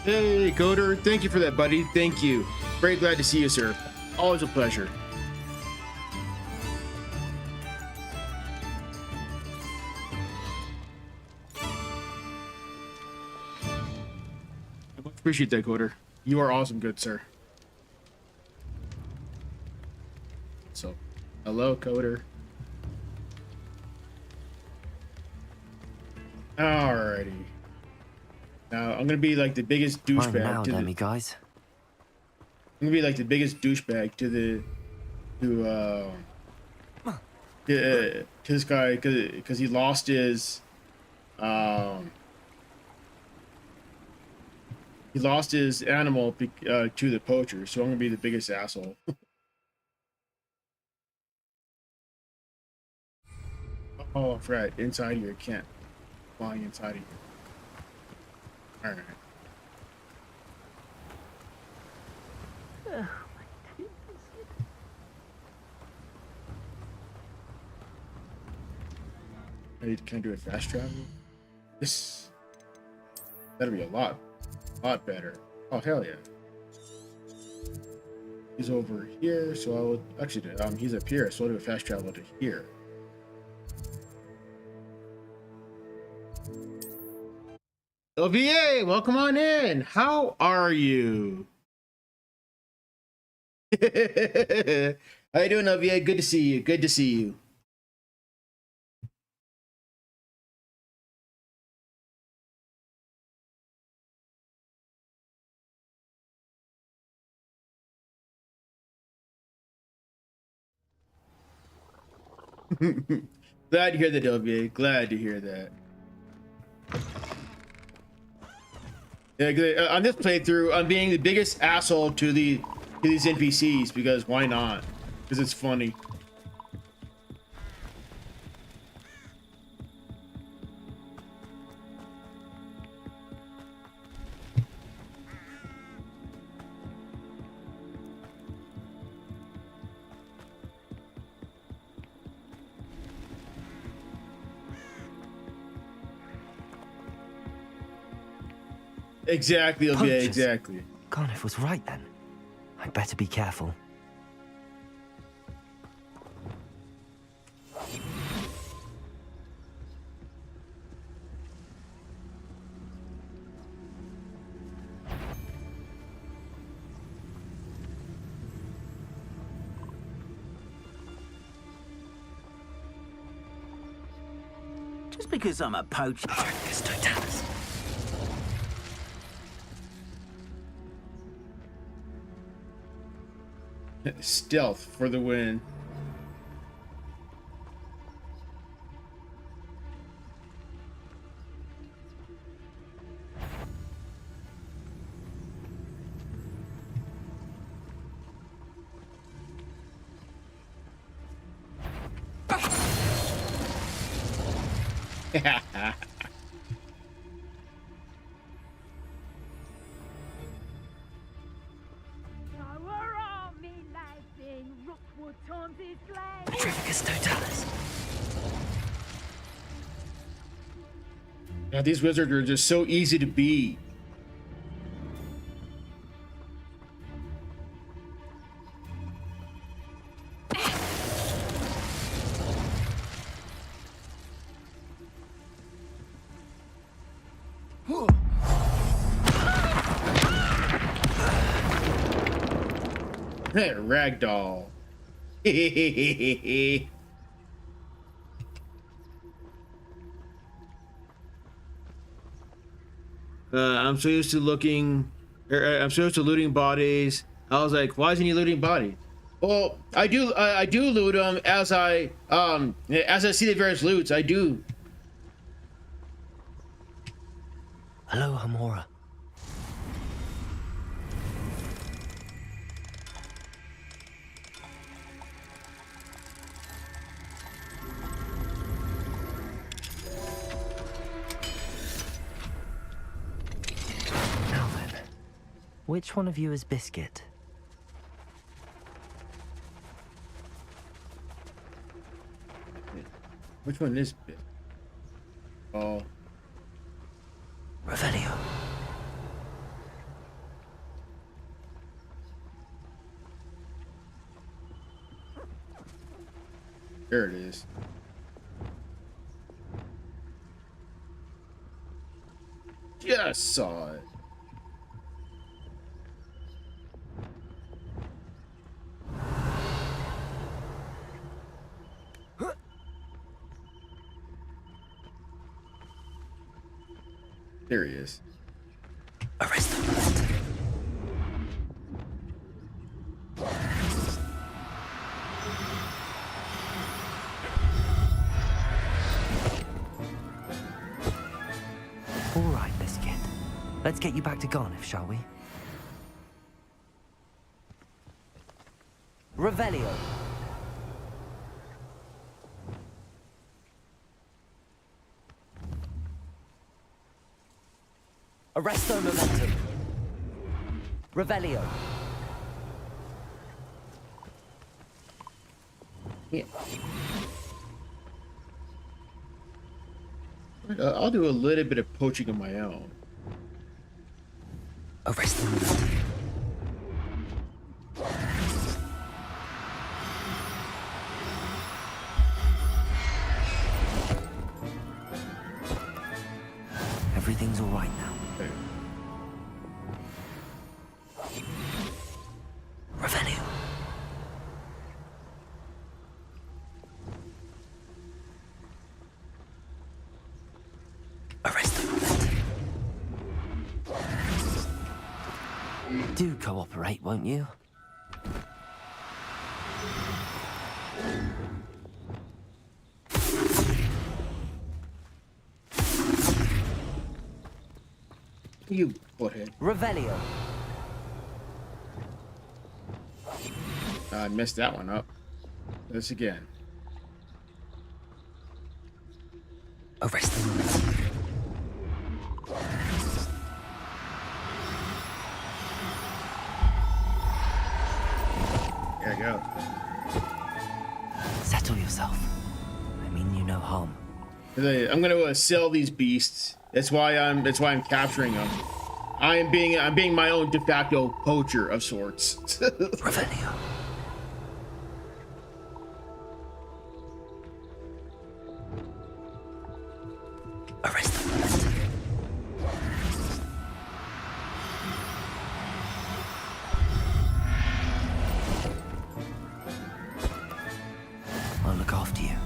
Hey, Coder. Thank you for that, buddy. Thank you. Very glad to see you, sir. Always a pleasure. I much appreciate that, Coder. You are awesome, good sir. So, hello, Coder. Alrighty. Now I'm gonna be like the biggest douchebag to the guys. I'm gonna be like the biggest douchebag to this guy because he lost his animal to the poacher, so I'm gonna be the biggest asshole. Oh, right, inside here, can't fly inside of here. All right. Can I do a fast travel? This that'll be a lot better. Oh hell yeah! He's over here, so I will actually he's up here, so I'll do a fast travel to here. LVA, welcome on in. How are you? How you doing, LVA? Good to see you. Good to see you. Glad to hear that, LVA. Glad to hear that. Yeah, on this playthrough, I'm being the biggest asshole to these NPCs because why not? Because it's funny. Exactly, yeah, exactly. Carniff was right then. I'd better be careful. Just because I'm a poacher. Stealth for the win. Now, these wizards are just so easy to beat. Ragdoll. I'm so used to looting bodies. I was like, why isn't he looting bodies? Well, I do loot them as I see the various loots. I do. Hello, Hamora. Which one of you is Biscuit? Which one is Biscuit? Oh. Revelio. There it is. Just saw it. There he is. Arrest them. All right, Biscuit. Let's get you back to Garniff, shall we? Revelio. Arresto momentum. Revelio. Yeah. I'll do a little bit of poaching of my own. Arresto momentum. Everything's all right now. Okay. Revelio. Arresto momentum. Do cooperate, won't you? You butthead. Revelio. I messed that one up. This again. Arresto momentum. There you go. Settle yourself. I mean you no harm. I'm gonna sell these beasts. That's why I'm capturing them. I'm being my own de facto poacher of sorts. Revelio. Arresto momentum. I'll look after you.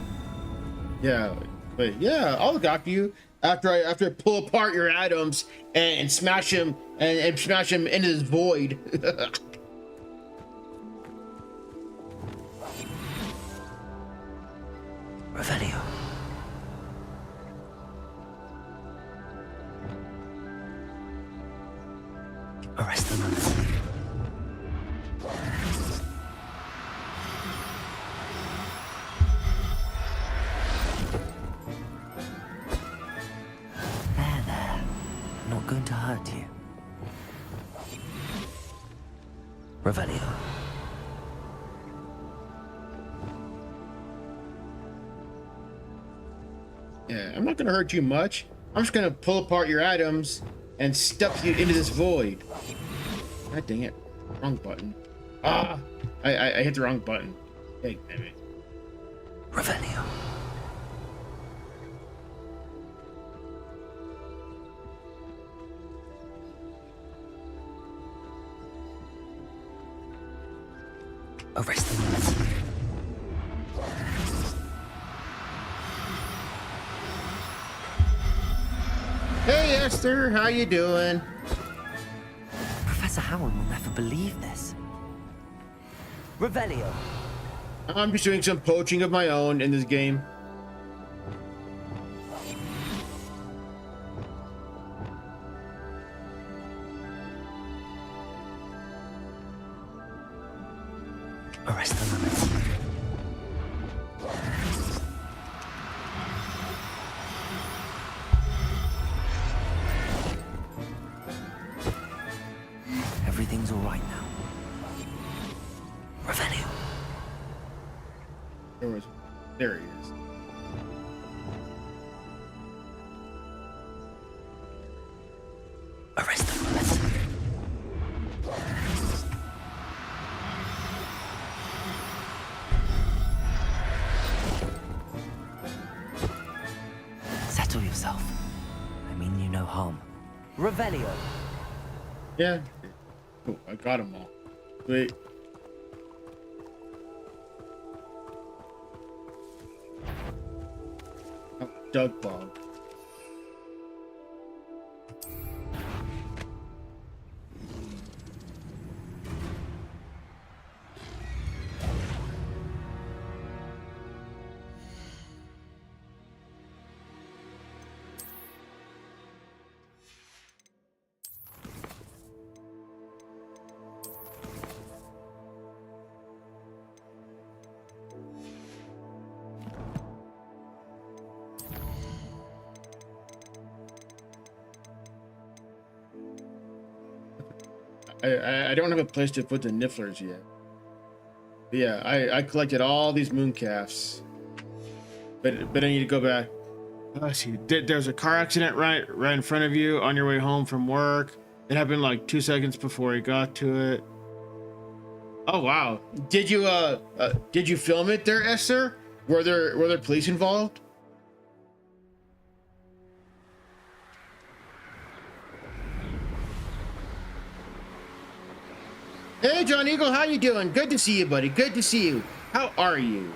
Yeah, but yeah, I'll look after you after I pull apart your atoms and smash him and smash him into this void. Revelio. Arresto momentum. There. I'm not going to hurt you. Revelio. Yeah, I'm not gonna hurt you much. I'm just gonna pull apart your atoms and stuff you into this void. God dang it. Wrong button. Ah! I hit the wrong button. Hey, damn it. Revelio. Arresto momentum. Hey Esther, how you doing? Professor Howard will never believe this. Revelio. I'm just doing some poaching of my own in this game. Arresto momentum. Everything's all right now. Revelio. There he is. Arresto momentum. harm. Revelio. Yeah. Oh, I got them all. Wait. Oh, Doug Bog. I don't have a place to put the nifflers yet. But yeah, I collected all these mooncalves. But I need to go back. Let's see. There's a car accident right in front of you on your way home from work. It happened like 2 seconds before he got to it. Oh wow. Did you film it there, Esther? Were there police involved? Hey, John Eagle, how you doing? Good to see you, buddy. Good to see you. How are you?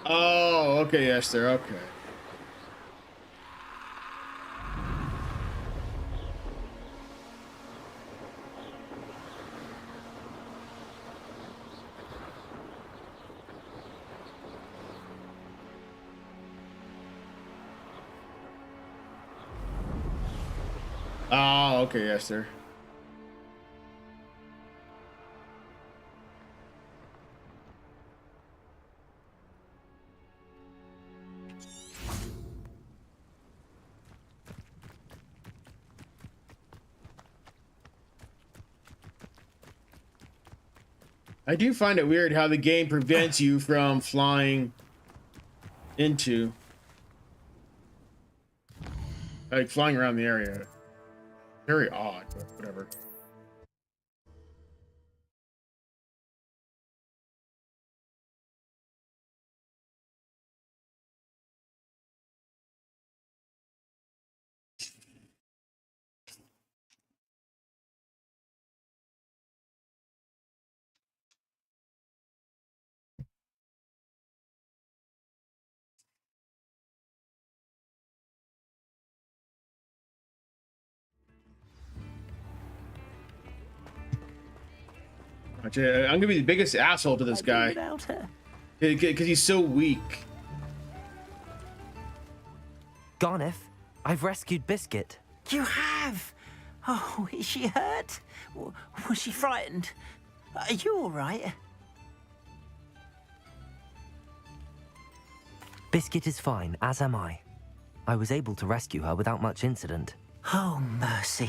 Oh, okay, Esther. Okay. Oh, okay, Esther. I do find it weird how the game prevents you from flying into, like, flying around the area. Very odd, but whatever. I'm gonna be the biggest asshole to this guy Without her. because he's so weak. Garneth, I've rescued Biscuit. You have? Oh, is she hurt? Was she frightened? Are you all right? Biscuit is fine, as am I. I was able to rescue her without much incident. Oh, mercy.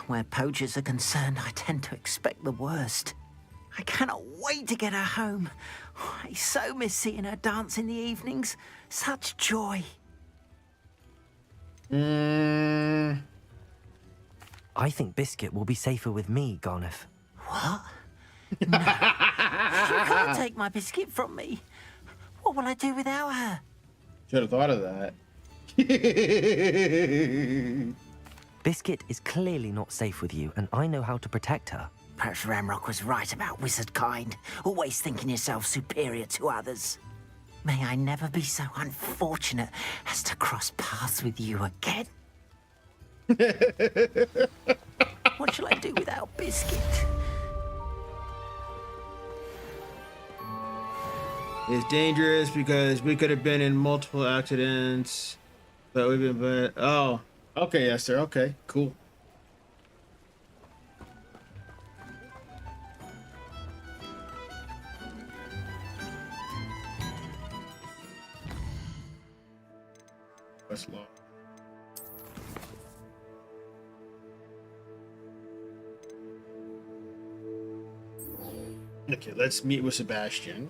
Where poachers are concerned, I tend to expect the worst. I cannot wait to get her home. I so miss seeing her dance in the evenings. Such joy. I think Biscuit will be safer with me, Garneth. What? No. You can't take my biscuit from me. What will I do without her? Should have thought of that. Biscuit is clearly not safe with you, and I know how to protect her. Perhaps Ramrock was right about wizard kind, always thinking yourself superior to others. May I never be so unfortunate as to cross paths with you again. What shall I do without Biscuit? It's dangerous because we could have been in multiple accidents, but we've been. Oh, okay, Esther. Okay, cool. That's long. Okay, let's meet with Sebastian.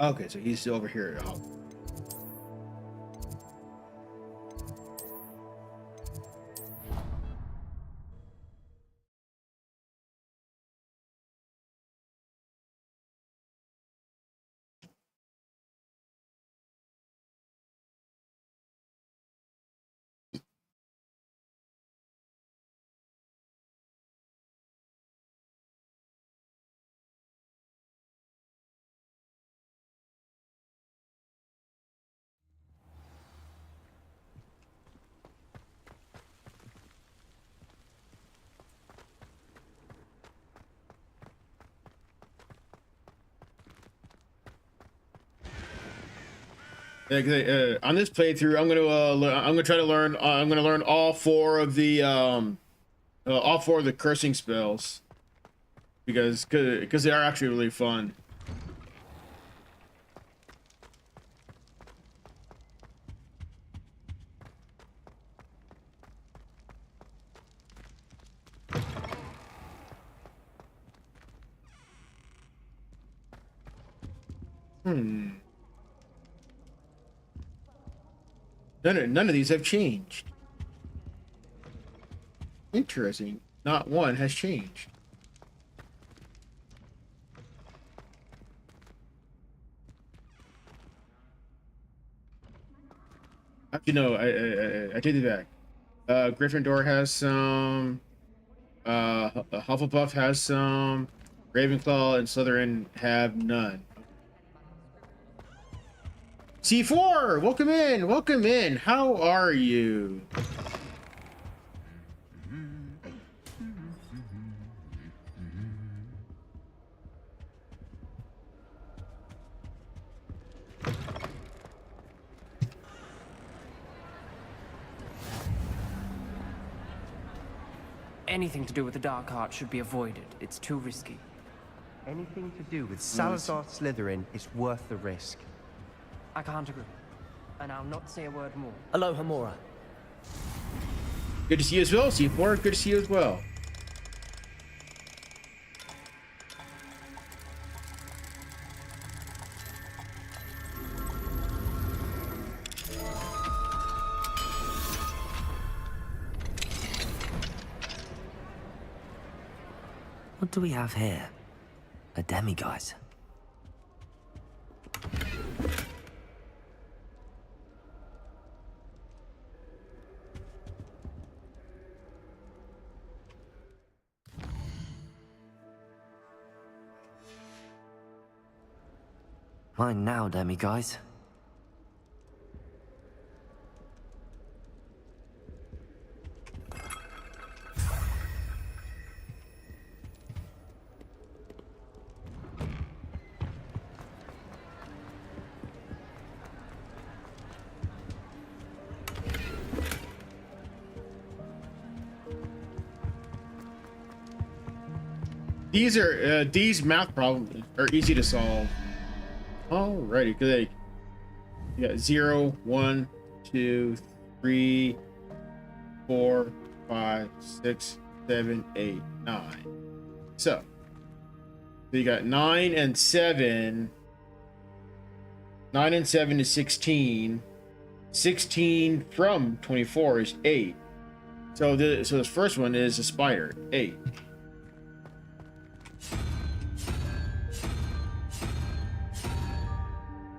Okay, so he's over here. Oh. On this playthrough, I'm gonna try to learn. I'm gonna learn all four of the cursing spells because they are actually really fun. None of these have changed. Interesting. Not one has changed. Actually, no. I take it back. Gryffindor has some. Hufflepuff has some. Ravenclaw and Slytherin have none. C4, welcome in. Welcome in. How are you? Anything to do with the dark art should be avoided. It's too risky. Anything to do with Salazar Slytherin is worth the risk. I can't agree. And I'll not say a word more. Aloha Mora. Good to see you as well, C4. Good to see you as well. What do we have here? A demiguise. Mine now, demiguise. These math problems are easy to solve. Alrighty, good. You got 0, 1, 2, 3, 4, 5, 6, 7, 8, 9. So you got 9 and 7. 9 and 7 is 16. 16 from 24 is 8. So this first one is a spider, 8.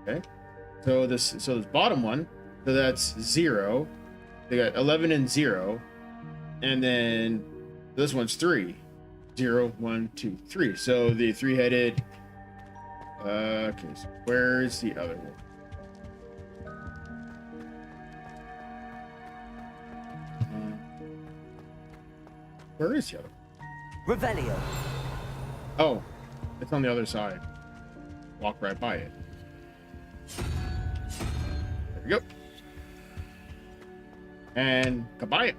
Okay, so this bottom one, so that's 0. They got 11 and 0, and then this one's 3. 0, 1, 2, 3. So the three-headed. Okay, so where's the other one? Where is the other one? Revelio. Oh, it's on the other side. Walk right by it. There we go. And goodbye.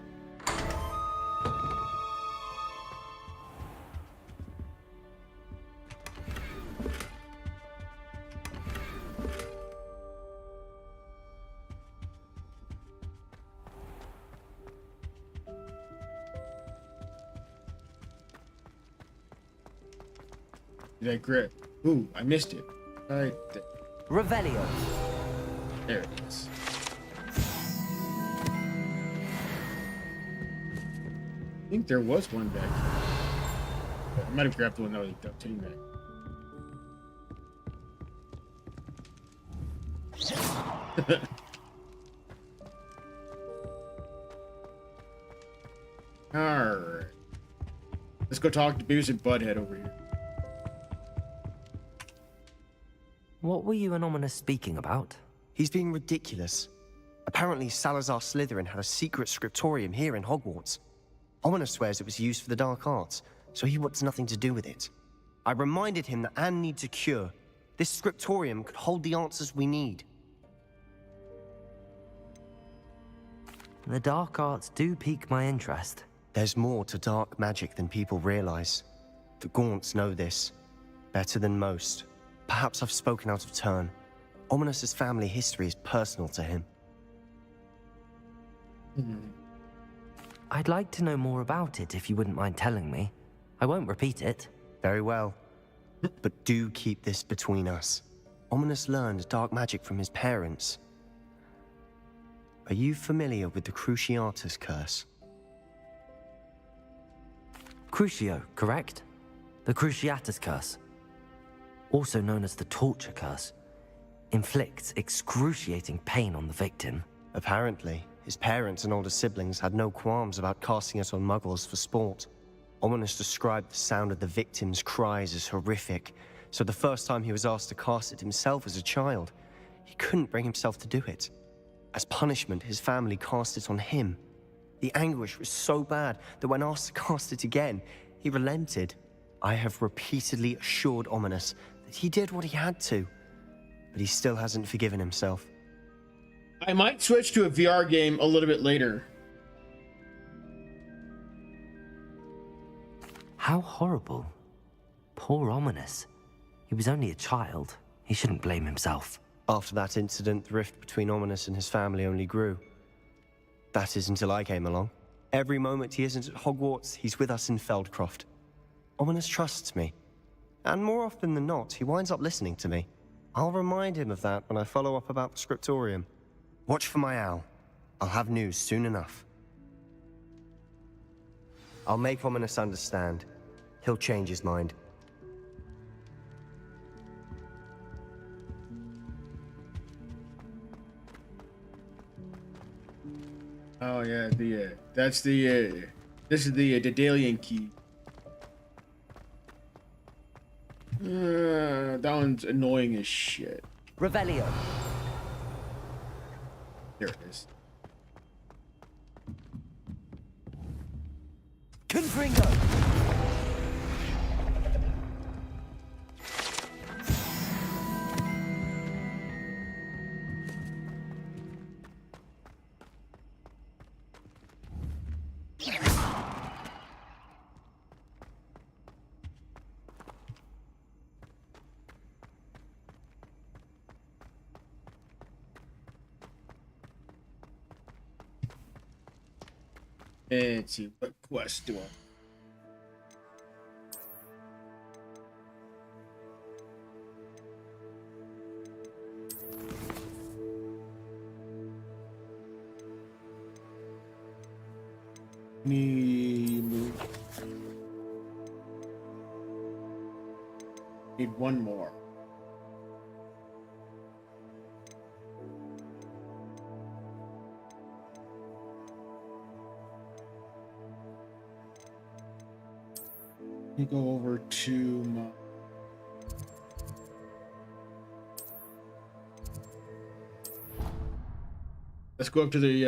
That grip. Ooh, I missed it. Right there. Revelio. There it is. I think there was one back here. I might have grabbed the one that was sitting back. Alright. Let's go talk to Beavis and Butthead over here. What were you and Ominous speaking about? He's being ridiculous. Apparently, Salazar Slytherin had a secret scriptorium here in Hogwarts. Ominous swears it was used for the dark arts, so he wants nothing to do with it. I reminded him that Anne needs a cure. This scriptorium could hold the answers we need. The dark arts do pique my interest. There's more to dark magic than people realize. The Gaunts know this better than most. Perhaps I've spoken out of turn. Ominous's family history is personal to him. I'd like to know more about it if you wouldn't mind telling me. I won't repeat it. Very well. But do keep this between us. Ominous learned dark magic from his parents. Are you familiar with the Cruciatus curse? Crucio, correct? The Cruciatus curse. Also known as the torture curse. Inflicts excruciating pain on the victim. Apparently, his parents and older siblings had no qualms about casting it on muggles for sport. Ominous described the sound of the victim's cries as horrific, so the first time he was asked to cast it himself as a child, he couldn't bring himself to do it. As punishment, his family cast it on him. The anguish was so bad that when asked to cast it again, he relented. I have repeatedly assured Ominous that he did what he had to, but he still hasn't forgiven himself. I might switch to a VR game a little bit later. How horrible. Poor Ominous. He was only a child. He shouldn't blame himself. After that incident, the rift between Ominous and his family only grew. That is until I came along. Every moment he isn't at Hogwarts, he's with us in Feldcroft. Ominous trusts me. And more often than not, he winds up listening to me. I'll remind him of that when I follow up about the scriptorium. Watch for my owl. I'll have news soon enough. I'll make Ominous understand. He'll change his mind. Oh yeah, that's the this is the Daedalian key. That one's annoying as shit. Revelio. There it is. Confringo. Let's see, what quest do I? Need one more. Let me go over to my... Let's go up to the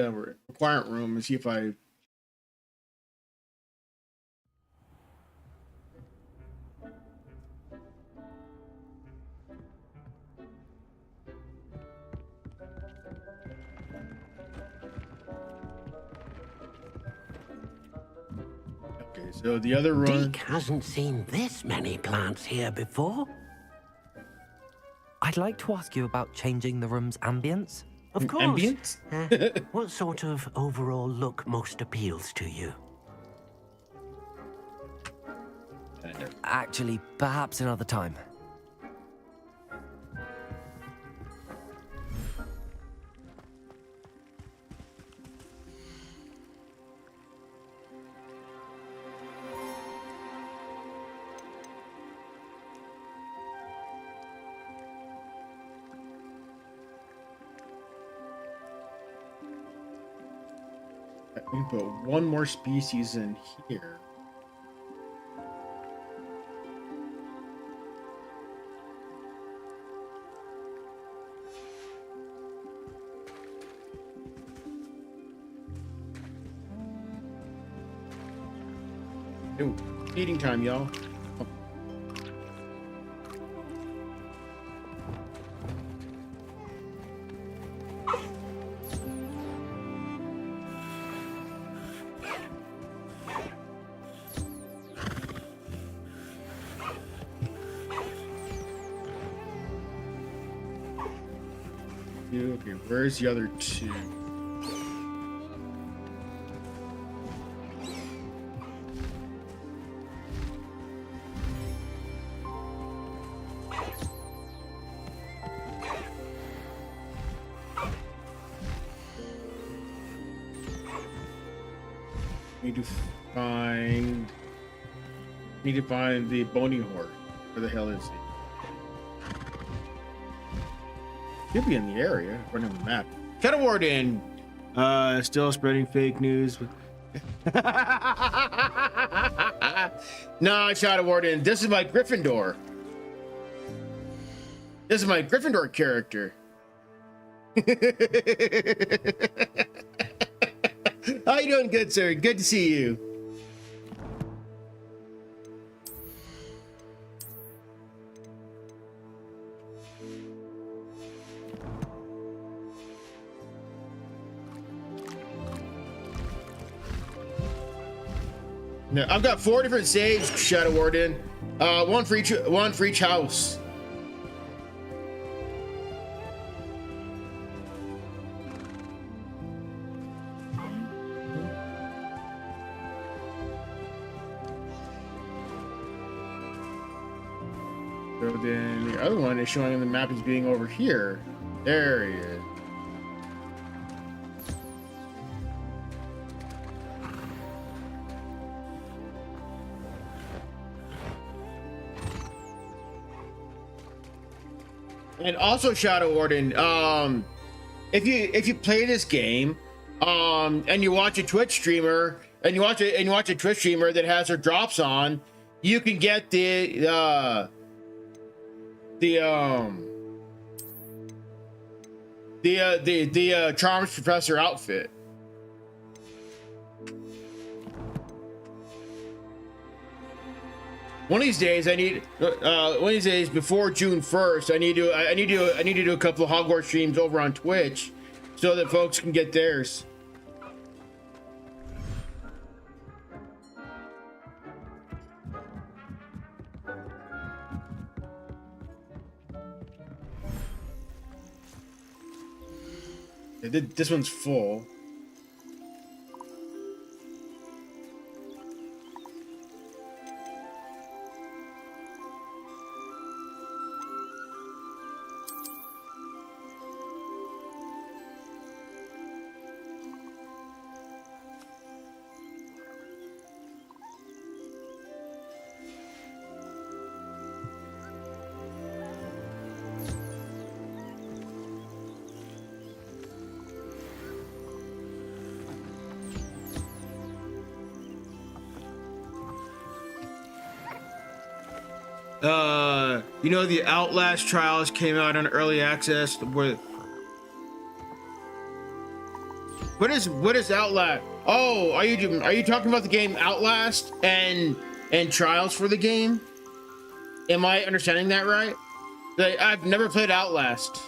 requirement room and see if I... Okay, so the other room... Deke hasn't seen this many plants here before. I'd like to ask you about changing the room's ambience. Of course. Ambience? What sort of overall look most appeals to you? Actually, perhaps another time. We can put one more species in here. Ooh, eating time, y'all. Oh. Okay, where's the other two? Need to find the bony horde. Where the hell is he? He'll be in the area, running the map. Shadow Warden! Still spreading fake news. No, Shadow Warden, this is my Gryffindor. This is my Gryffindor character. How you doing, good sir? Good to see you. No, I've got 4 different saves, Shadow Warden. One for each house. So then the other one is showing the map as being over here. There he is. And also, Shadow Warden, if you play this game, and you watch a Twitch streamer, and you watch a Twitch streamer that has her drops on, you can get the Charms Professor outfit. One of these days, before June 1st, I need to do a couple of Hogwarts streams over on Twitch, so that folks can get theirs. This one's full. You know, the Outlast trials came out on early access. What is Outlast? Oh, are you talking about the game Outlast and trials for the game? Am I understanding that right? Like, I've never played Outlast.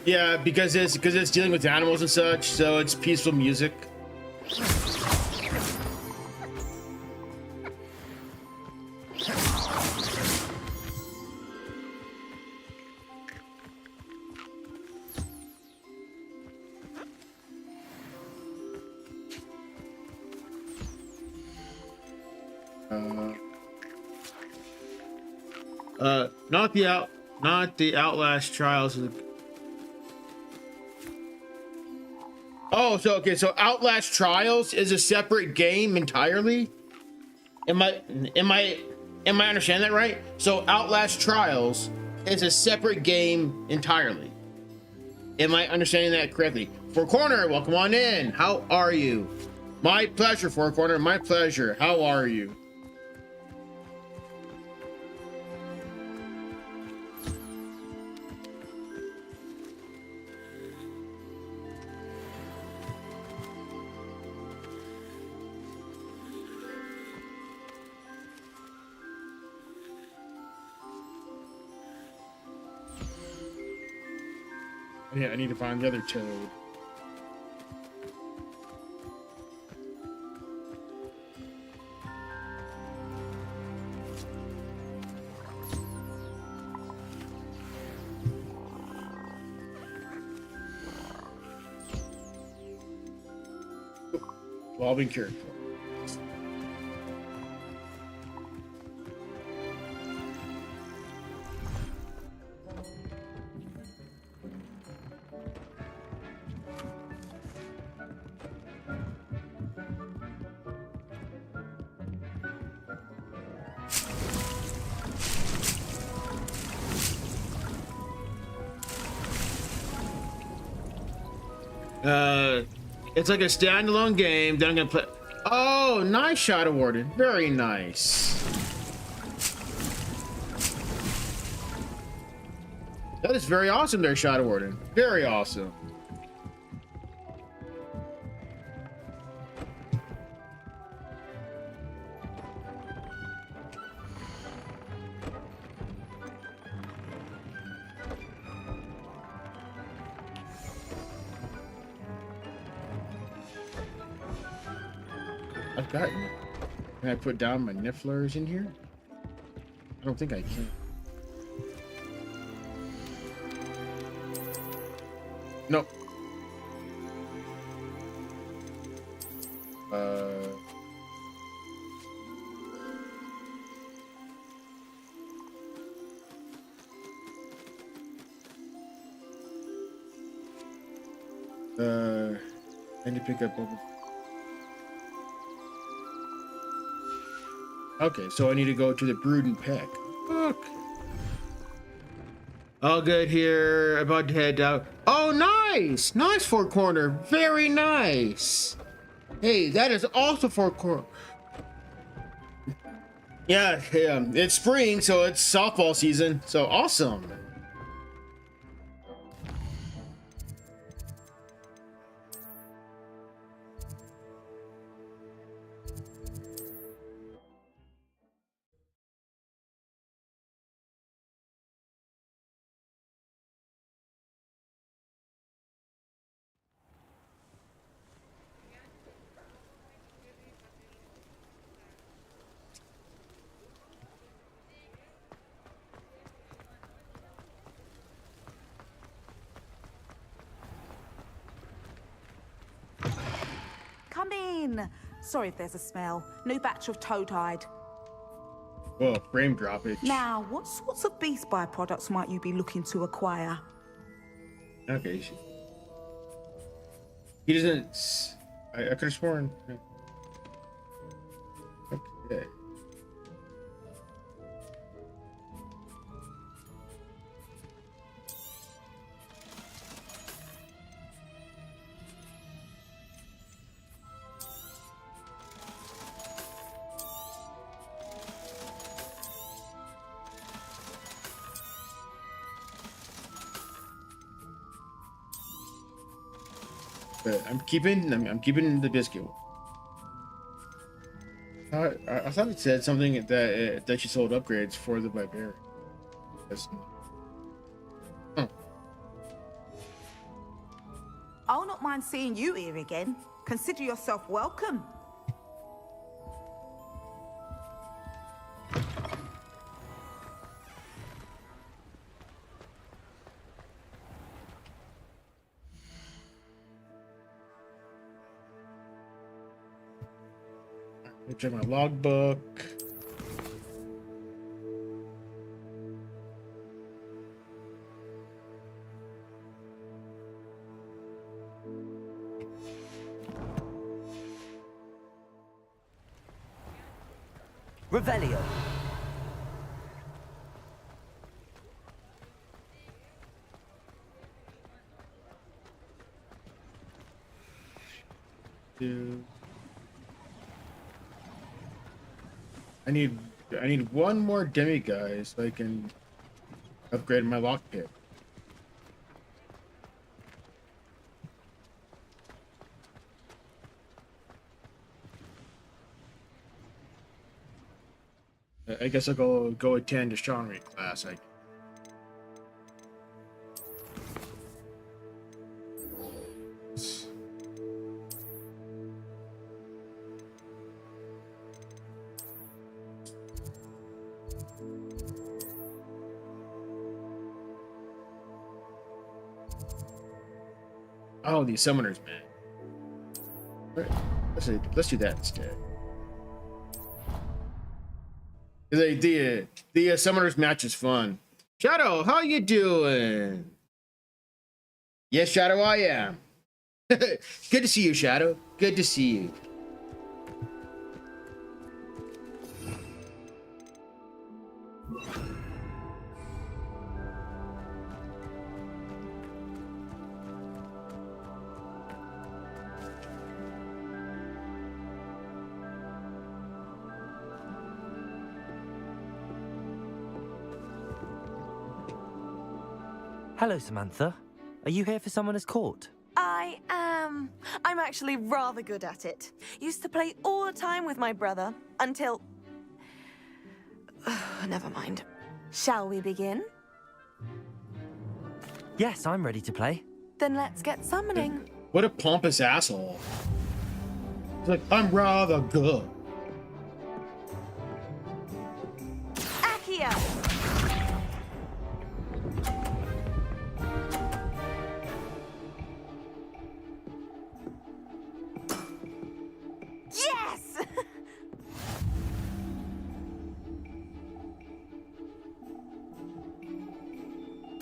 Yeah, because it's dealing with animals and such, so it's peaceful music. Not the Outlast Trials. Oh, so okay, so Outlast Trials is a separate game entirely? Am I understanding that right? So Outlast Trials is a separate game entirely. Am I understanding that correctly? Four Corner, welcome on in. How are you? My pleasure, Four Corner, my pleasure. How are you? Yeah, I need to find the other toad. Well, been cured for. It's like a standalone game that I'm gonna play. Oh, nice shot awarded. Very nice. That is very awesome there, shot awarded. Very awesome. I've got. Can I put down my nifflers in here? I don't think I can. Nope. I need to pick up bubble. Okay, so I need to go to the Brood and Peck. Look. All good here. About to head out. Oh, nice! Nice Four Corner. Very nice. Hey, that is also Four Corner. Yeah, it's spring, so it's softball season. So awesome. Come in. Sorry if there's a smell. New batch of toad-hide. Whoa, frame droppage. Now, what sorts of beast byproducts might you be looking to acquire? Okay. He doesn't. I could have sworn. Okay. But I'm keeping the biscuit. I thought it said something that she sold upgrades for the barbarian. I'll not mind seeing you here again. Consider yourself welcome. Check my logbook. Revelio. Dude. I need one more demiguy so I can upgrade my lockpick. I guess I'll go attend astronomy class. Oh, these summoners, man. Let's do that instead. The summoners match is fun. Shadow, how you doing? Yes, Shadow, I am. Good to see you, Shadow. Good to see you. Hello, Samantha. Are you here for Summoner's Court? I am. I'm actually rather good at it. Used to play all the time with my brother until... Never mind. Shall we begin? Yes, I'm ready to play. Then let's get summoning. What a pompous asshole. He's like, I'm rather good. Accio! Yes!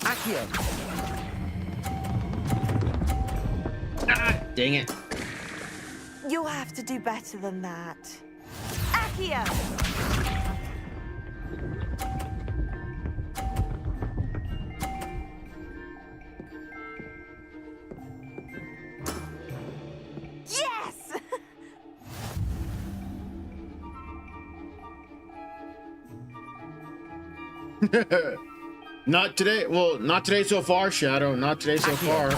Accio! Ah, dang it. You'll have to do better than that. Accio! Yes! Not today. Well, not today so far, Shadow. Not today so far.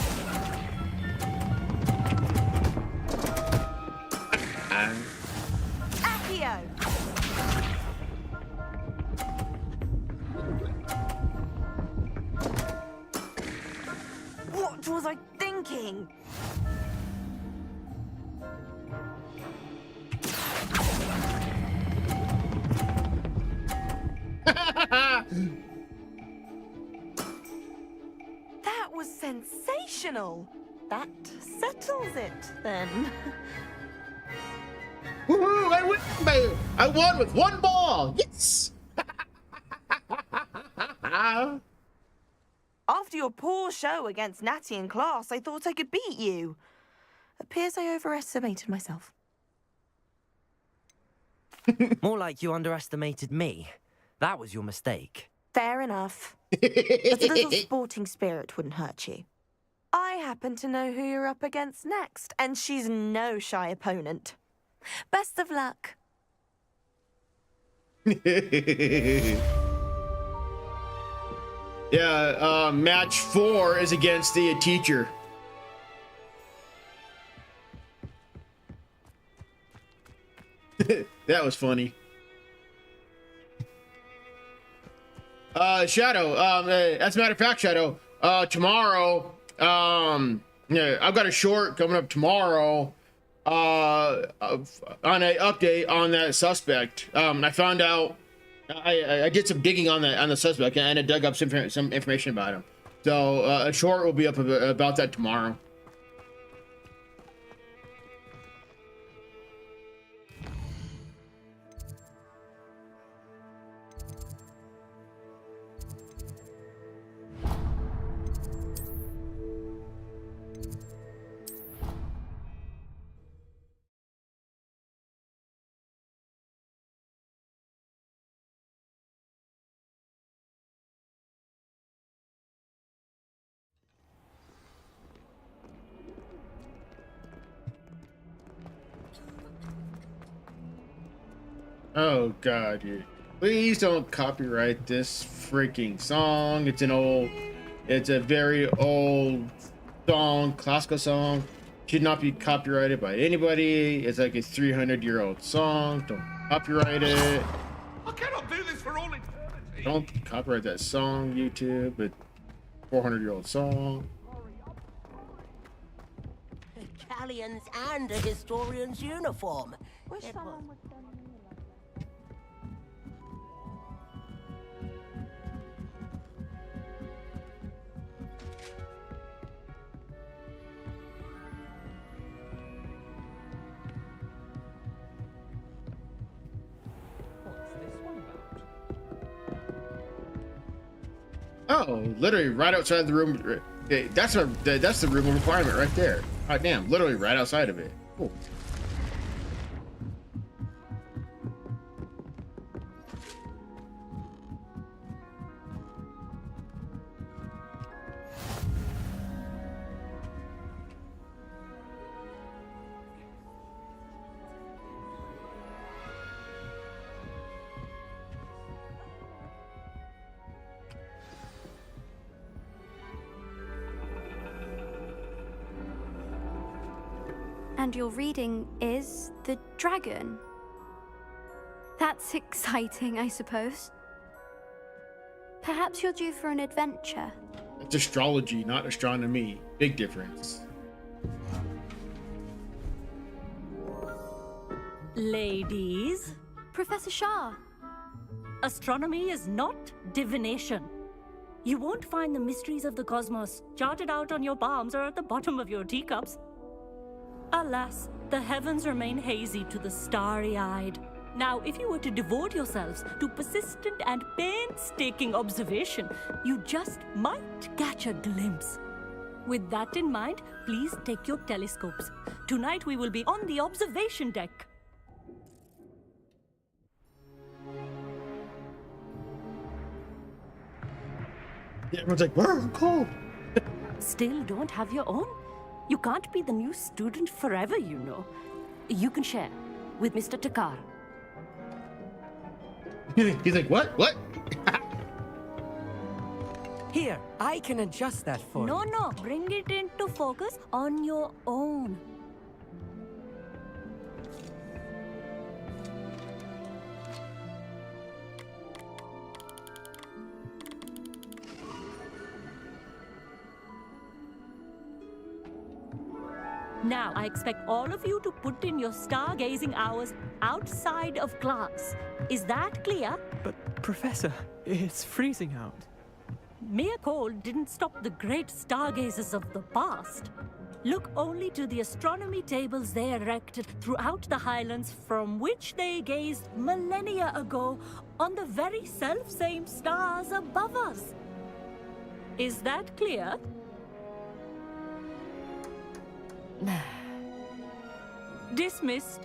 Accio! What was I thinking? That was sensational. That settles it, then. Woohoo! I win, baby! I won with one ball! Yes! After your poor show against Natty in class, I thought I could beat you. Appears I overestimated myself. More like you underestimated me. That was your mistake. Fair enough. But a little sporting spirit wouldn't hurt you. I happen to know who you're up against next, and she's no shy opponent. Best of luck. Yeah, match 4 is against the teacher. That was funny. Shadow, as a matter of fact, Shadow, tomorrow, yeah, I've got a short coming up tomorrow, on an update on that suspect. I found out, I did some digging on the suspect, and I dug up some information about him. So, a short will be up about that tomorrow. Oh god, dude. Please don't copyright this freaking song. It's a very old song, classical song. Should not be copyrighted by anybody. It's like a 300-year-old song. Don't copyright it. I cannot do this for all eternity. Don't copyright that song, YouTube. It's a 400-year-old song. Italians and a historian's uniform. It was- Oh, literally right outside the room. That's the room of requirement right there. Hot damn, literally right outside of it. Cool. And your reading is the dragon. That's exciting, I suppose. Perhaps you're due for an adventure. It's astrology, not astronomy. Big difference. Ladies, Professor Shah. astronomy is not divination. You won't find the mysteries of the cosmos charted out on your palms or at the bottom of your teacups. Alas, the heavens remain hazy to the starry-eyed. Now, if you were to devote yourselves to persistent and painstaking observation, you just might catch a glimpse. With that in mind, please take your telescopes. Tonight we will be on the observation deck. Yeah, everyone's like, "Whoa, cool." Still don't have your own? You can't be the new student forever, you know. You can share with Mr. Takar. He's like, "What? What?" Here, I can adjust that for you. No, bring it into focus on your own. Now, I expect all of you to put in your stargazing hours outside of class. Is that clear? But, Professor, it's freezing out. Mere cold didn't stop the great stargazers of the past. Look only to the astronomy tables they erected throughout the highlands from which they gazed millennia ago on the very self-same stars above us. Is that clear? Dismissed.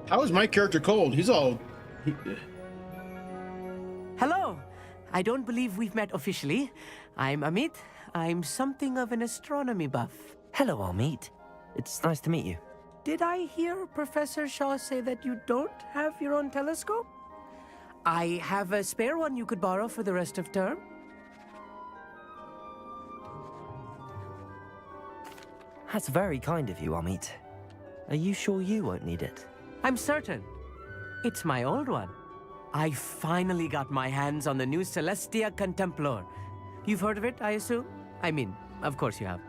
How is my character cold? He's all. Hello. I don't believe we've met officially. I'm Amit. I'm something of an astronomy buff. Hello, Amit. It's nice to meet you. Did I hear Professor Shaw say that you don't have your own telescope? I have a spare one you could borrow for the rest of term. That's very kind of you, Amit. Are you sure you won't need it? I'm certain. It's my old one. I finally got my hands on the new Celestia Contemplar. You've heard of it, I assume? I mean, of course you have.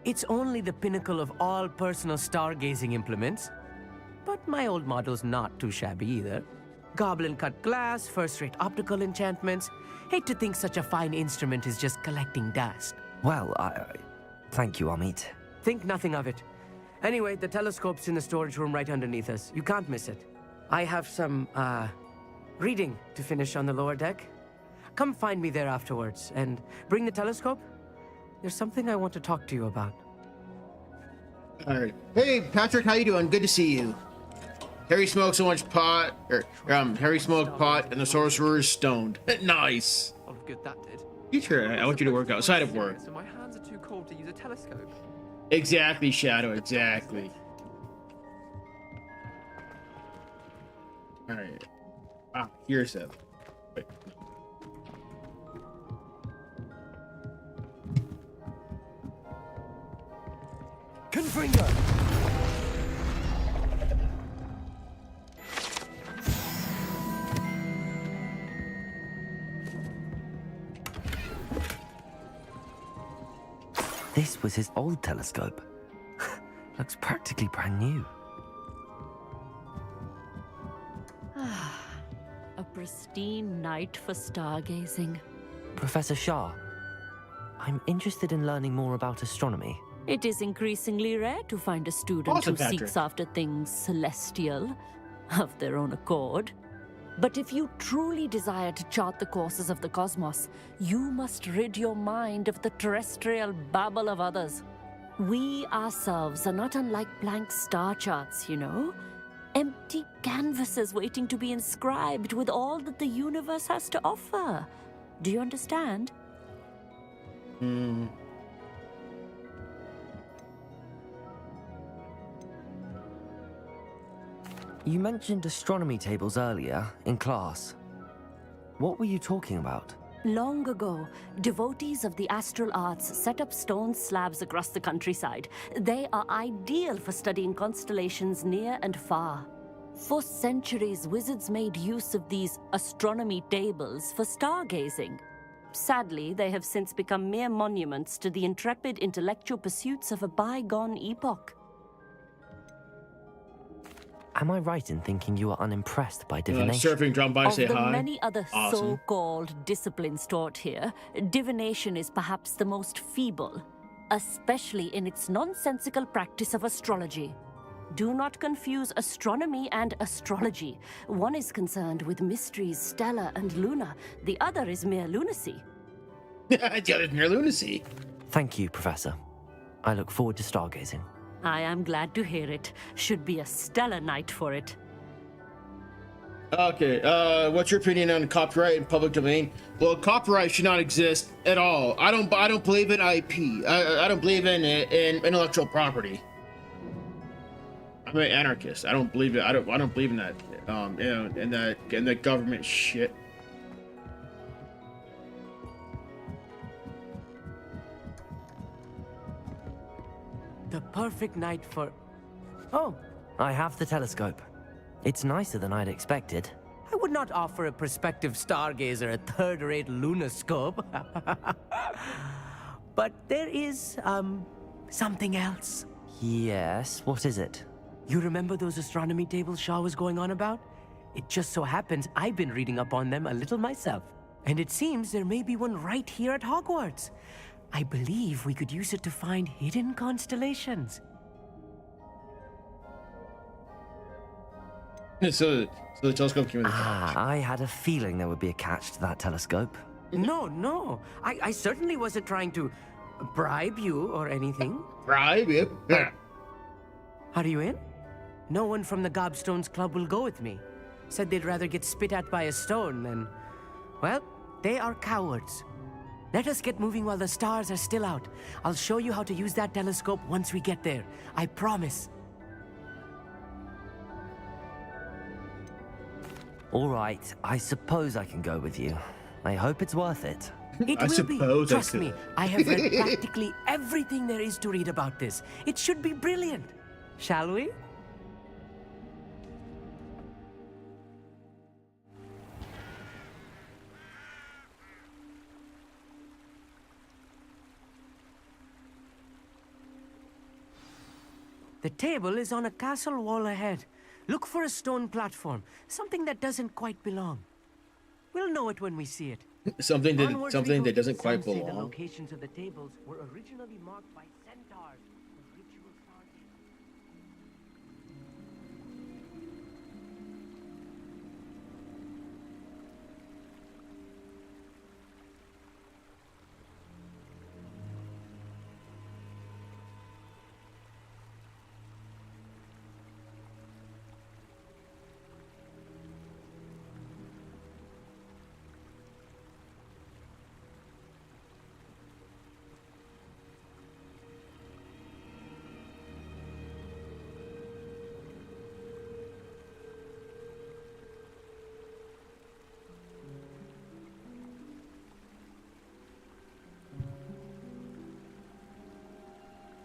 It's only the pinnacle of all personal stargazing implements. But my old model's not too shabby either. Goblin-cut glass, first-rate optical enchantments. Hate to think such a fine instrument is just collecting dust. Well, thank you, Amit. Think nothing of it. Anyway, the telescope's in the storage room right underneath us. You can't miss it. I have some, reading to finish on the lower deck. Come find me there afterwards, and bring the telescope. There's something I want to talk to you about. All right. Hey, Patrick, how you doing? Good to see you. Harry smoked so much pot, Harry smoked pot, and the sorcerer is stoned. Nice. Oh, good, that did. Future, I want you to work outside of work. So my hands are too cold to use a telescope. Exactly, Shadow, exactly. All right. Ah, here's it. Wait. Confringo! This was his old telescope. Looks practically brand new. A pristine night for stargazing. Professor Shah, I'm interested in learning more about astronomy. It is increasingly rare to find a student Awesome, who Patrick. seeks after things celestial of their own accord. But if you truly desire to chart the courses of the cosmos, you must rid your mind of the terrestrial babble of others. We ourselves are not unlike blank star charts, you know? Empty canvases waiting to be inscribed with all that the universe has to offer. Do you understand? Hmm. You mentioned astronomy tables earlier in class. What were you talking about? Long ago, devotees of the astral arts set up stone slabs across the countryside. They are ideal for studying constellations near and far. For centuries, wizards made use of these astronomy tables for stargazing. Sadly, they have since become mere monuments to the intrepid intellectual pursuits of a bygone epoch. Am I right in thinking you are unimpressed by divination? Surfing drum by, Of say the hi. many other Awesome. so-called disciplines taught here, divination is perhaps the most feeble, especially in its nonsensical practice of astrology. Do not confuse astronomy and astrology. One is concerned with mysteries stellar and lunar. The other is mere lunacy. The other's mere lunacy. Thank you, Professor. I look forward to stargazing. I am glad to hear it. Should be a stellar night for it. Okay, what's your opinion on copyright and public domain? Well, copyright should not exist at all. I don't believe in IP. I don't believe in intellectual property. I'm an anarchist. I don't believe it. I don't believe in that. In that government shit. The perfect night for... Oh, I have the telescope. It's nicer than I'd expected. I would not offer a prospective stargazer a third-rate lunoscope. But there is, something else. Yes, what is it? You remember those astronomy tables Shaw was going on about? It just so happens I've been reading up on them a little myself. And it seems there may be one right here at Hogwarts. I believe we could use it to find hidden constellations. So the telescope came in the Ah, I had a feeling there would be a catch to that telescope. No. I certainly wasn't trying to bribe you or anything. Bribe? Yep. Are you in? No one from the Gobstones Club will go with me. Said they'd rather get spit at by a stone than... Well, they are cowards. Let us get moving while the stars are still out. I'll show you how to use that telescope once we get there. I promise. All right, I suppose I can go with you. I hope it's worth it. It I will be. suppose I Trust could. me, I have read practically everything there is to read about this. It should be brilliant. Shall we? The table is on a castle wall ahead. Look for a stone platform, something that doesn't quite belong. We'll know it when we see it. Something Onwards we go. that doesn't quite Some say The belong. locations of the tables were originally marked by centaurs. for ritual stargazing.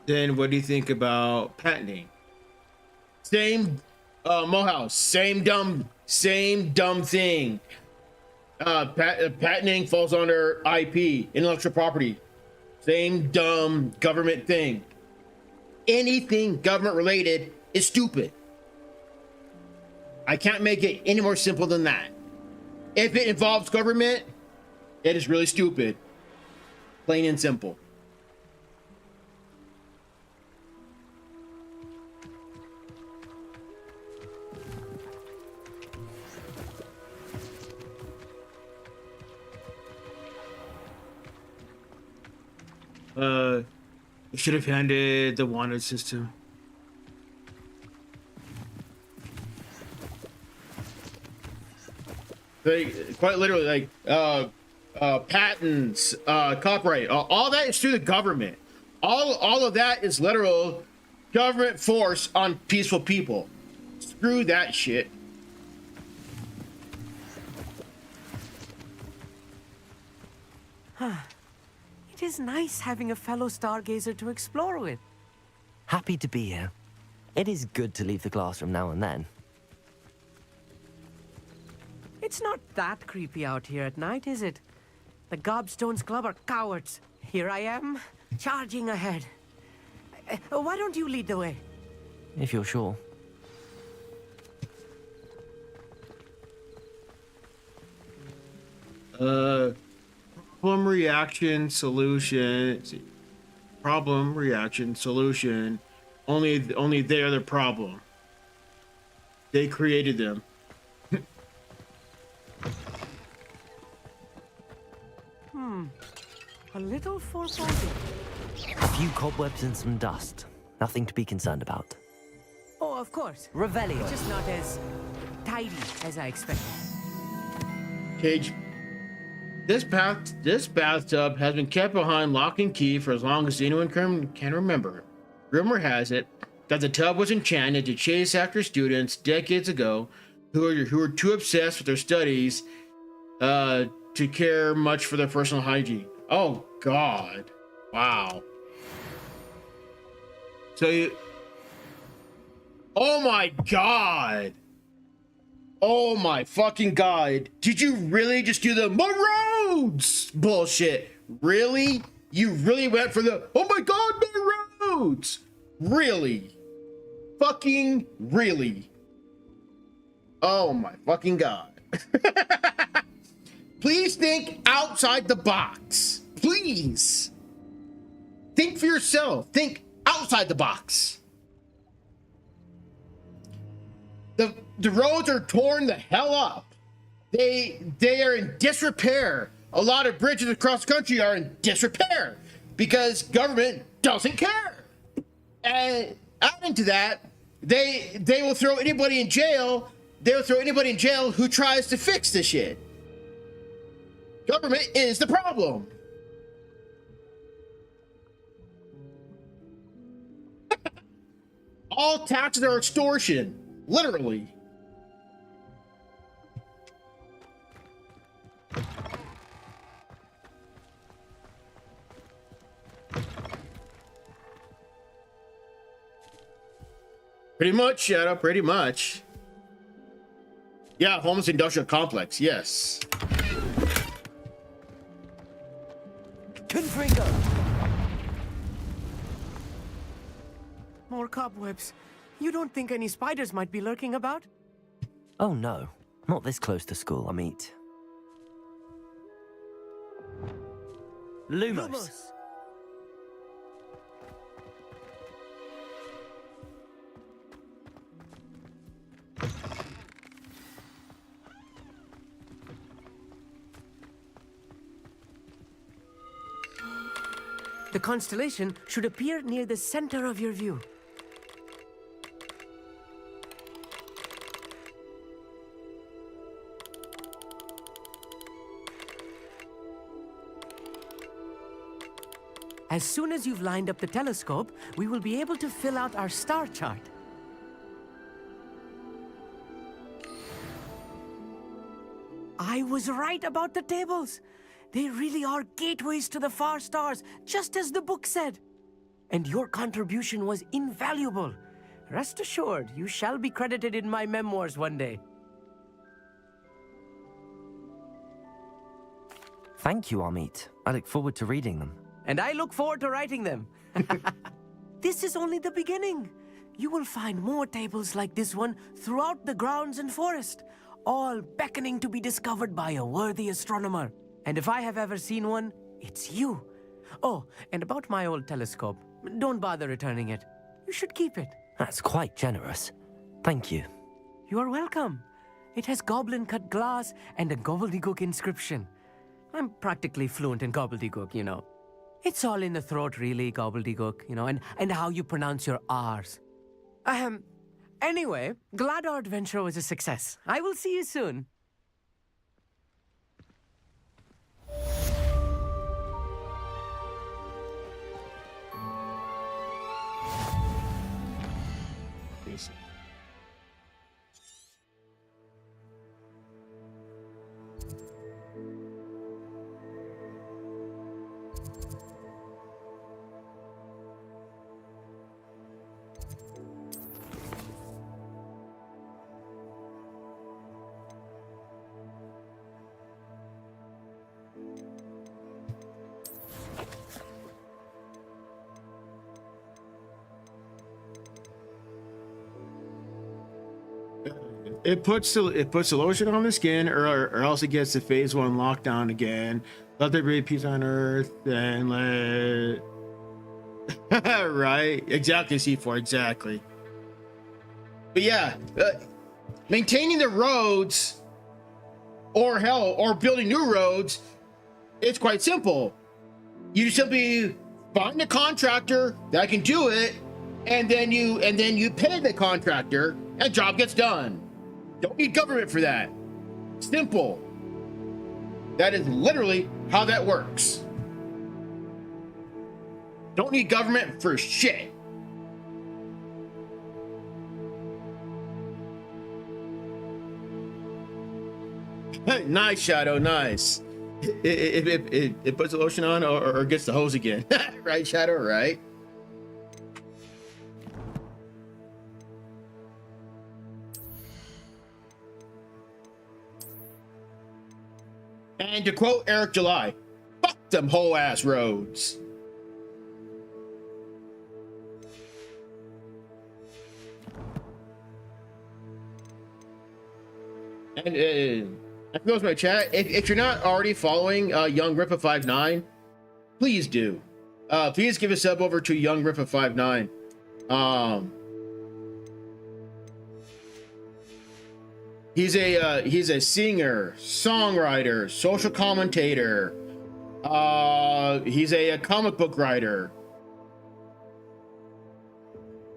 Then what do you think about patenting? Same, Mohouse, same dumb thing. Patenting falls under IP, intellectual property. Same dumb government thing. Anything government related is stupid. I can't make it any more simple than that. If it involves government, it is really stupid. Plain and simple. You should have handed the wanted system. Quite literally, patents, copyright, all that is through the government. All of that is literal government force on peaceful people. Screw that shit. It is nice having a fellow stargazer to explore with. Happy to be here. It is good to leave the classroom now and then. It's not that creepy out here at night, is it? The Gobstones Club are cowards. Here I am, charging ahead. Why don't you lead the way? If you're sure. Problem, reaction, solution. Problem, reaction, solution. Only they are the problem. They created them. A little foreboding. A few cobwebs and some dust. Nothing to be concerned about. Oh, of course. Revelio. Just not as tidy as I expected. Cage. This bathtub has been kept behind lock and key for as long as anyone can remember. Rumor has it that the tub was enchanted to chase after students decades ago who were too obsessed with their studies to care much for their personal hygiene. Oh God. Wow. Oh my God. Oh my fucking God. Did you really just do the roads bullshit? Really? You really went for the, oh my God, my roads? Really? Fucking really? Oh my fucking God. Please think outside the box. Please. Think for yourself. Think outside the box. The roads are torn the hell up. They are in disrepair. A lot of bridges across the country are in disrepair because government doesn't care. And adding to that, they will throw anybody in jail. They'll throw anybody in jail who tries to fix this shit. Government is the problem. All taxes are extortion, literally. Pretty much, Shadow, pretty much. Yeah, Holmes Industrial Complex, yes. Confringo! More cobwebs. You don't think any spiders might be lurking about? Oh no, not this close to school, I meet. Lumos. The constellation should appear near the center of your view. As soon as you've lined up the telescope, we will be able to fill out our star chart. I was right about the tables. They really are gateways to the far stars, just as the book said. and your contribution was invaluable. Rest assured, you shall be credited in my memoirs one day. Thank you, Amit. I look forward to reading them. And I look forward to writing them. This is only the beginning. You will find more tables like this one throughout the grounds and forest, all beckoning to be discovered by a worthy astronomer. And if I have ever seen one, it's you. Oh, and about my old telescope, don't bother returning it. You should keep it. That's quite generous. Thank you. You are welcome. It has goblin-cut glass and a gobbledygook inscription. I'm practically fluent in gobbledygook, you know. It's all in the throat, really, gobbledygook, you know, and how you pronounce your R's. Anyway, glad our adventure was a success. I will see you soon. Peace. It puts the lotion on the skin, or else it gets the phase 1 lockdown again. Let there be peace on earth, and let right, exactly, C4, exactly. But yeah, maintaining the roads, or building new roads, it's quite simple. You just simply find a contractor that can do it, and then you pay the contractor, and job gets done. Don't need government for that. Simple. That is literally how that works. Don't need government for shit. Nice, Shadow, nice. It puts the lotion on or gets the hose again. Right, Shadow, right? And to quote Eric July, fuck them whole ass roads. And that goes my chat. If you're not already following Young Rippa59, please do. Please give a sub over to Young Rippa59. He's a singer, songwriter, social commentator. He's a comic book writer.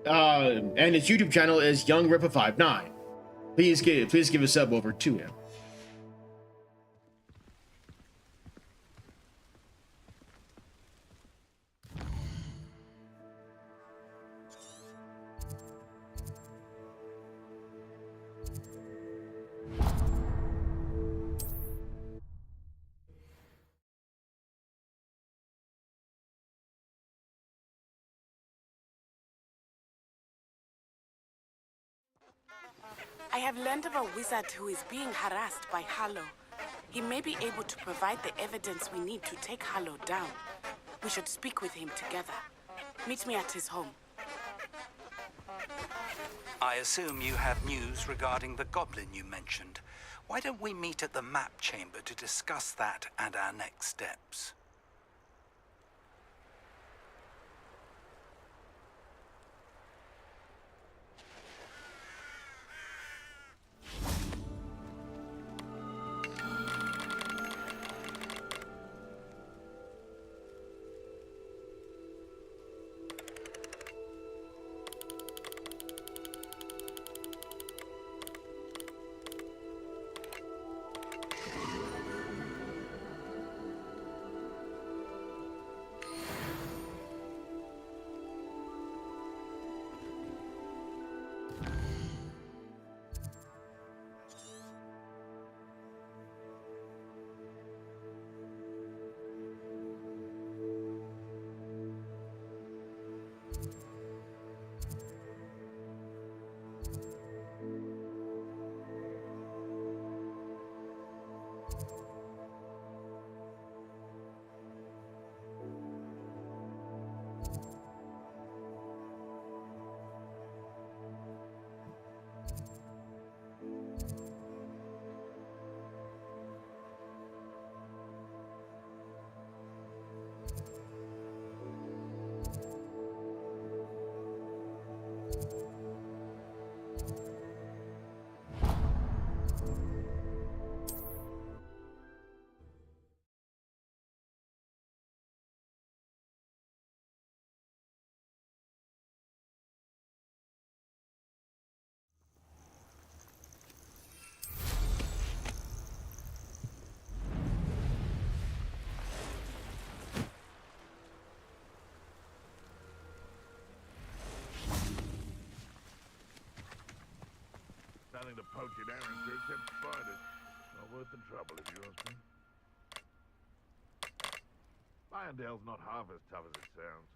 And his YouTube channel is Young Rippa59. Please give a sub over to him. I have learned of a wizard who is being harassed by Harlow. He may be able to provide the evidence we need to take Harlow down. We should speak with him together. Meet me at his home. I assume you have news regarding the goblin you mentioned. Why don't we meet at the map chamber to discuss that and our next steps? Nothing to poach in Arrowsmith except spiders. Not worth the trouble, if you ask me. Lyondale's not half as tough as it sounds.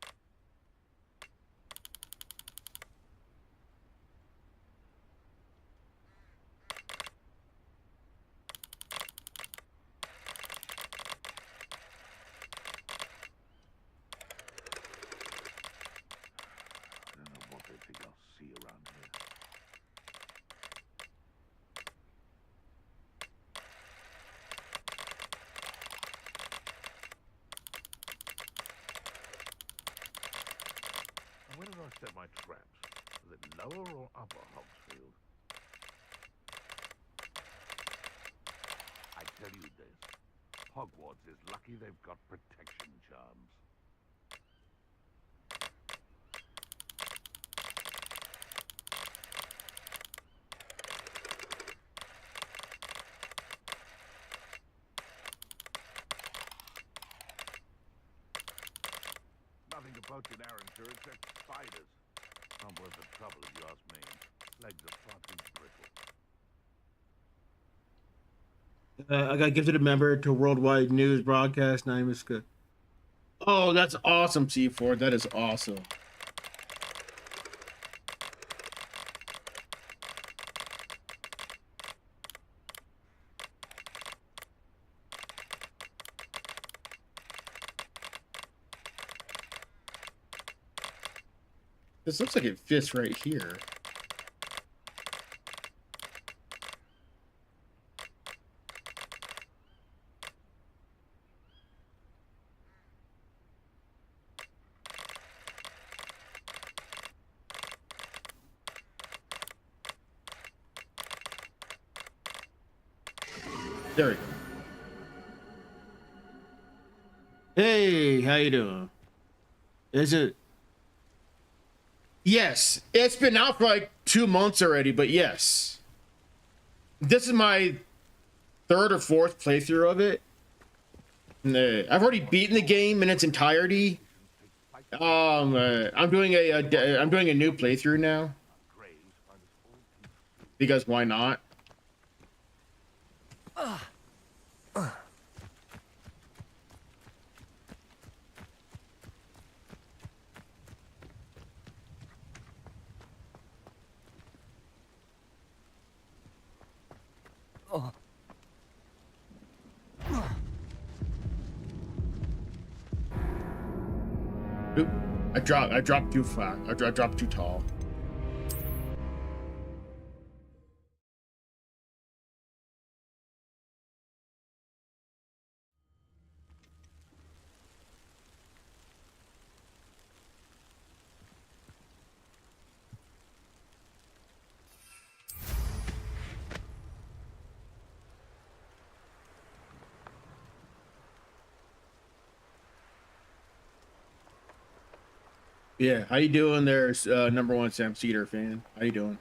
I don't know what they think I'll see around here. Where did I set my traps? Was it lower or upper Hogsfield? I tell you this, Hogwarts is lucky they've got protection charms. Nothing to poach in Arrowsmith except spiders. Not worth the trouble, if you ask me. Legs are far too brittle. I got gifted a member to Worldwide News Broadcast. Name is good. Oh, that's awesome, C4. That is awesome. This looks like it fits right here. There we go. Hey, how you doing? Is it? Yes, it's been out for like 2 months already, but yes. This is my 3rd or 4th playthrough of it. I've already beaten the game in its entirety. I'm doing a new playthrough now. Because why not? Oop, I dropped too far. I dropped too tall. Yeah, how you doing there, #1 Sam Cedar fan? How you doing?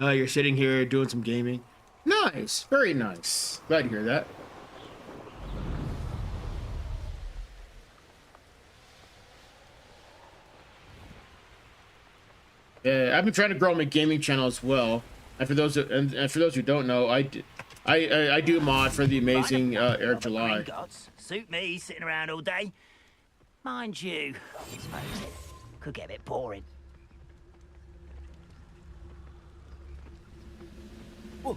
You're sitting here doing some gaming. Nice, very nice. Glad to hear that. Yeah, I've been trying to grow my gaming channel as well. And for those who don't know, I do mod for the amazing Eric July. Suit me, sitting around all day. Mind you, I suppose Could get a bit boring. Whoa.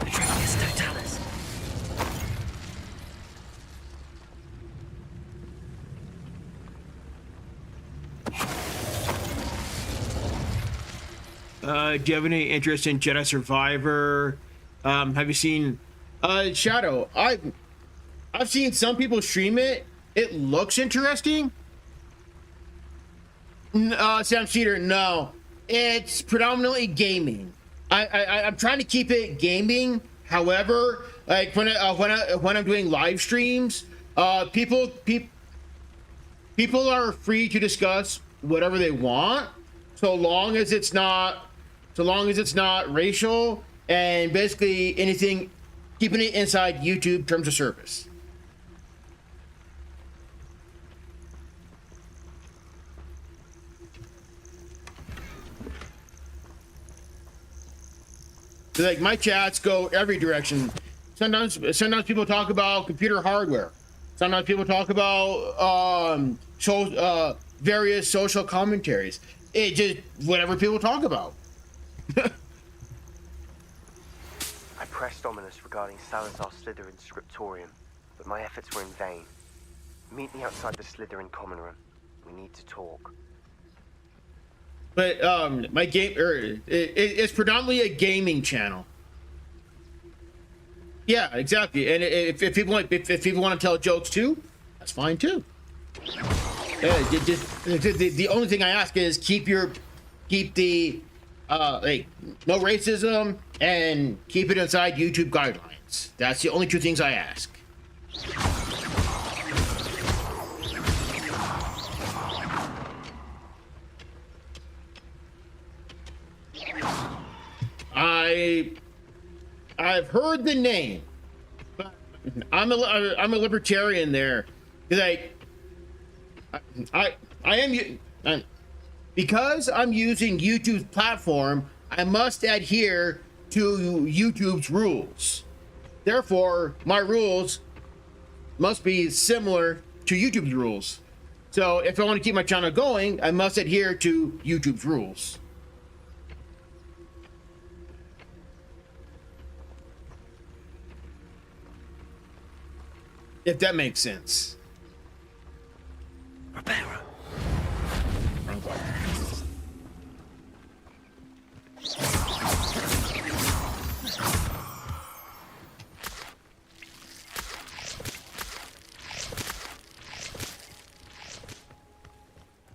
Atreus Totalis. Do you have any interest in Jedi Survivor? Have you seen Shadow? I've seen some people stream it. It looks interesting. Sam Cedar, no. It's predominantly gaming. I'm trying to keep it gaming. However, like when I'm doing live streams, people are free to discuss whatever they want, so long as it's not racial and basically anything, keeping it inside YouTube terms of service. So like my chats go every direction. Sometimes people talk about computer hardware. Sometimes people talk about various social commentaries. It just whatever people talk about. I pressed Ominous regarding Salazar Slytherin's scriptorium, but my efforts were in vain. Meet me outside the Slytherin common room. We need to talk. But my game it's predominantly a gaming channel. Yeah, exactly. And if people want to tell jokes too, that's fine too. The only thing I ask is keep the like no racism and keep it inside YouTube guidelines. That's the only two things I ask. I've heard the name, but I'm a libertarian there. Like I am because I'm using YouTube's platform, I must adhere to YouTube's rules. Therefore, my rules must be similar to YouTube's rules. So if I want to keep my channel going, I must adhere to YouTube's rules. If that makes sense. Reparo.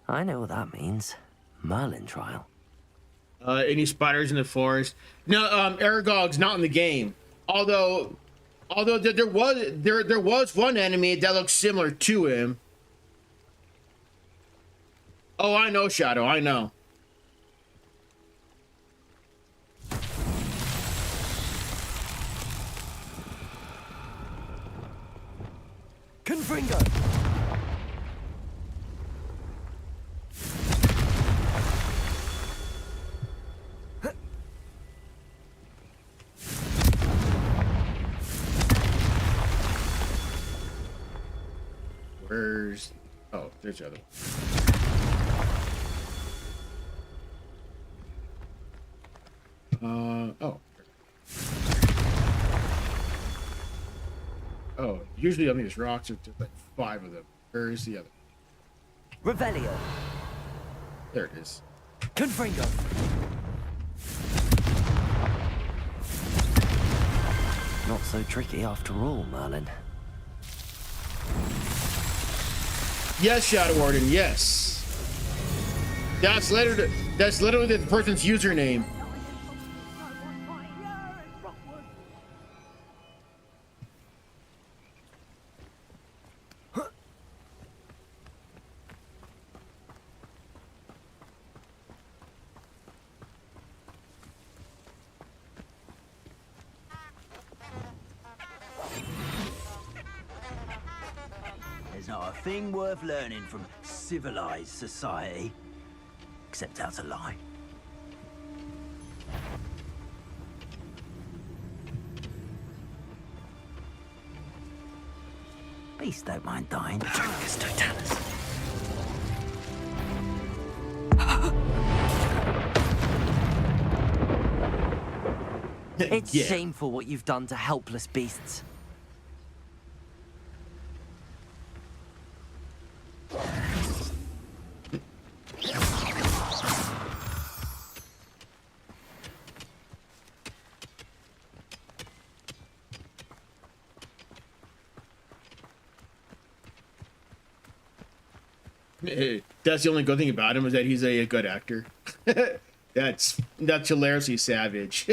I know what that means. Merlin trial. Any spiders in the forest? No, Aragog's not in the game. Although there was one enemy that looks similar to him. Oh, I know, Shadow. I know. Confringo. Where's... Oh, there's the other one. Oh. Oh, usually on these rocks, there's like 5 of them. Where is the other? Revelio. There it is. Confringo. Not so tricky after all, Merlin. Yes, Shadow Warden, yes. That's literally the person's username. There's not a thing worth learning from civilized society, except how to lie. Beasts don't mind dying. It's Totalis. It's shameful what you've done to helpless beasts. That's the only good thing about him, is that he's a good actor. That's hilariously savage.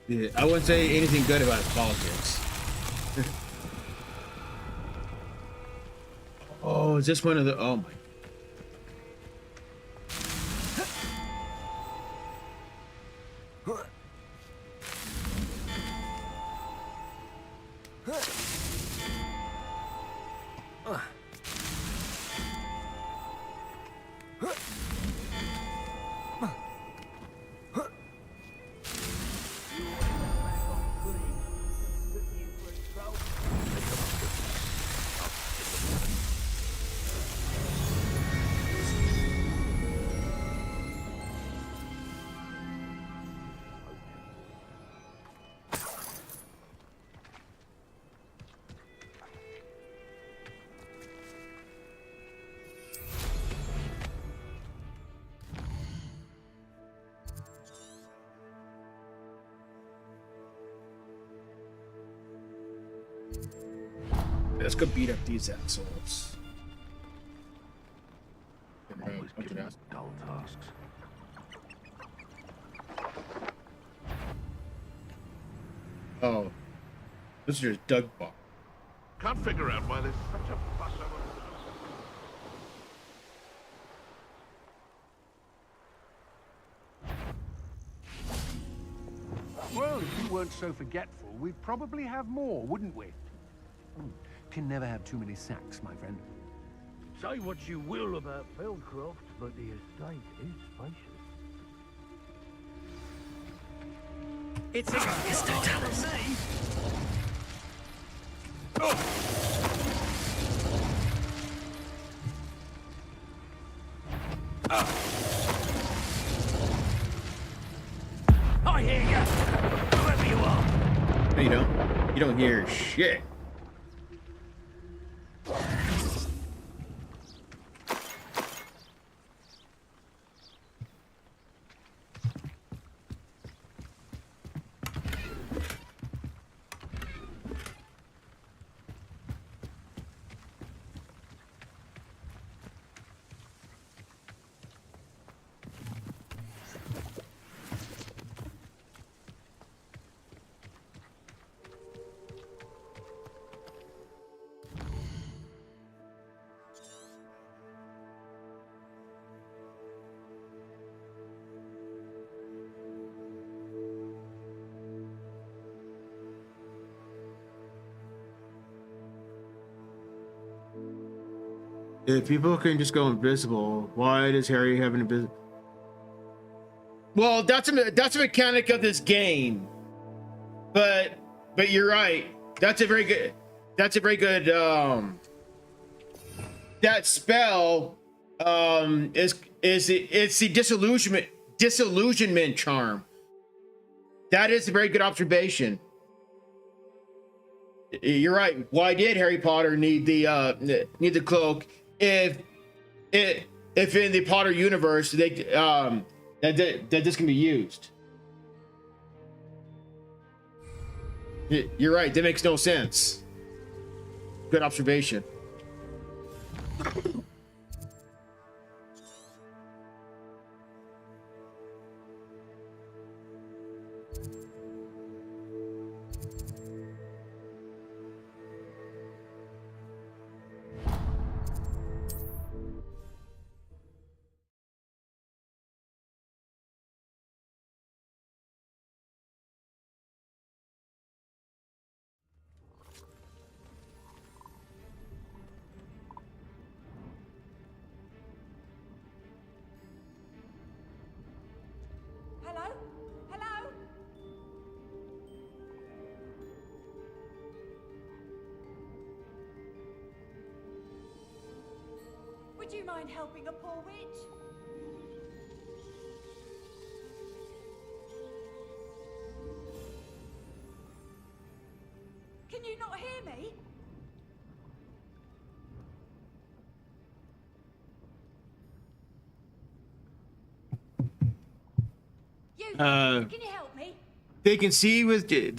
Yeah, I wouldn't say anything good about his politics. Oh, is this one of the? Oh my. Let's go beat up these assholes. Always give us dull tasks. Oh, this is just Doug Ball. Can't figure out why there's such a fuss over. Well, if you weren't so forgetful, we'd probably have more, wouldn't we? Can never have too many sacks, my friend. Say what you will about Feldcroft, but the estate is spacious. It's Totalis. I hear you, whoever you are. No, you don't. You don't hear shit. If people can just go invisible, why does Harry have an invisible? Well, that's a mechanic of this game, but you're right. That's a very good. That spell is the disillusionment charm. That is a very good observation. You're right. Why did Harry Potter need the cloak if in the Potter universe that this can be used? You're right. That makes no sense. Good observation. Hello? Hello? Would you mind helping a poor witch? Can you not hear me? You, can you help me? They can see with the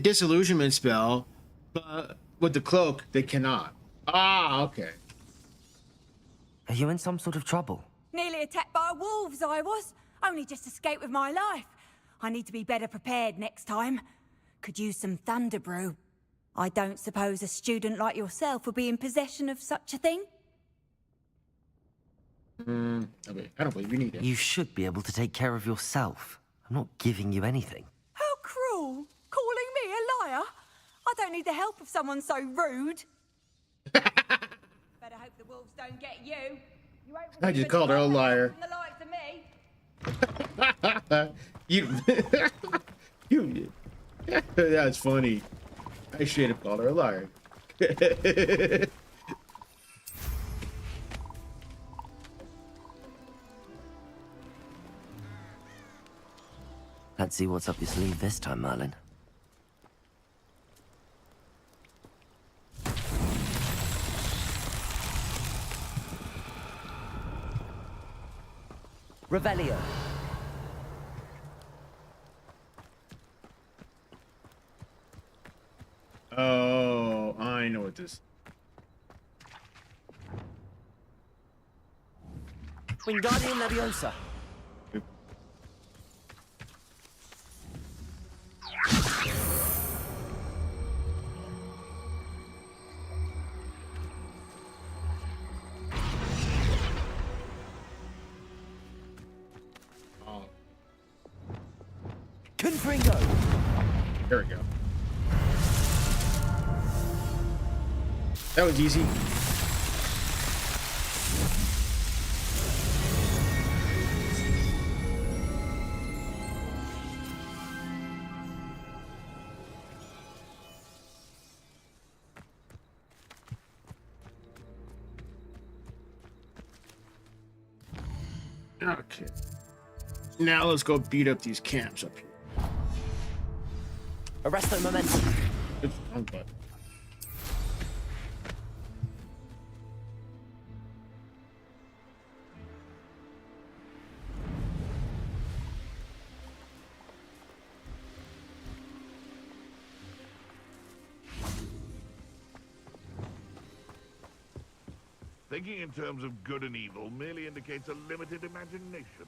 disillusionment spell, but with the cloak they cannot. Ah, okay. Are you in some sort of trouble? Nearly attacked by wolves, I was. Only just escaped with my life. I need to be better prepared next time. Could use some thunder brew. I don't suppose a student like yourself would be in possession of such a thing? Okay, I don't believe you need it. You should be able to take care of yourself. I'm not giving you anything. How cruel! Calling me a liar? I don't need the help of someone so rude. Better hope the wolves don't get you. You ain't I just called her a liar. from the likes of me. you, that's funny. I should have called her a liar. Let's see what's up your sleeve this time, Merlin. Revelio. Oh, I know what this. Wingardium Leviosa. Confringo. There we go. That was easy. Okay. Now let's go beat up these camps up here. Arresto momentum. Oops, wrong button. Thinking in terms of good and evil merely indicates a limited imagination.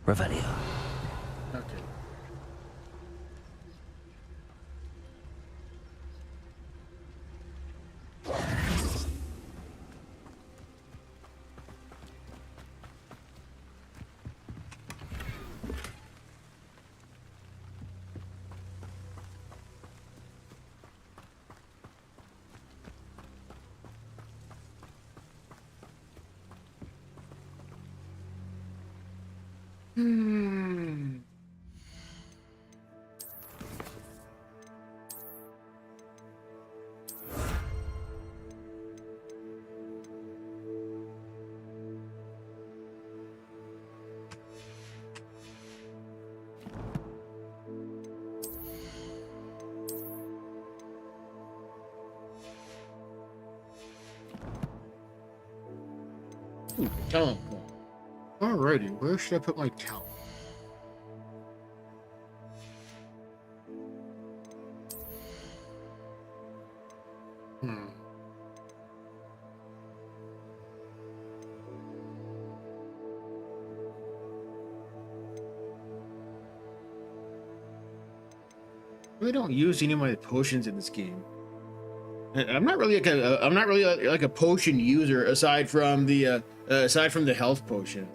Revelio. Okay. Ooh, talent point. Alrighty, where should I put my talent? I really don't use any of my potions in this game. I'm not really like a potion user aside from the health potion.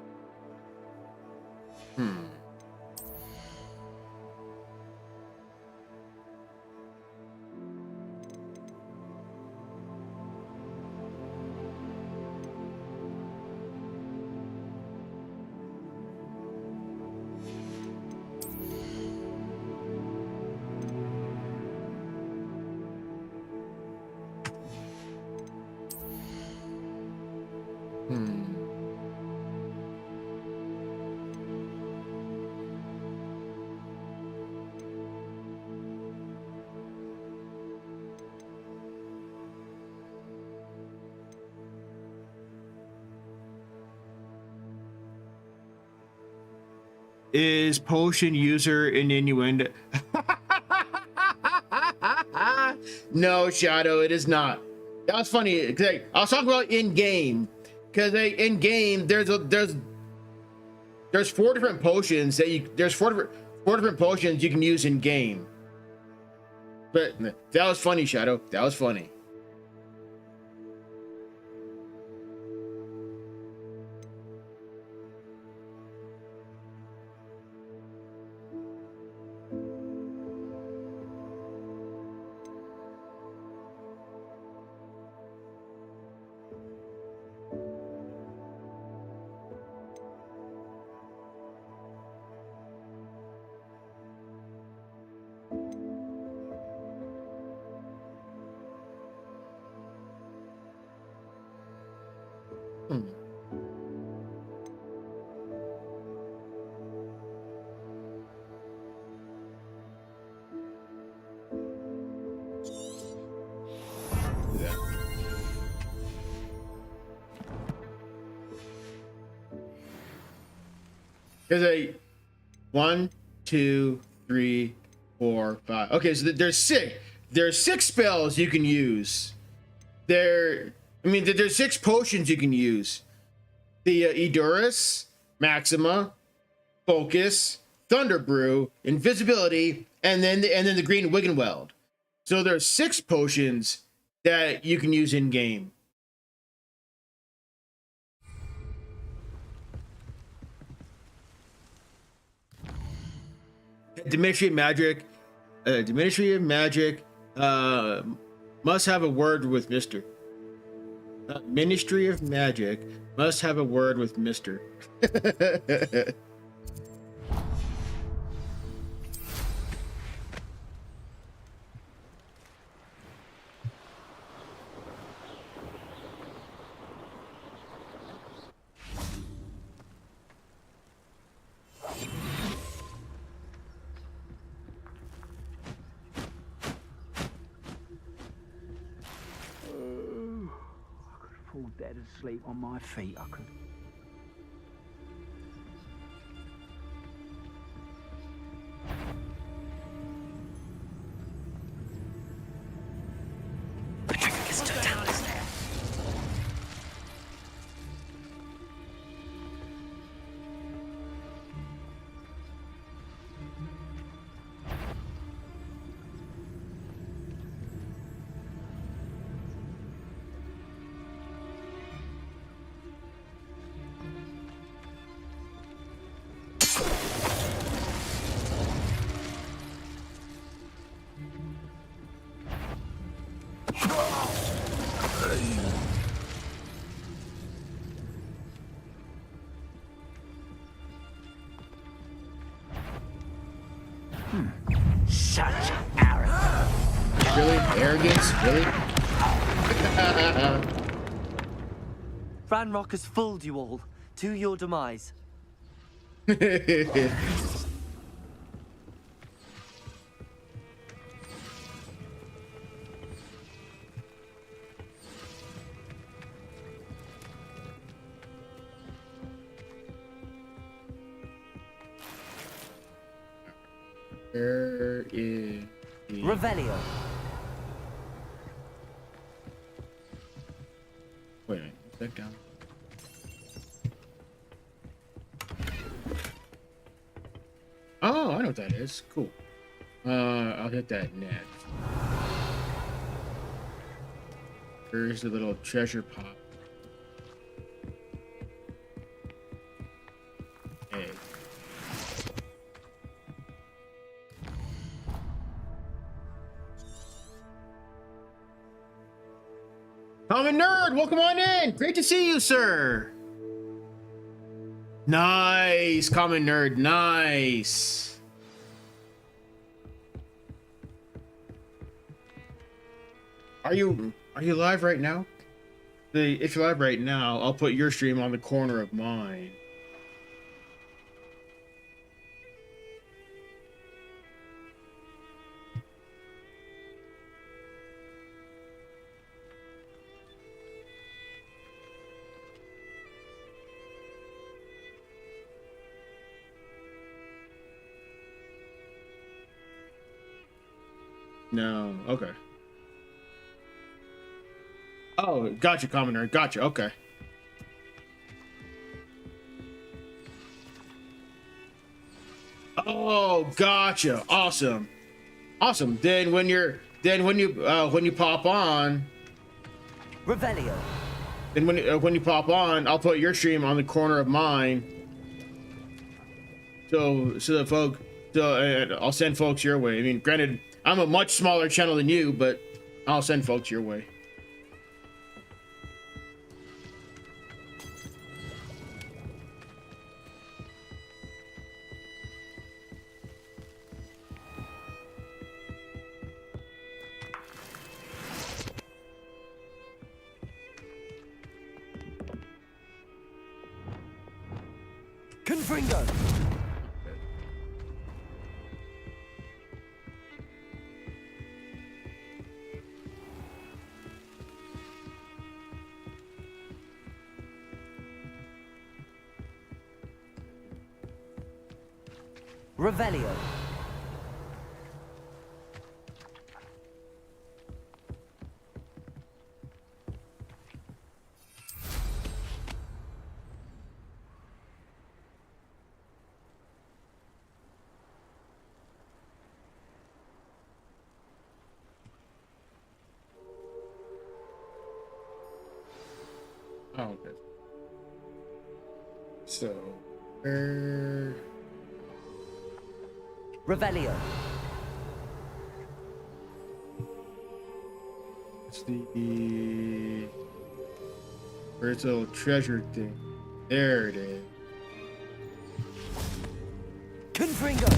Is potion user an innuendo? No, Shadow, it is not. That was funny. I was talking about in game, because in game there's 4 different potions that four different potions you can use in game. But that was funny, Shadow. That was funny. There's 1, 2, 3, 4, 5. Okay, so there's 6. There's 6 spells you can use. There's 6 potions you can use. The Edurus, Maxima, Focus, Thunder Brew, Invisibility, and then the Green Wiggenweld. So there's 6 potions that you can use in game. Ministry of Magic must have a word with Mr. Ministry of Magic must have a word with Mr. Fall dead asleep on my feet, I could. Such arrogance. Really? Arrogance? Really? Ranrock has fooled you all to your demise. Where is the... Revelio. Wait a minute, is that down? Oh, I know what that is. Cool. I'll hit that next. Here's the little treasure pot. Hey. Common Nerd, welcome on in. Great to see you, sir. Nice, Common Nerd, nice. Are you live right now? If you're live right now, I'll put your stream on the corner of mine. No, okay. Oh, gotcha, Commoner. Gotcha, okay. Oh, gotcha. Awesome. Awesome. Then when you pop on Revelio. Then when you pop on, I'll put your stream on the corner of mine. So I'll send folks your way. I mean, granted, I'm a much smaller channel than you, but I'll send folks your way. Confringo. Revelio. Oh, okay. So, Revelio. it's where's the little treasure thing? There it is. Confringo.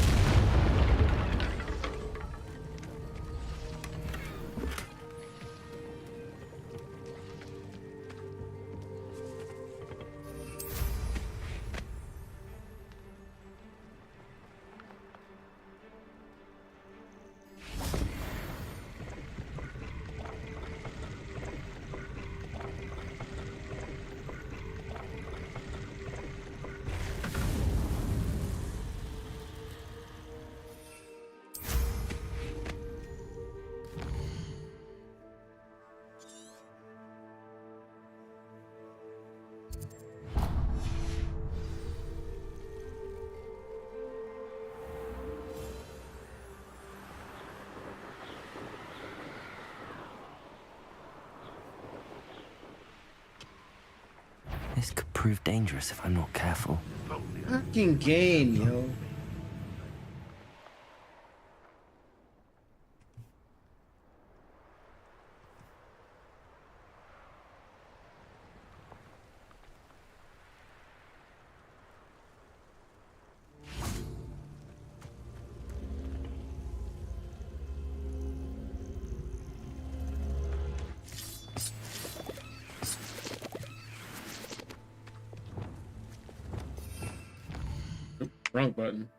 This could prove dangerous if I'm not careful. Fucking game, yo. Wrong button.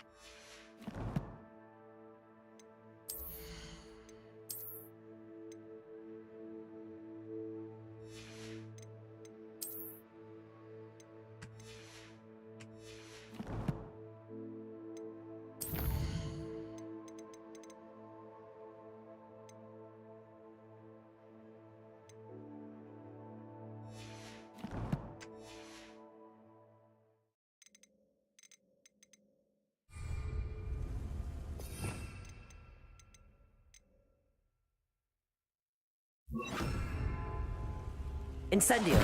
Incendio.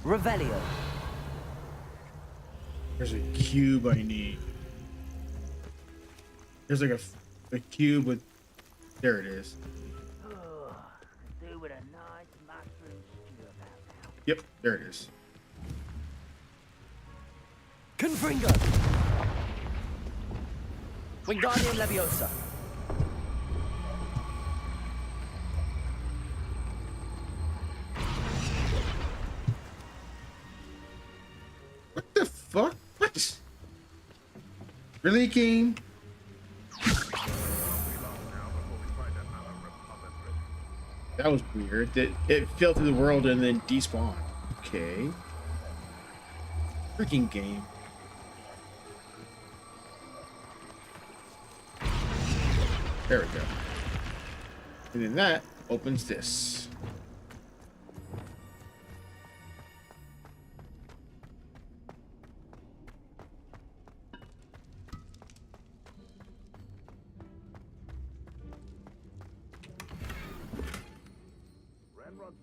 Revelio. There's a cube I need. There's like a cube with. There it is. Do with a nice mushroom stew about now. Yep, there it is. Confringo. Wingardium Leviosa. What the fuck? What? Really, King? That was weird. It fell through the world and then despawned. Okay. Freaking game. There we go. And then that opens this.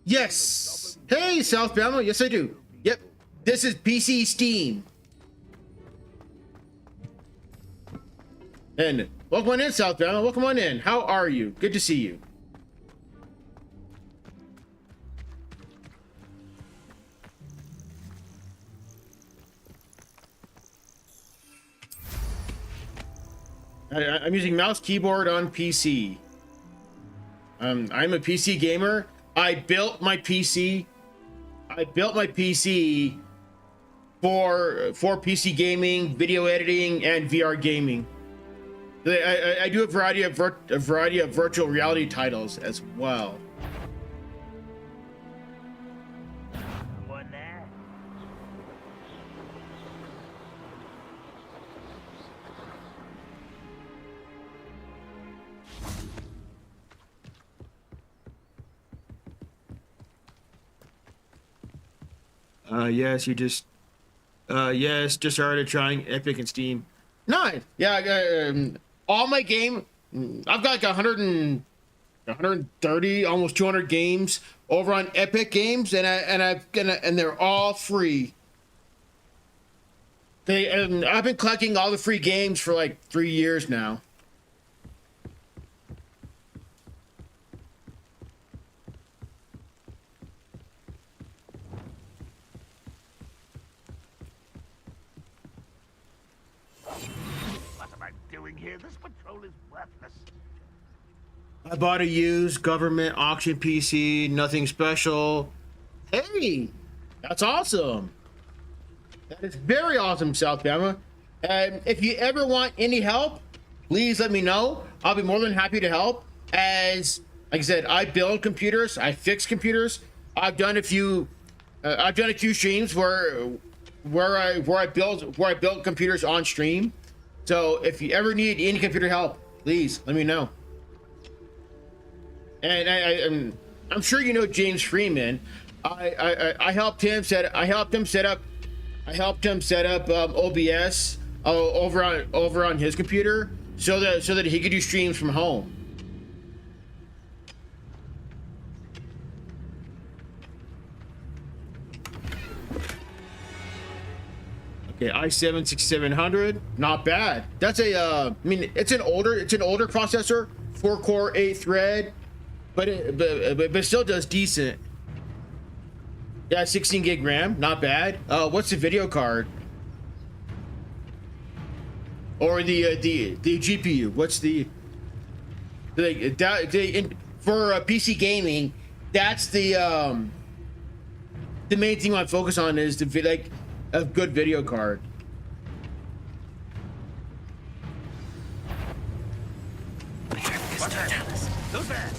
Yes! Hey, South Bama. Yes, I do. Yep. This is PC Steam. And welcome on in, South Bama. Welcome on in. How are you? Good to see you. I'm using mouse keyboard on PC. I'm a PC gamer. I built my PC for PC gaming, video editing, and VR gaming. I do a variety of virtual reality titles as well. Someone there? Yes, yes, just started trying Epic and Steam. Nice. Yeah, all my game, I've got like 130, almost 200 games over on Epic Games, and they're all free. I've been collecting all the free games for like 3 years now. Here, this patrol is worthless. I bought a used government auction PC, nothing special. Hey, that's awesome. That is very awesome, South Bama. And if you ever want any help, please let me know. I'll be more than happy to help. As like I said, I build computers, I fix computers. I've done a few streams where I build computers on stream. So if you ever need any computer help, please let me know. And I'm sure you know James Freeman. I helped him set up OBS over on his computer so that he could do streams from home. Okay, i7 6700, not bad. That's I mean, it's an older processor, 4-core, 8-thread, but it still does decent. Yeah, 16 gig RAM, not bad. What's the video card? Or the GPU? What's the for PC gaming, that's the main thing I focus on is like a good video card. Who's there?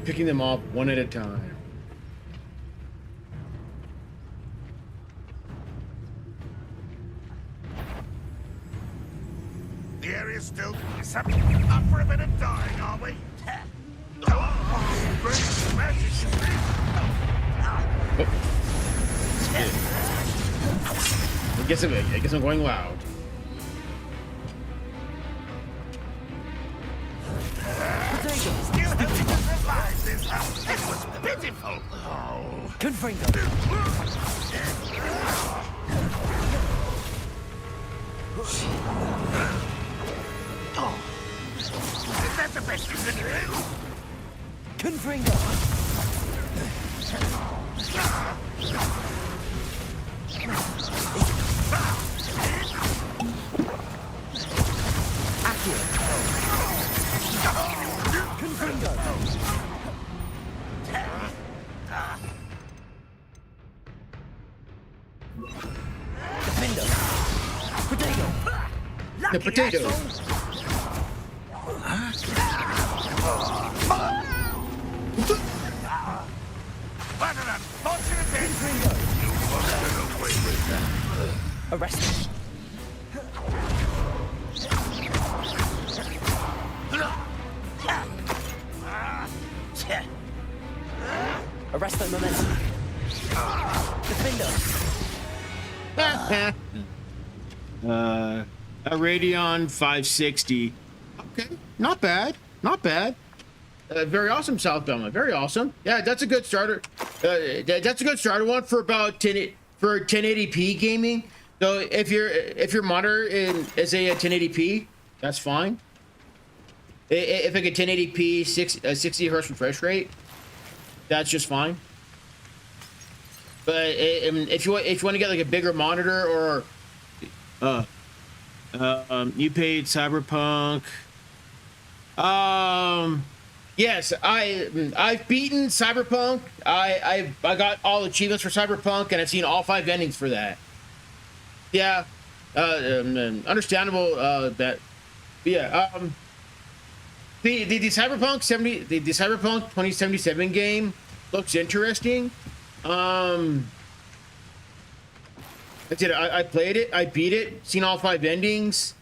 Picking them off one at a time. The area's still up for a bit of dying, are we? Great smash. I guess I'm going loud. It was pitiful. Confringo. Is that the best you can do? Confringo. The potato. What an unfortunate end. You won't get away with that. Arrest. Arrest the momentum. Defender. A Radeon 560. Okay, not bad, not bad. Very awesome, South Belma. Very awesome. Yeah, that's a good starter. That's a good starter one for about 1080p gaming. So if your monitor is a 1080p, that's fine. If like a 1080p 60 hertz refresh rate, that's just fine. But if you want to get like a bigger monitor or you paid Cyberpunk. Yes, I've beaten Cyberpunk. I got all achievements for Cyberpunk, and I've seen all 5 endings for that. Yeah, understandable. That, yeah. The Cyberpunk the Cyberpunk 2077 game looks interesting. I played it, I beat it, seen all 5 endings.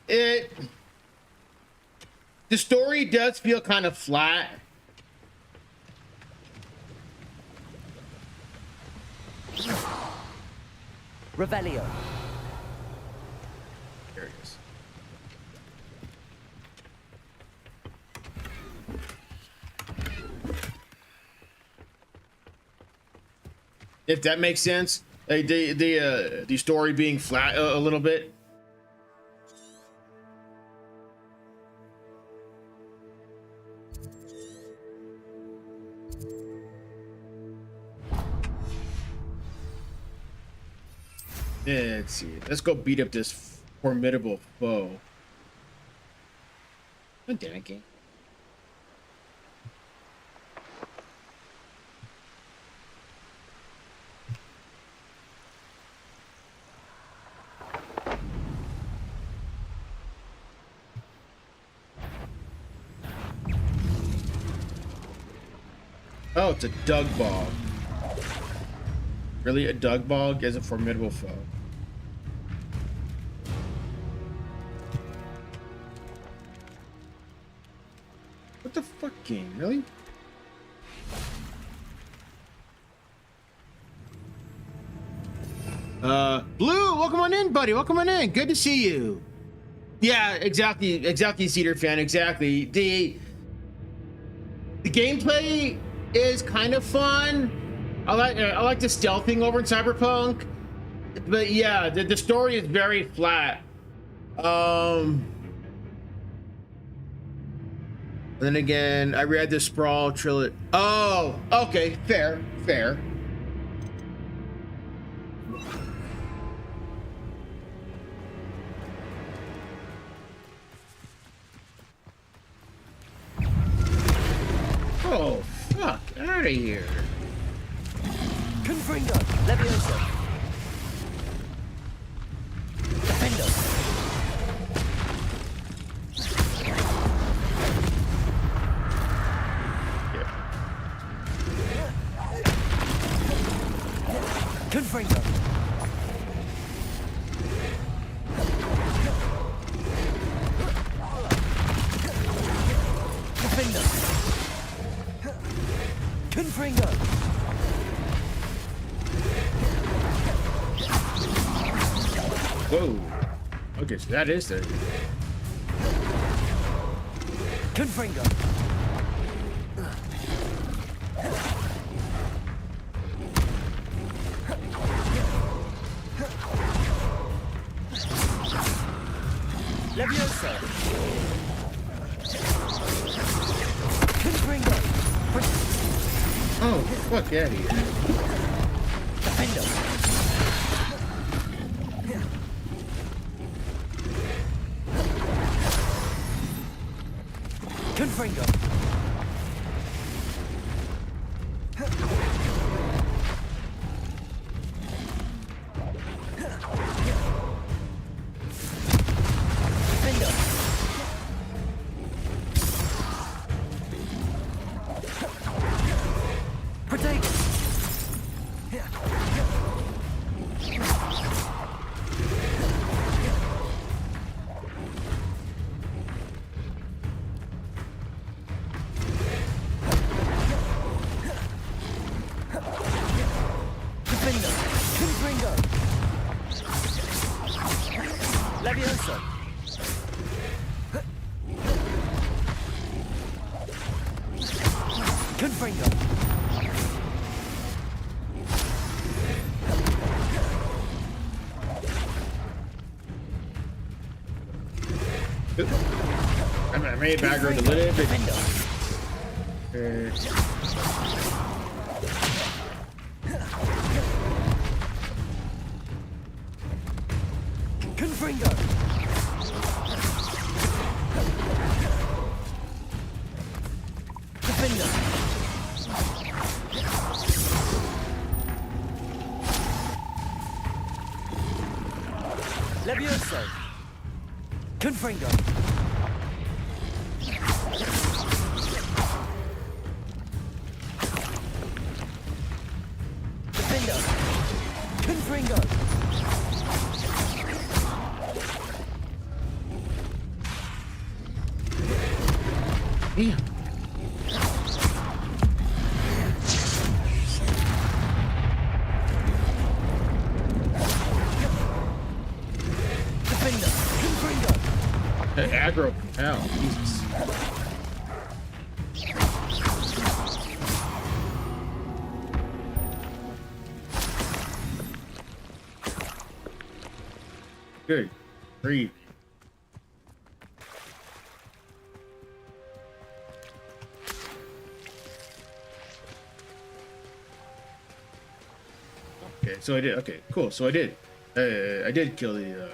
The story does feel kind of flat. Revelio. There it is. If that makes sense. The story being flat a little bit. Yeah, let's see. Let's go beat up this formidable foe. God damn it, game. Oh, it's a Dug Bog. Really, a Dug Bog is a formidable foe. What the fuck game? Really? Blue, welcome on in, buddy. Welcome on in. Good to see you. Yeah, exactly, Cedar fan, exactly. The gameplay is kind of fun. I like the stealthing over in Cyberpunk, but yeah, the story is very flat. Then again, I read the Sprawl trilogy. Oh, okay, fair. Oh, fuck, out of here. Confringo, Levioso. Defendo. Confringo. Defendo. Confringo. Whoa. Okay, so that is the Confringo. Levioso. Confringo. Oh, fuck out of here. Defendo. Confringo. Defendo. Protego. Defendo. Confringo. Levioso. Confringo. I made background a little bit. Confringo. Defendo. Levioso. Confringo. Defendo. Confringo. Yeah. Defendo. Confringo. Aggro. Hell, Jesus. Good. Breathe. Okay, so I did. Okay, cool. So I did. I did kill the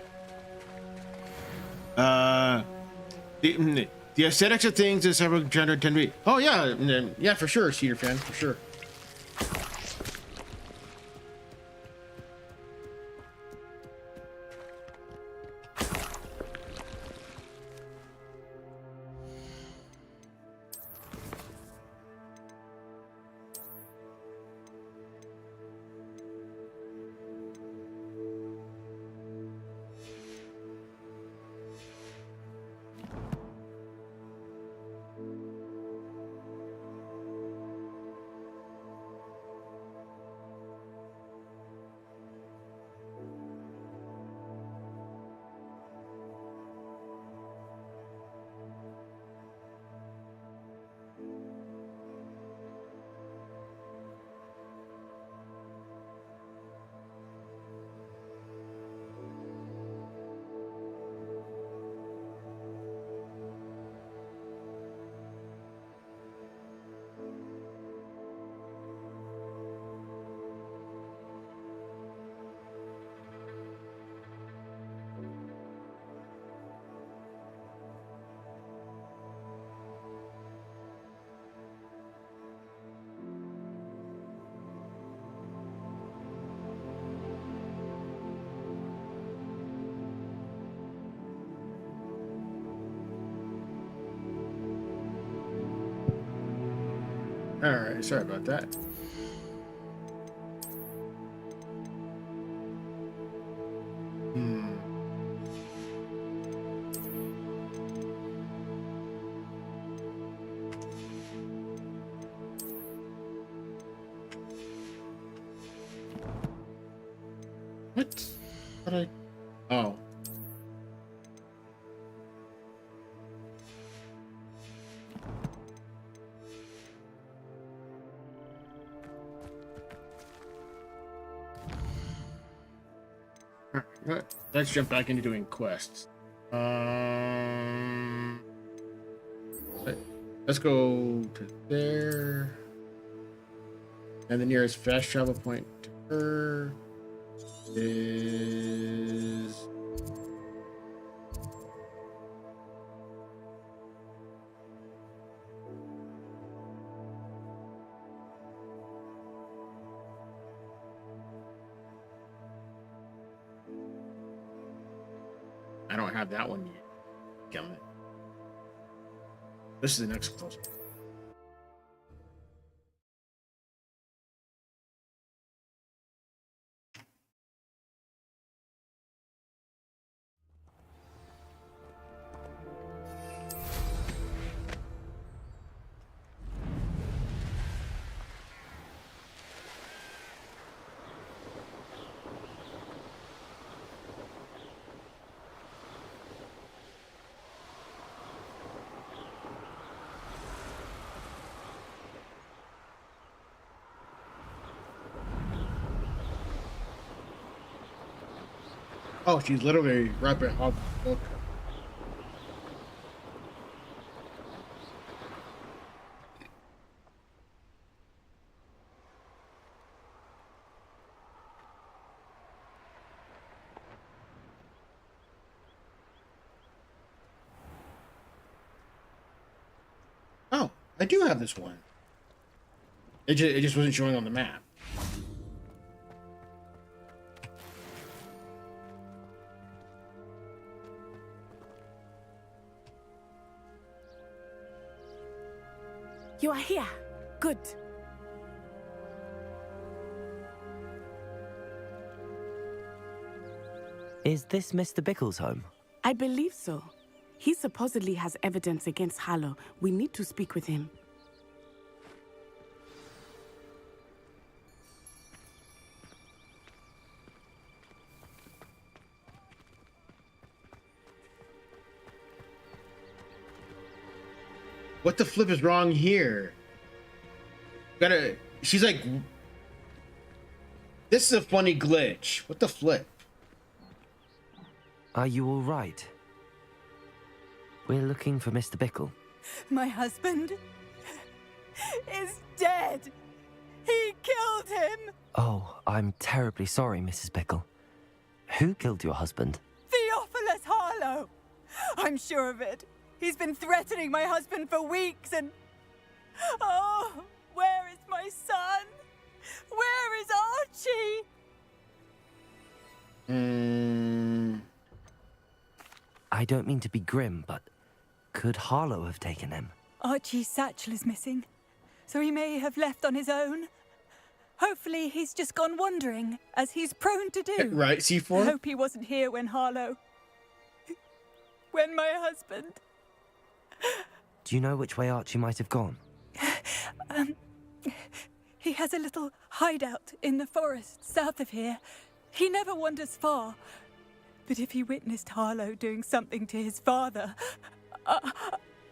aesthetics of things is several gender tend to be. Oh yeah, yeah, for sure, Cedar fan, for sure. Alright, sorry about that. What? What did I... Oh. Let's jump back into doing quests. Let's go to there. And the nearest fast travel point to her is... I don't have that one yet. Damn it. This is the next close. Oh, she's literally right behind the book. Oh, I do have this one. It just wasn't showing on the map. You are here. Good. Is this Mr. Bickle's home? I believe so. He supposedly has evidence against Harlow. We need to speak with him. What the flip is wrong here? She's like, this is a funny glitch. What the flip? Are you all right? We're looking for Mr. Bickle. My husband is dead. He killed him. Oh, I'm terribly sorry, Mrs. Bickle. Who killed your husband? Theophilus Harlow. I'm sure of it. He's been threatening my husband for weeks and... Oh, where is my son? Where is Archie? I don't mean to be grim, but could Harlow have taken him? Archie's satchel is missing, so he may have left on his own. Hopefully he's just gone wandering, as he's prone to do. Right, C4? I hope he wasn't here when Harlow... when my husband... Do you know which way Archie might have gone? He has a little hideout in the forest south of here. He never wanders far. But if he witnessed Harlow doing something to his father,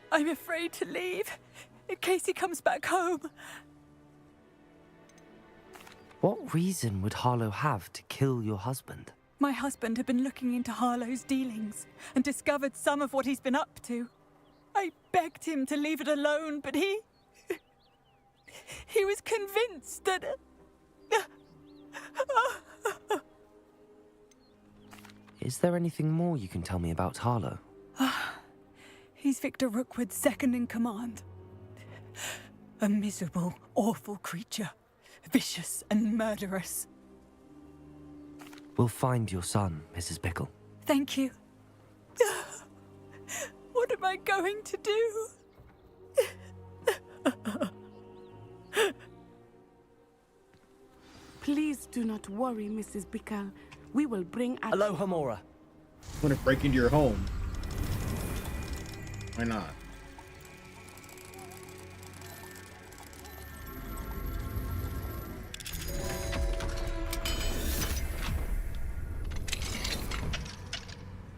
I'm afraid to leave, in case he comes back home. What reason would Harlow have to kill your husband? My husband had been looking into Harlow's dealings and discovered some of what he's been up to. I begged him to leave it alone, but he was convinced that... Is there anything more you can tell me about Harlow? He's Victor Rookwood's second in command. A miserable, awful creature. Vicious and murderous. We'll find your son, Mrs. Bickle. Thank you. What am I going to do? do not worry, Mrs. Bickle. We will bring Archie. Aloha Mora. I'm gonna break into your home. Why not?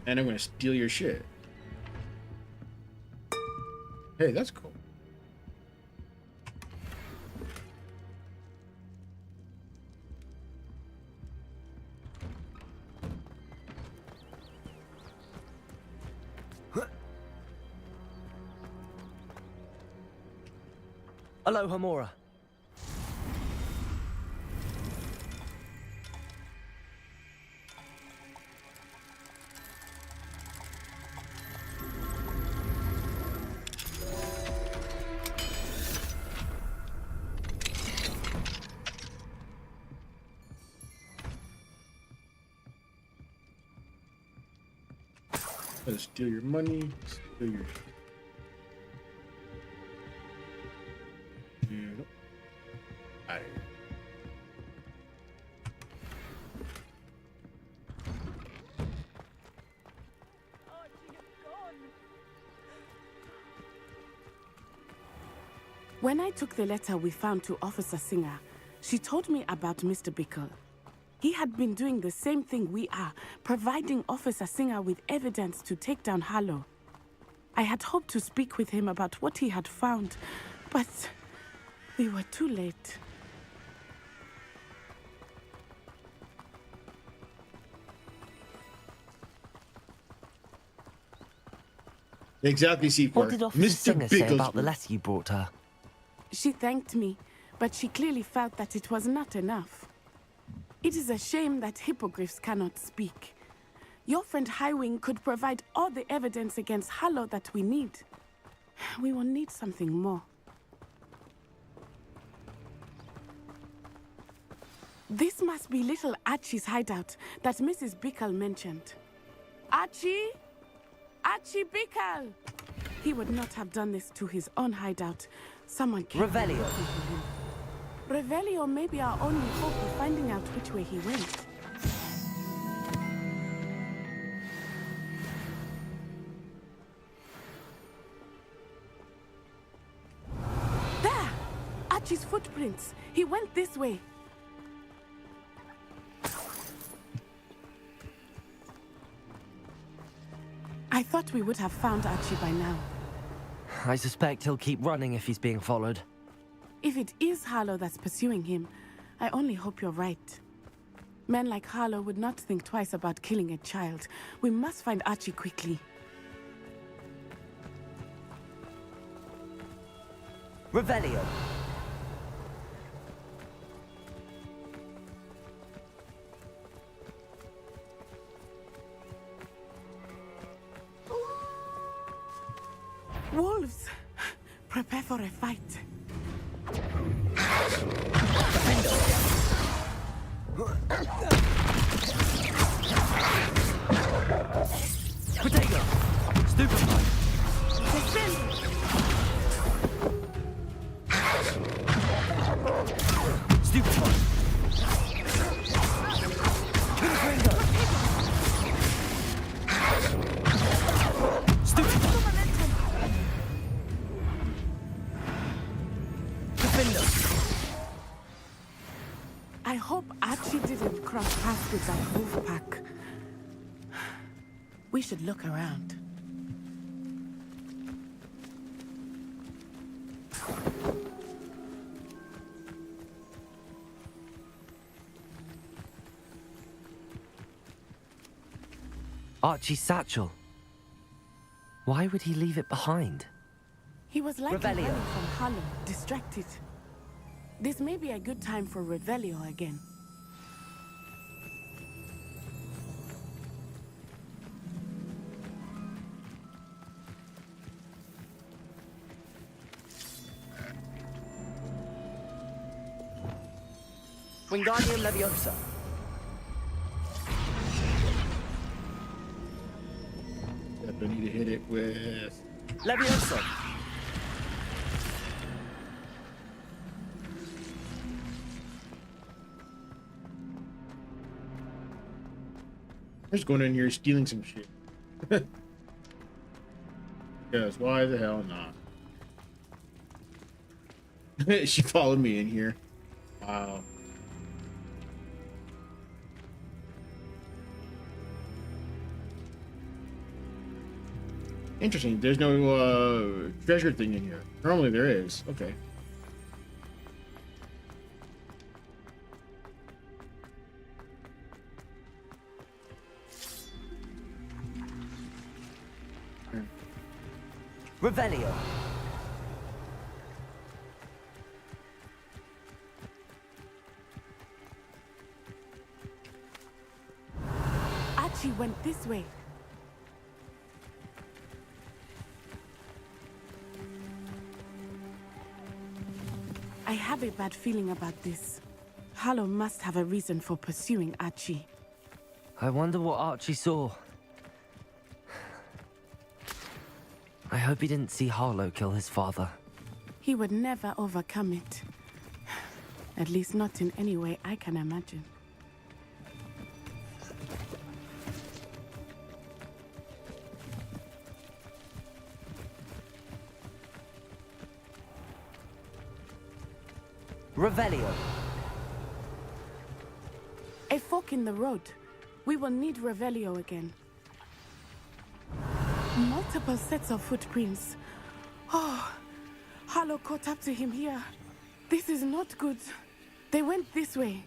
And I'm gonna steal your shit. Hey, that's cool. Aloha Mora. Let's steal your money, steal your... Nope. Alright. When I took the letter we found to Officer Singer, she told me about Mr. Bickle. He had been doing the same thing we are, providing Officer Singer with evidence to take down Harlow. I had hoped to speak with him about what he had found, but we were too late. Exactly, C4. What did Officer Singer say about the letter you brought her? She thanked me, but she clearly felt that it was not enough. It is a shame that hippogriffs cannot speak. Your friend Highwing could provide all the evidence against Harlow that we need. We will need something more. This must be little Archie's hideout that Mrs. Bickle mentioned. Archie? Archie Bickle! He would not have done this to his own hideout. Someone came. Revelio. Revelio may be our only hope of finding out which way he went. There! Archie's footprints. He went this way. I thought we would have found Archie by now. I suspect he'll keep running if he's being followed. If it is Harlow that's pursuing him, I only hope you're right. Men like Harlow would not think twice about killing a child. We must find Archie quickly. Revelio. Wolves! Prepare for a fight. Potato! Stupefy! Defend! Stupefy! Confringo! Stupefy! Defender! I hope Archie didn't cross paths with that wolf pack. We should look around. Archie's satchel. Why would he leave it behind? He was likely Revelio. running from Harlow, distracted. This may be a good time for Revelio again. Wingardium Leviosa. I need to hit it with... Leviosa. just going in here stealing some shit. Because why the hell not? She followed me in here. Wow. Interesting. There's no treasure thing in here. Normally there is. Okay. Revelio. Archie went this way. I have a bad feeling about this. Harlow must have a reason for pursuing Archie. I wonder what Archie saw. I hope he didn't see Harlow kill his father. He would never overcome it. At least not in any way I can imagine. Revelio. A fork in the road. We will need Revelio again. Multiple sets of footprints. Oh, Harlow caught up to him here. This is not good. They went this way.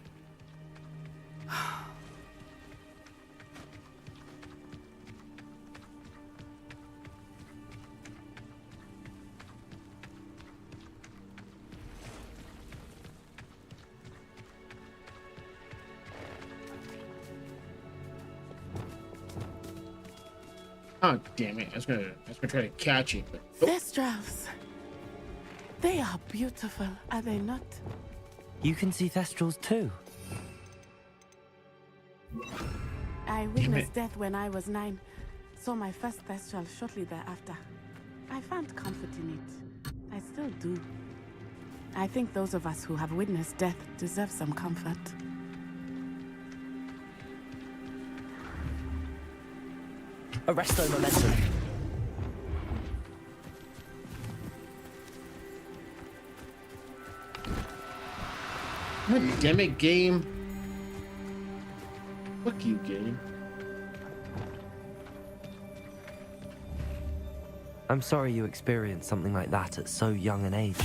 Oh damn it! I was gonna try to catch it, but Thestrals. They are beautiful, are they not? You can see Thestrals too. I witnessed death when I was 9. Saw my first Thestral shortly thereafter. I found comfort in it. I still do. I think those of us who have witnessed death deserve some comfort. Arresto momentum. God damn it, game. Fuck you, game. I'm sorry you experienced something like that at so young an age.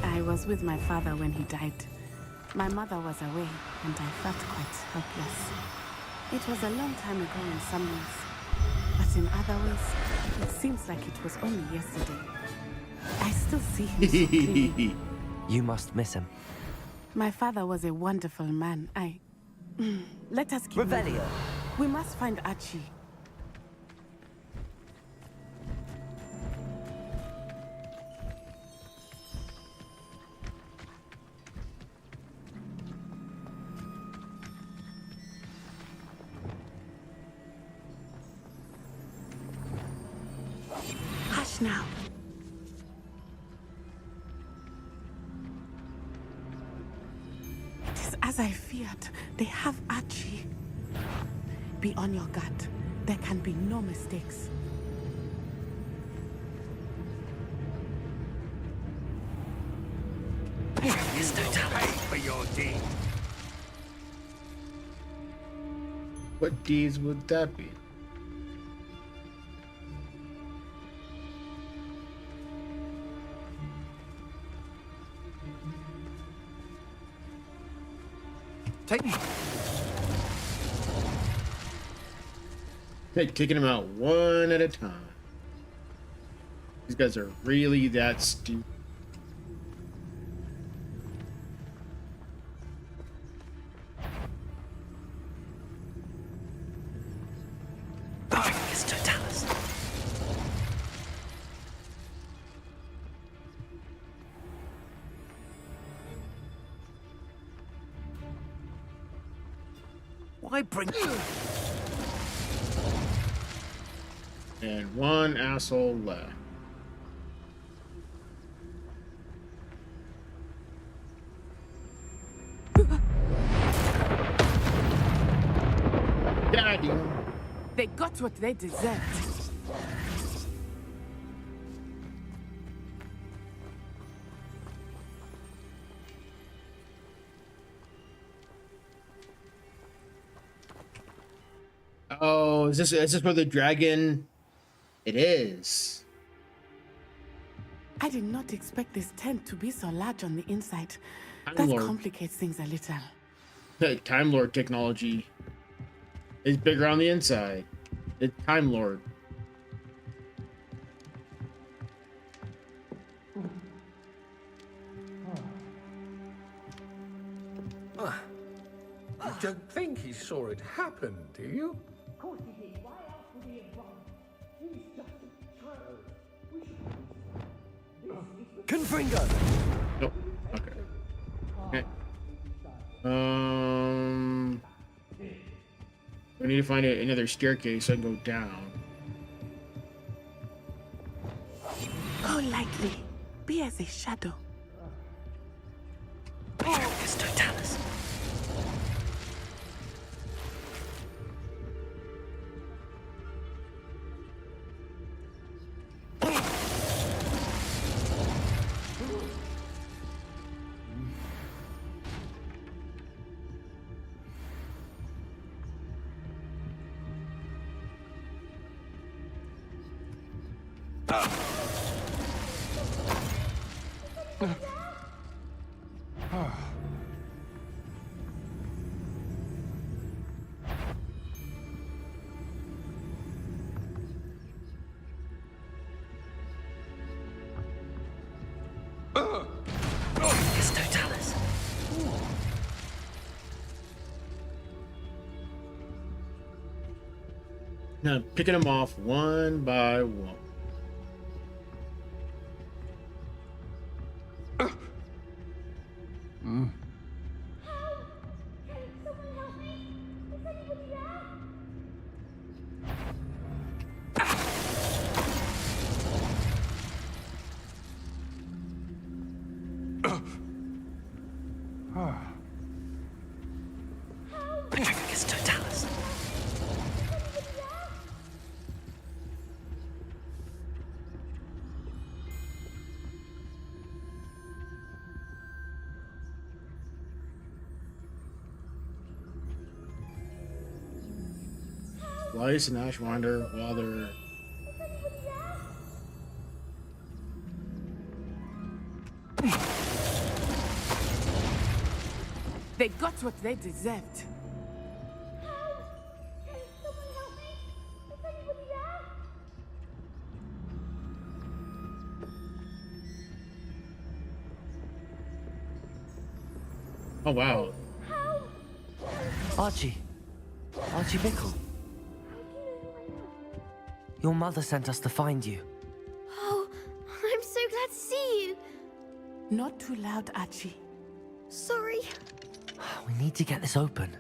I was with my father when he died. My mother was away, and I felt quite helpless. It was a long time ago in some ways, but in other ways, it seems like it was only yesterday. I still see him so clearly. You must miss him. My father was a wonderful man. Let us keep Revelio. moving. We must find Archie. Hush now. As I feared, they have Archie. Be on your guard. There can be no mistakes. You will pay for your deed. What deeds would that be? Take me. Hey, taking them out one at a time. These guys are really that stupid. Why bring... And one asshole left. Get out of reading. They got what they deserved. Oh, is this where the dragon? It is. I did not expect this tent to be so large on the inside. Time That Lord. complicates things a little. The Time Lord technology is bigger on the inside. The Time Lord. You don't think he saw it happen, do you? Of course he did. Why else would he have run? He's just a child. Confringo! Nope. Okay. We need to find another staircase and go down. Go lightly. Be as a shadow. It's Totalis. It's Totalis. Now picking them off one by one. It's Totalis. Slice and Ash wander while they're They got what they deserved. oh wow. Archie. Archie Bickle. Your mother sent us to find you. Oh, I'm so glad to see you. Not too loud, Archie. Sorry. We need to get this open.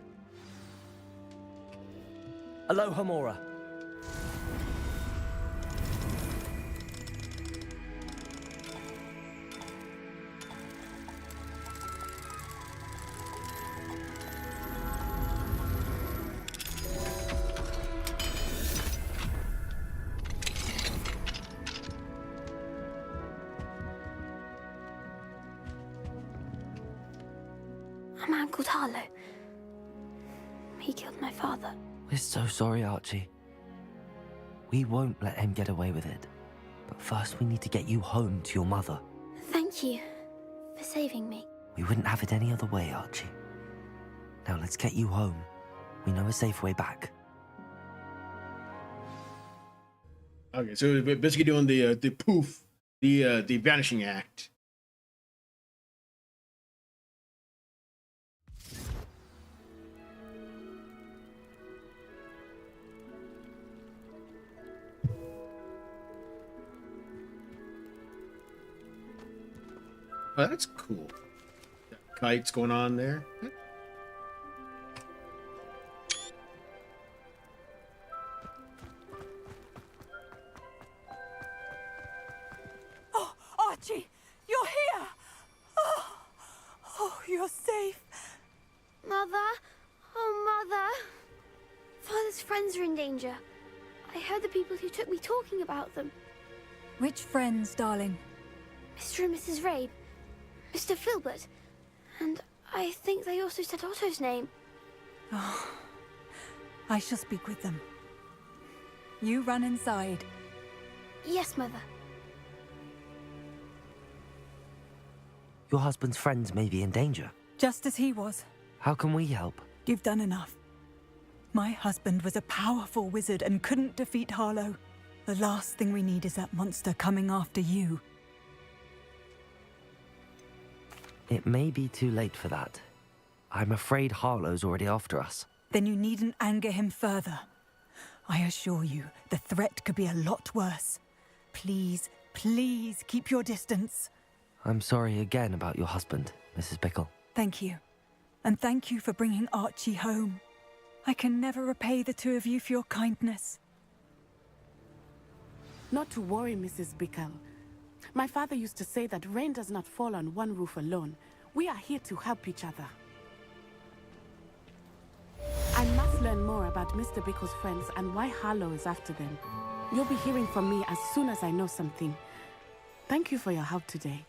Aloha Mora. A man called Harlow. He killed my father. We're so sorry, Archie. We won't let him get away with it. But first we need to get you home to your mother. Thank you for saving me. We wouldn't have it any other way, Archie. Now let's get you home. We know a safe way back. Okay, so we're basically doing the poof, the vanishing act. Oh, that's cool. Got kites going on there. Oh, Archie, you're here! Oh, you're safe. Mother? Oh, Mother. Father's friends heard the people who took me talking about them. Which friends, darling? Mr. and Mrs. Rabe, Mr. Filbert, and I think they also said Otto's name. Oh, I shall speak with them. You run inside. Yes, Mother. Your husband's friends may be in danger. Just as he was. How can we help? You've done enough. My husband was a powerful wizard and couldn't defeat Harlow. The last thing we need is that monster coming after you. It may be too late for that. I'm afraid Harlow's already after us. Then you needn't anger him further. I assure you, the threat could be a lot worse. Please, please keep your distance. I'm sorry again about your husband, Mrs. Bickle. Thank you. And thank you for bringing Archie home. I can never repay the two of you for your kindness. Not to worry, Mrs. Bickle. My father used to say that rain does not fall on one roof alone. We are here to help each other. I must learn more about Mr. Bickle's friends and why Harlow is after them. You'll be hearing from me as soon as I know something. Thank you for your help today.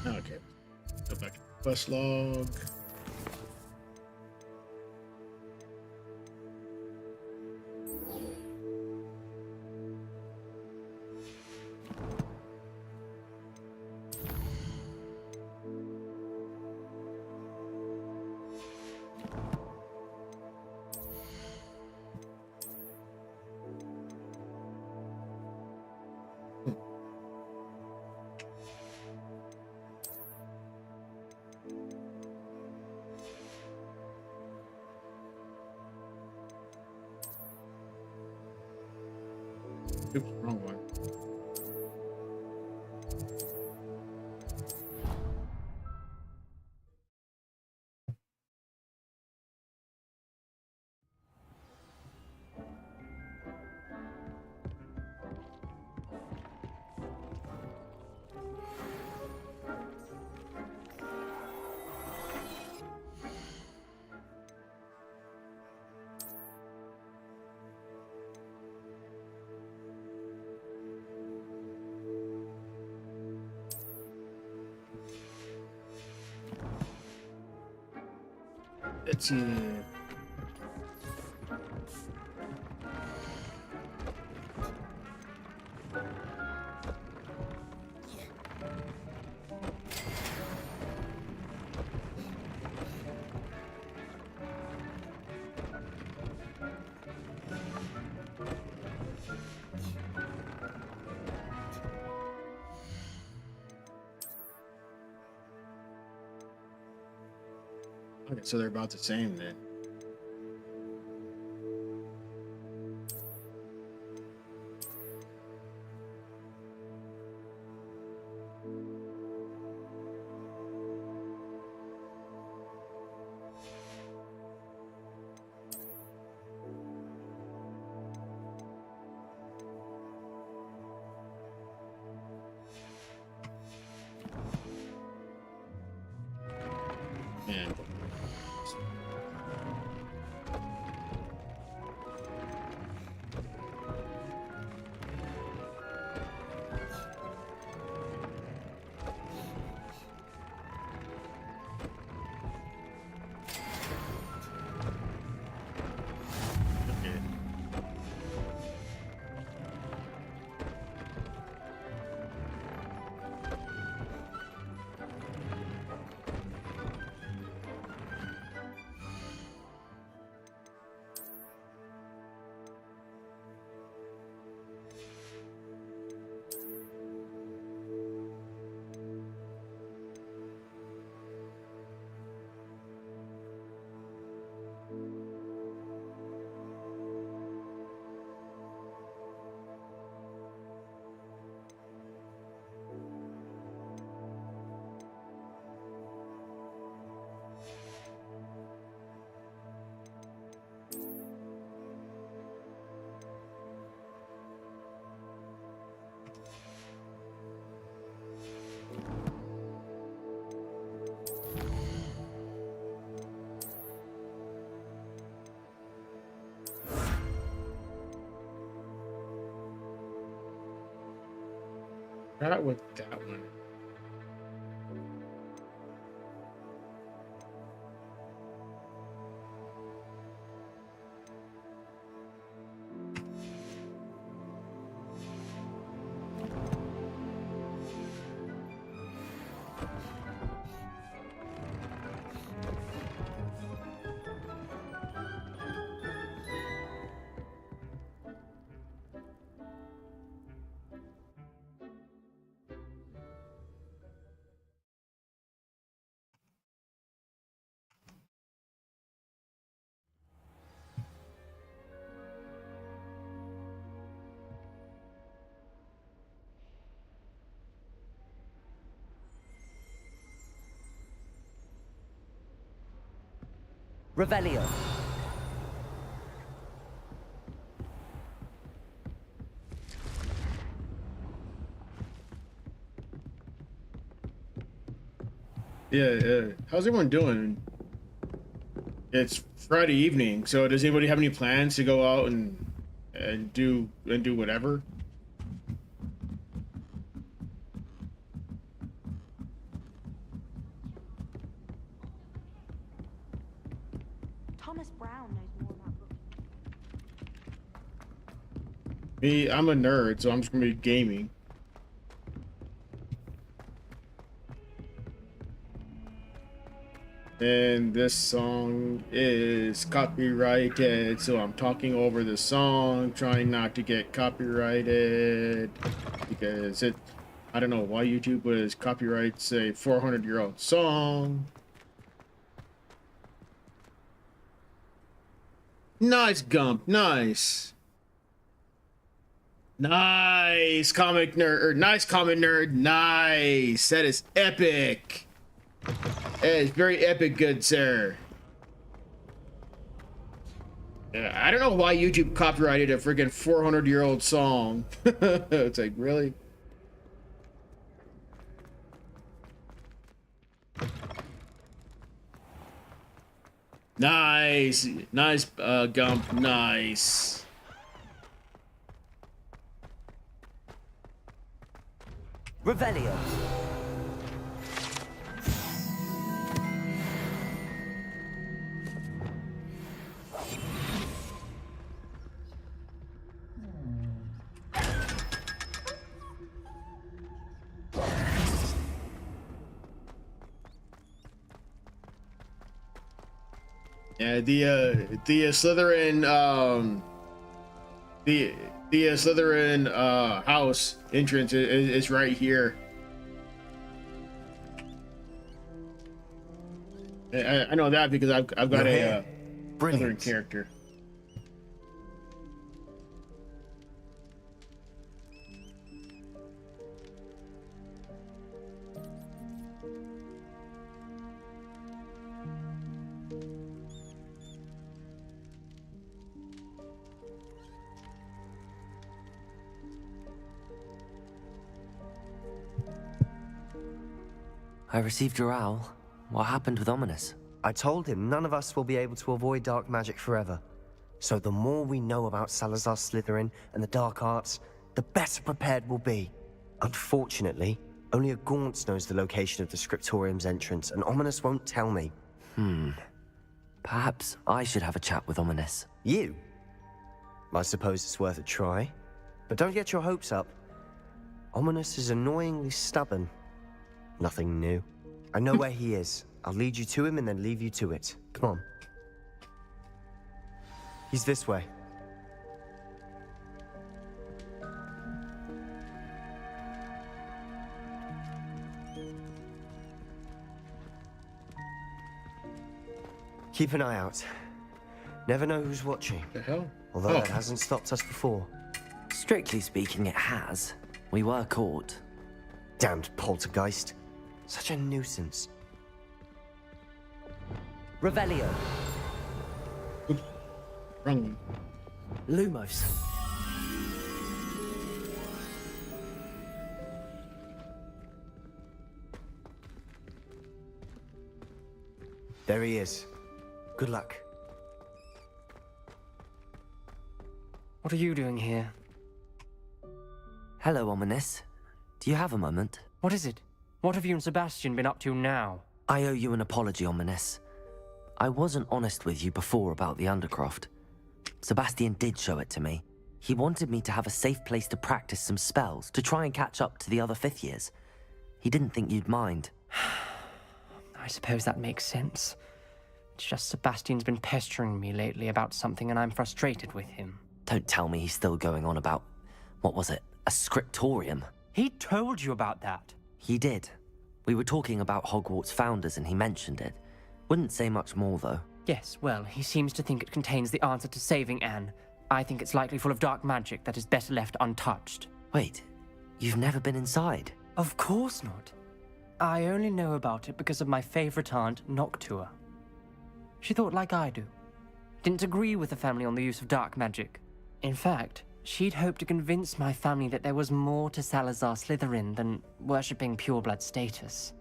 Okay. Go back to the quest log. Oops, wrong one. Let's see. Okay, so they're about the same then. And Not with that one. Revelio. Yeah. How's everyone doing? It's Friday evening, so does anybody have any plans to go out and do whatever? Thomas Brown knows more about books. Me, I'm a nerd, so I'm just gonna be gaming. And this song is copyrighted, so I'm talking over the song, trying not to get copyrighted because I don't know why YouTube was copyrights a 400-year-old song. Nice, Gump, nice. Nice comic nerd, nice comic nerd, nice. That is epic. That is very epic, good sir. Yeah, I don't know why YouTube copyrighted a freaking 400-year-old song. It's like, really? Nice, nice, Gump, nice. Revelio. Yeah, the Slytherin the Slytherin house entrance is right here. I know that because I've got a Slytherin character. I received your owl. What happened with Ominous? I told him none of us will be able to avoid dark magic forever. So the more we know about Salazar Slytherin and the dark arts, the better prepared we'll be. Unfortunately, only a Gaunt knows the location of the Scriptorium's entrance, and Ominous won't tell me. Perhaps I should have a chat with Ominous. You? I suppose it's worth a try. But don't get your hopes up. Ominous is annoyingly stubborn. Nothing new. I know where he is. I'll lead you to him and then leave you to it. Come on. He's this way. Keep an eye out. Never know who's watching. The hell? Although it hasn't stopped us before. Strictly speaking, it has. We were caught. Damned poltergeist. Such a nuisance. Revelio. Oops. Wrong one. Lumos. There he is. Good luck. What are you doing here? Hello, Ominous. Do you have a moment? What is it? What have you and Sebastian been up to now? I owe you an apology, Ominous. I wasn't honest with you before about the Undercroft. Sebastian did show it to me. He wanted me to have a safe place to practice some spells, to try and catch up to the other 5th years. He didn't think you'd mind. I suppose that makes sense. It's just Sebastian's been pestering me lately about something and I'm frustrated with him. Don't tell me he's still going on about, what was it, a scriptorium? He told you about that. He did. We were talking about Hogwarts founders and he mentioned it. Wouldn't say much more, though. Yes, well, he seems to think it contains the answer to saving Anne. I think it's likely full of dark magic that is better left untouched. Wait, you've never been inside? Of course not. I only know about it because of my favorite aunt, Noctua. She thought like I do. Didn't agree with the family on the use of dark magic. In fact, she'd hoped to convince my family that there was more to Salazar Slytherin than worshipping pureblood status.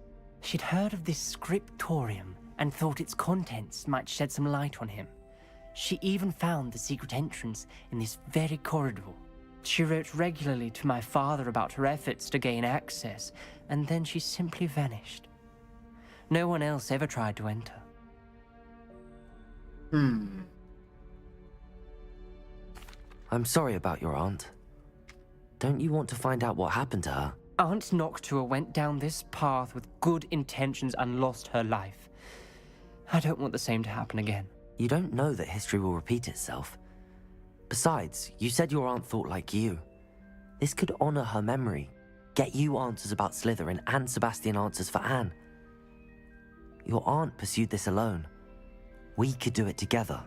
She'd heard of this scriptorium and thought its contents might shed some light on him. She even found the secret entrance in this very corridor. She wrote regularly to my father about her efforts to gain access, and then she simply vanished. No one else ever tried to enter. I'm sorry about your aunt. Don't you want to find out what happened to her? Aunt Noctua went down this path with good intentions and lost her life. I don't want the same to happen again. You don't know that history will repeat itself. Besides, you said your aunt thought like you. This could honor her memory, get you answers about Slytherin and Sebastian answers for Anne. Your aunt pursued this alone. We could do it together.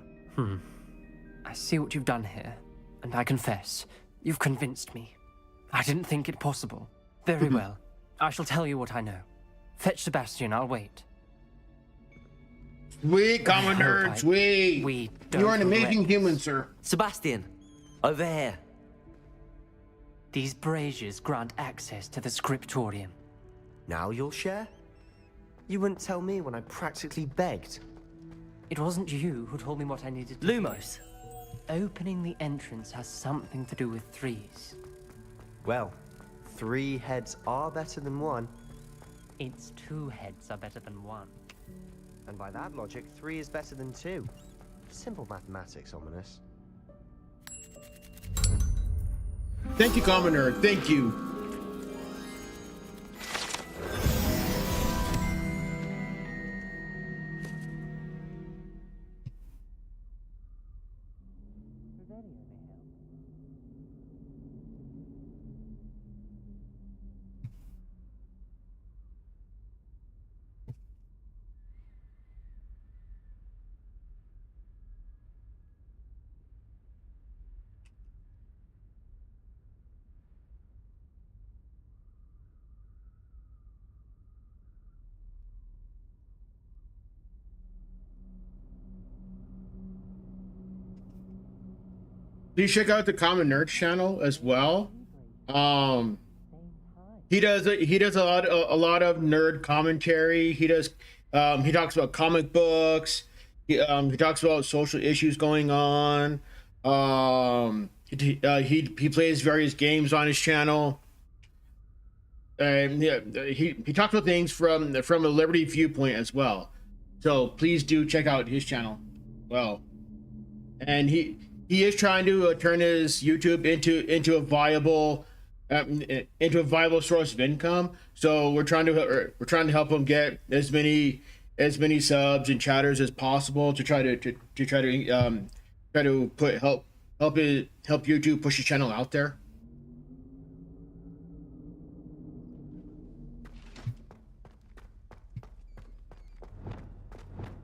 I see what you've done here, and I confess, you've convinced me. I didn't think it possible. Very well. I shall tell you what I know. Fetch Sebastian, I'll wait. Sweet, common nerd, sweet. You're an amazing human, sir. Sebastian, over here. These braziers grant access to the scriptorium. Now you'll share? You wouldn't tell me when I practically begged. It wasn't you who told me what I needed to Lumos. do. Opening the entrance has something to do with threes. Well, 3 heads are better than 1. It's 2 heads are better than 1. And by that logic, 3 is better than 2. Simple mathematics, Ominous. Thank you, common nerd. Thank you. Please check out the Common Nerd channel as well. He does a lot of nerd commentary. He talks about comic books. He talks about social issues going on. He plays various games on his channel. And he talks about things from a Liberty viewpoint as well. So please do check out his channel. Well, and he is trying to turn his YouTube into a viable source of income. So we're trying to help him get as many subs and chatters as possible to try to help YouTube push his channel out there.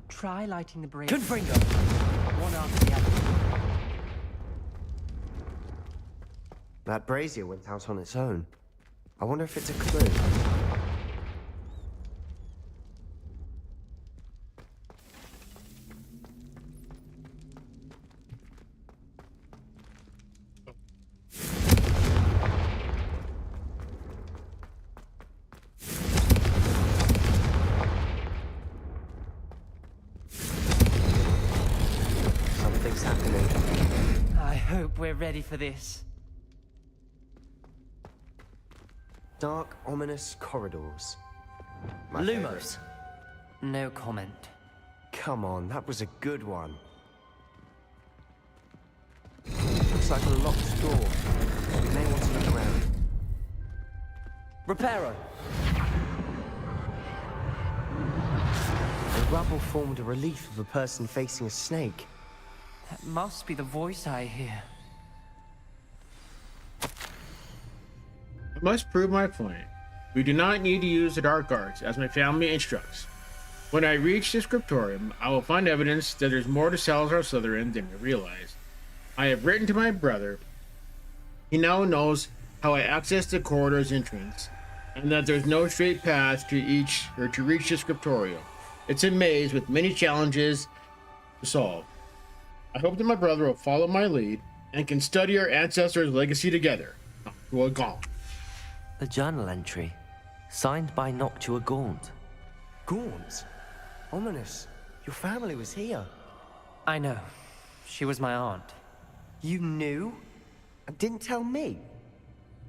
Try lighting the brazier. Confringo. One after the other. That brazier went out on its own. I wonder if it's a clue. Something's happening. I hope we're ready for this. Dark, ominous corridors. My Lumos. No comment. Come on, that was a good one. Looks like a locked door. We may want to look around. Reparo. The rubble formed a relief of a person facing a snake. That must be the voice I hear. I must prove my point. We do not need to use the dark arts, as my family instructs. When I reach the scriptorium, I will find evidence that there's more to Salazar Slytherin than I realize. I have written to my brother. He now knows how I access the corridor's entrance, and that there's no straight path to reach the scriptorium. It's a maze with many challenges to solve. I hope that my brother will follow my lead and can study our ancestors' legacy together. To a gaunt. A journal entry, signed by Noctua Gaunt. Gaunt? Ominous. Your family was here. I know. She was my aunt. You knew? And didn't tell me?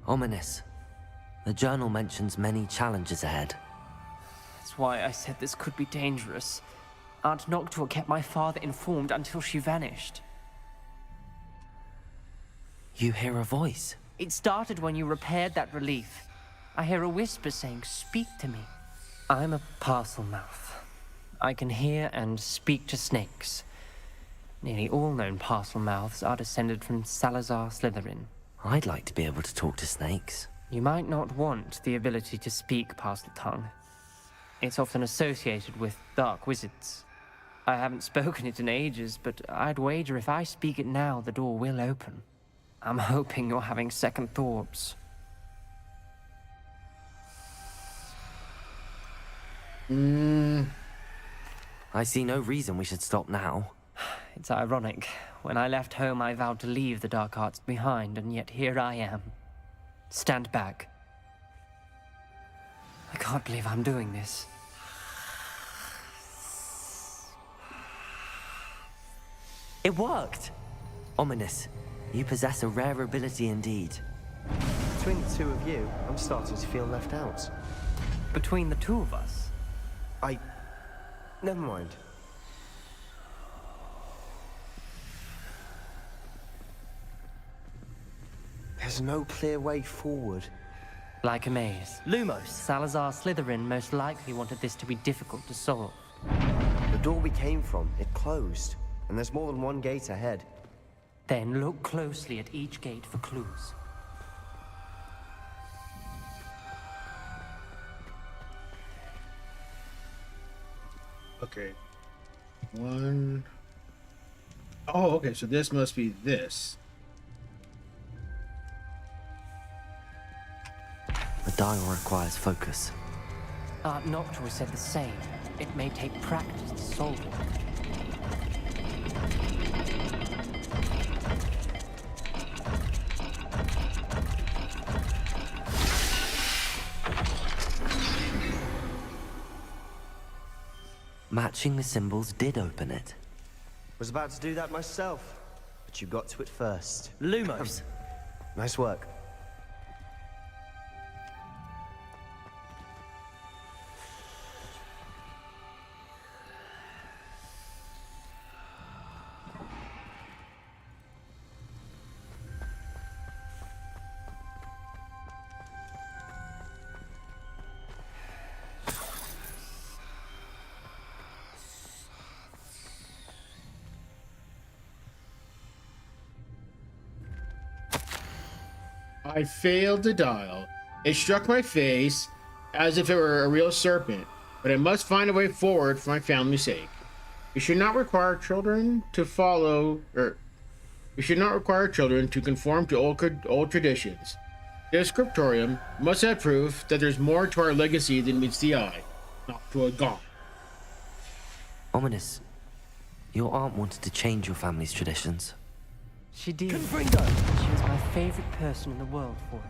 Ominous. The journal mentions many challenges ahead. That's why I said this could be dangerous. Aunt Noctua kept my father informed until she vanished. You hear a voice? It started when you repaired that relief. I hear a whisper saying, "Speak to me." I'm a parcel mouth. I can hear and speak to snakes. Nearly all known parcel mouths are descended from Salazar Slytherin. I'd like to be able to talk to snakes. You might not want the ability to speak parcel tongue. It's often associated with dark wizards. I haven't spoken it in ages, but I'd wager if I speak it now, the door will open. I'm hoping you're having second thoughts. I see no reason we should stop now. It's ironic. When I left home, I vowed to leave the dark arts behind, and yet here I am. Stand back. I can't believe I'm doing this. It worked! Ominous. You possess a rare ability indeed. Between the two of you, I'm starting to feel left out. Between the two of us? Never mind. There's no clear way forward. Like a maze. Lumos. Salazar Slytherin most likely wanted this to be difficult to solve. The door we came from, it closed. And there's more than one gate ahead. Then look closely at each gate for clues. Okay. One. Oh, okay, so this must be this. The dial requires focus. Aunt Noctua said the same. It may take practice to solve it. Matching the symbols did open it. Was about to do that myself, but you got to it first. Lumos. Nice work. I failed the dial. It struck my face as if it were a real serpent, but I must find a way forward for my family's sake. We should not require children to conform to old traditions. The scriptorium must have proof that there's more to our legacy than meets the eye, not to a gaunt. Ominous. Your aunt wanted to change your family's traditions. She did. Confringo! She was my favorite person in the world for it.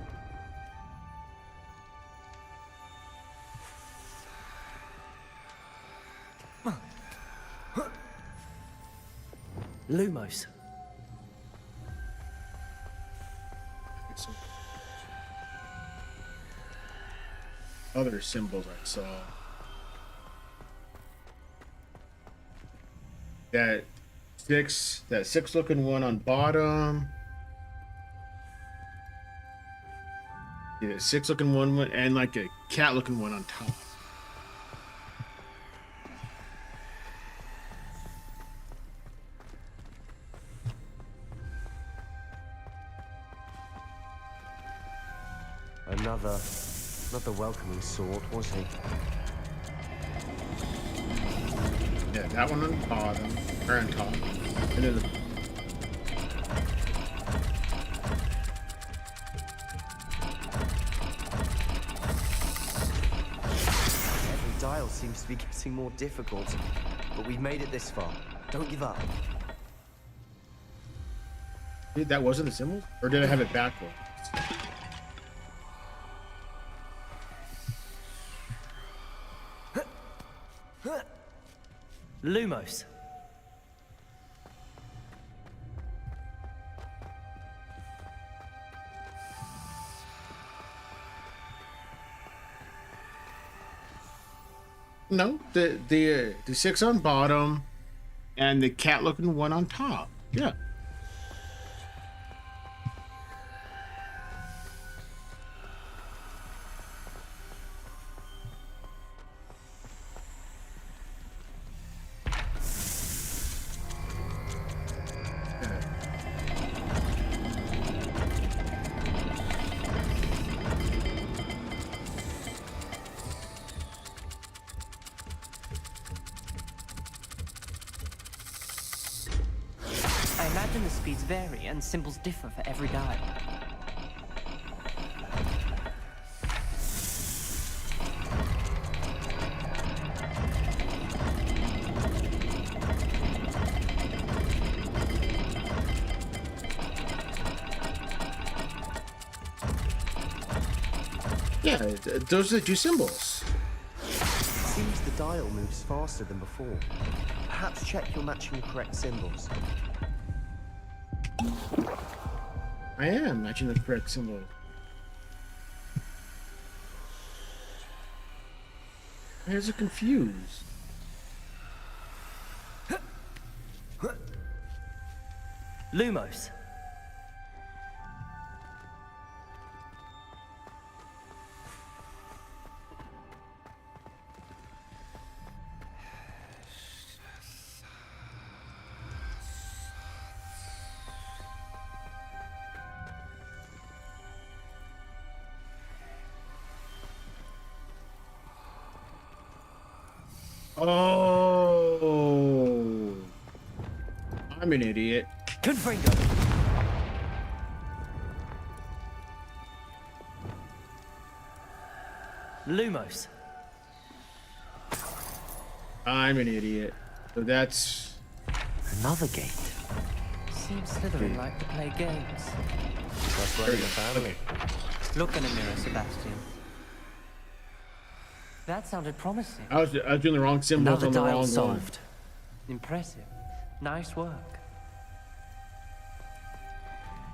Lumos. other symbols I saw. That six looking one on bottom. Yeah, six looking one, and like a cat looking one on top. Another welcoming sort, was he? Yeah, that one on the bottom, or on top, and then Every dial seems to be getting more difficult, but we've made it this far. Don't give up. Dude, that wasn't the symbol, or did I have it backwards? Lumos. No, the six on bottom, and the cat looking one on top. Yeah. I imagine the speeds vary and symbols differ for every dial. Yeah, those are the two symbols. It seems the dial moves faster than before. Perhaps check you're matching the correct symbols. I am matching the correct symbol. Why is it confused? Lumos. Oh, I'm an idiot. Confringo. Lumos. I'm an idiot. So that's another gate. Seems Slytherin like to play games. That's right in the family. Look in a mirror, Sebastian. That sounded promising. I was doing the wrong symbols Another on the dial wrong solved. Impressive. Nice work. one.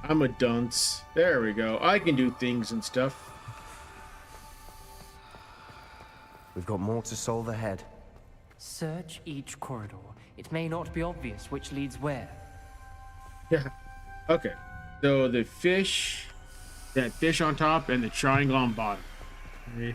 I'm a dunce. There we go. I can do things and stuff. We've got more to solve ahead. Search each corridor. It may not be obvious which leads where. Yeah. Okay. So the fish, that fish on top, and the triangle on bottom. Okay.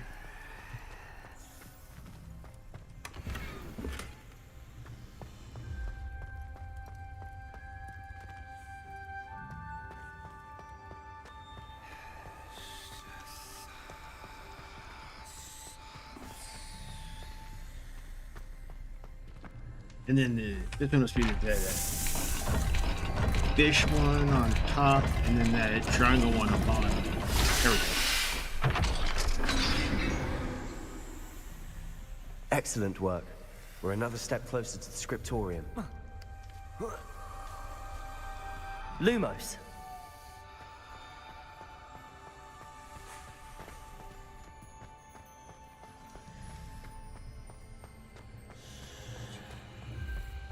And then this one must be the fish one on top, and then that triangle one on bottom. There we go. Excellent work. We're another step closer to the scriptorium. Lumos.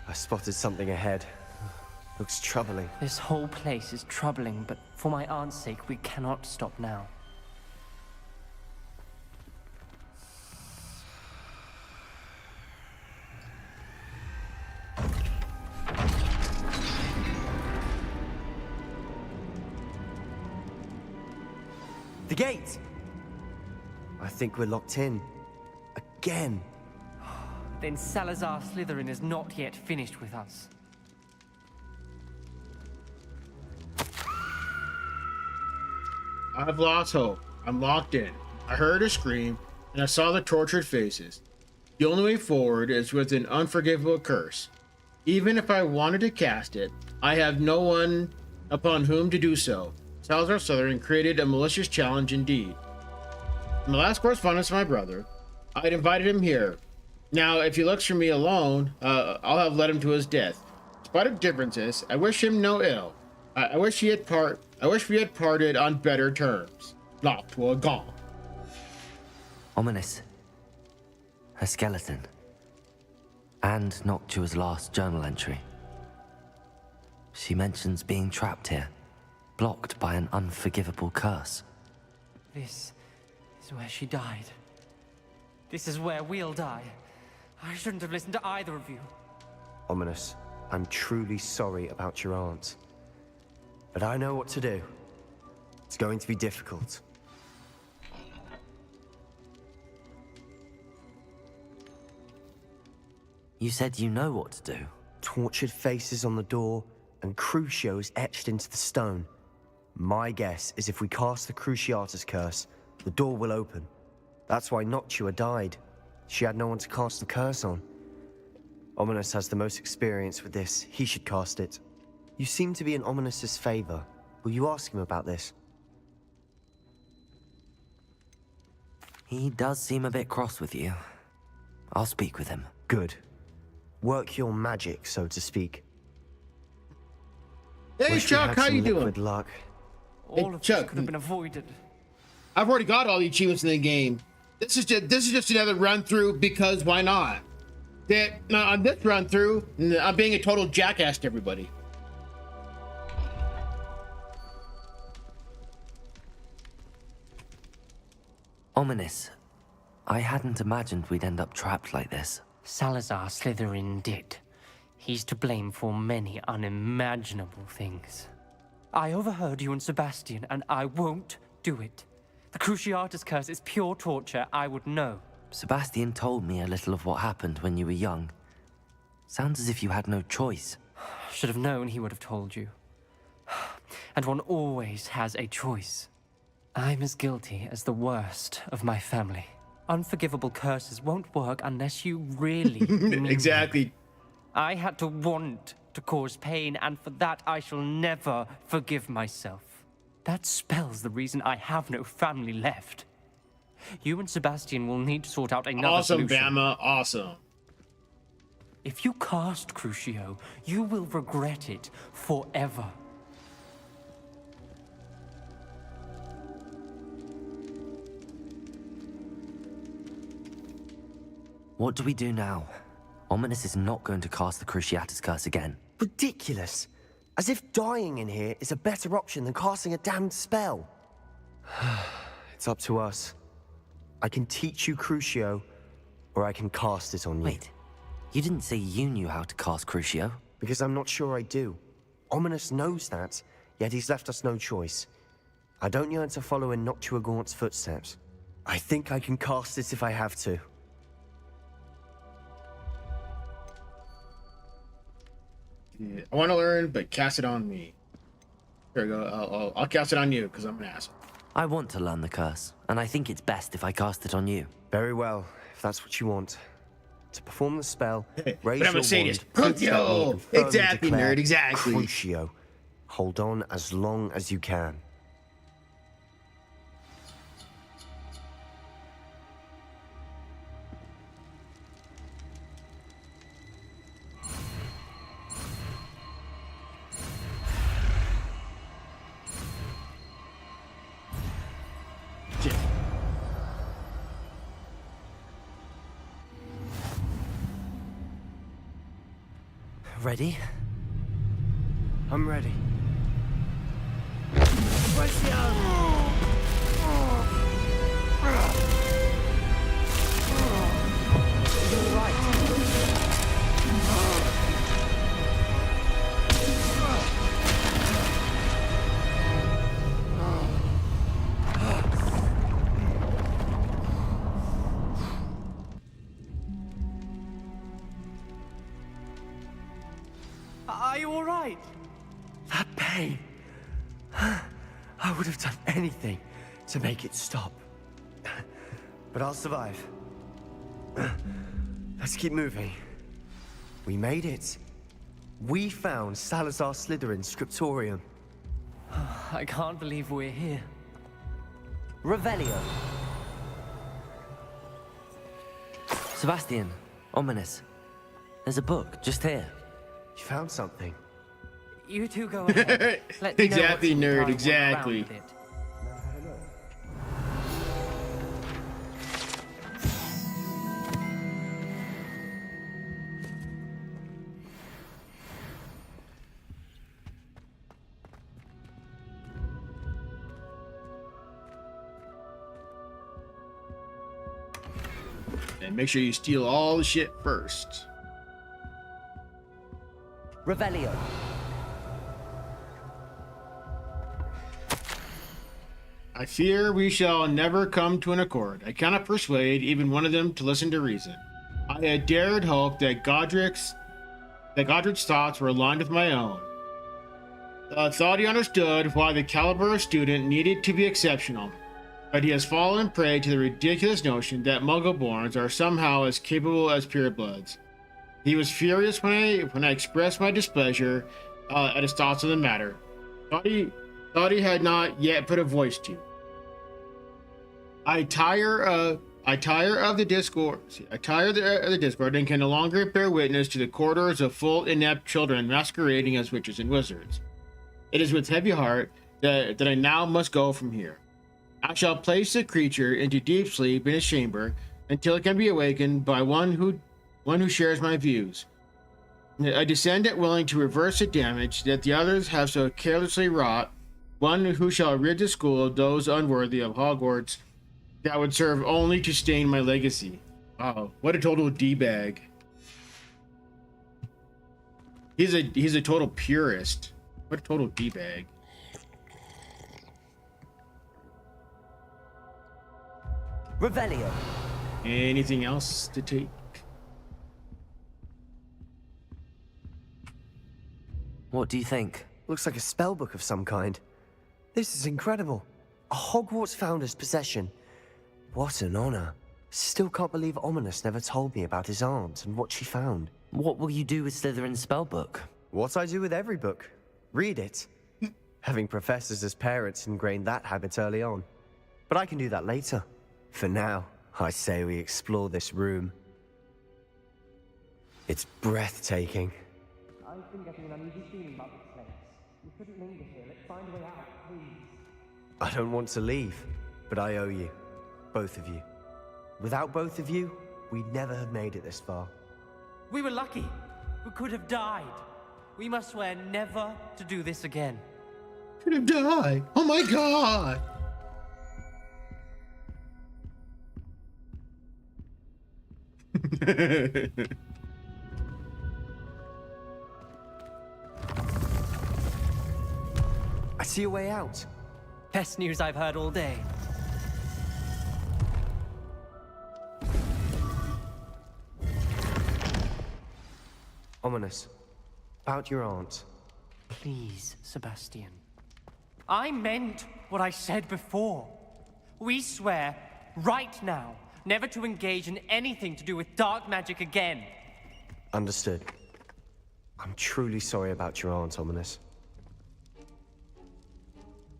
I spotted something ahead. Looks troubling. This whole place is troubling, but for my aunt's sake, we cannot stop now. The gate! I think we're locked in. Again. Then Salazar Slytherin is not yet finished with us. I've lost hope. I'm locked in. I heard a scream, and I saw the tortured faces. The only way forward is with an unforgivable curse. Even if I wanted to cast it, I have no one upon whom to do so. Salazar Slytherin created a malicious challenge indeed. In the last correspondence with my brother, I had invited him here. Now, if he looks for me alone, I'll have led him to his death. In spite of differences, I wish him no ill. I wish we had parted on better terms. Locked to a gong. Ominous. Her skeleton. And Noctua's last journal entry. She mentions being trapped here, blocked by an unforgivable curse. This is where she died. This is where we'll die. I shouldn't have listened to either of you. Ominous, I'm truly sorry about your aunt. But I know what to do. It's going to be difficult. You said you know what to do. Tortured faces on the door and Crucios etched into the stone. My guess is if we cast the Cruciatus curse, the door will open. That's why Noctua died. She had no one to cast the curse on. Ominous has the most experience with this. He should cast it. You seem to be in Ominous's favor. Will you ask him about this? He does seem a bit cross with you. I'll speak with him. Good. Work your magic, so to speak. Hey, Chuck, how you doing? Good luck. All of Chuck could have been avoided. I've already got all the achievements in the game. This is just another run through because why not? On this run through, I'm being a total jackass to everybody. Ominous. I hadn't imagined we'd end up trapped like this. Salazar Slytherin did. He's to blame for many unimaginable things. I overheard you and Sebastian, and I won't do it. The Cruciatus curse is pure torture, I would know. Sebastian told me a little of what happened when you were young. Sounds as if you had no choice. Should have known he would have told you. And one always has a choice. I'm as guilty as the worst of my family. Unforgivable curses won't work unless you really mean Exactly. them. I had to want to cause pain, and for that I shall never forgive myself. That spells the reason I have no family left. You and Sebastian will need to sort out another solution. Awesome, Bama. Awesome. If you cast Crucio, you will regret it forever. What do we do now? Ominous is not going to cast the Cruciatus curse again. Ridiculous. As if dying in here is a better option than casting a damned spell. It's up to us. I can teach you Crucio, or I can cast it on you. Wait, you didn't say you knew how to cast Crucio? Because I'm not sure I do. Ominous knows that, yet he's left us no choice. I don't yearn to follow in Noctua Gaunt's footsteps. I think I can cast it if I have to. Yeah, I want to learn, but cast it on me. Here we go. I'll cast it on you because I'm an asshole. I want to learn the curse, and I think it's best if I cast it on you. Very well, if that's what you want. To perform the spell, raise But I'm your a sadist. wand, Crucio! and firmly Exactly, declare nerd, exactly. Crucio. Hold on as long as you can. Ready? I'm ready. you all right? That pain. I would have done anything to make it stop. But I'll survive. Let's keep moving. We made it. We found Salazar Slytherin's scriptorium. I can't believe we're here. Revelio. Sebastian, ominous. There's a book just here. You found something. You two go ahead. Let me know Exactly, what's in the nerd, time when exactly. around it. And make sure you steal all the shit first. Revelio. I fear we shall never come to an accord. I cannot persuade even one of them to listen to reason. I had dared hope that Godric's thoughts were aligned with my own. I thought he understood why the caliber of student needed to be exceptional, but he has fallen prey to the ridiculous notion that Muggle-borns are somehow as capable as purebloods. He was furious when I expressed my displeasure at his thoughts on the matter. Thought he had not yet put a voice to. I tire of the discord and can no longer bear witness to the corridors of full inept children masquerading as witches and wizards. It is with heavy heart that I now must go from here. I shall place the creature into deep sleep in his chamber until it can be awakened by one who shares my views. A descendant willing to reverse the damage that the others have so carelessly wrought, one who shall rid the school of those unworthy of Hogwarts that would serve only to stain my legacy. Wow, what a total D-bag. He's a total purist. What a total D-bag. Revelio. Anything else to take? What do you think? Looks like a spell book of some kind. This is incredible. A Hogwarts founder's possession. What an honor. Still can't believe Ominous never told me about his aunt and what she found. What will you do with Slytherin's spellbook? What I do with every book. Read it. Having professors as parents ingrained that habit early on. But I can do that later. For now, I say we explore this room. It's breathtaking. I've been getting an uneasy feeling about this place. We couldn't linger here. Let's find a way out, please. I don't want to leave, but I owe you. Both of you. Without both of you, we'd never have made it this far. We were lucky. We could have died. We must swear never to do this again. Could have died. Oh my god. I see a way out. Best news I've heard all day. Ominous. About your aunt. Please, Sebastian. I meant what I said before. We swear, right now, never to engage in anything to do with dark magic again. Understood. I'm truly sorry about your aunt, Ominous.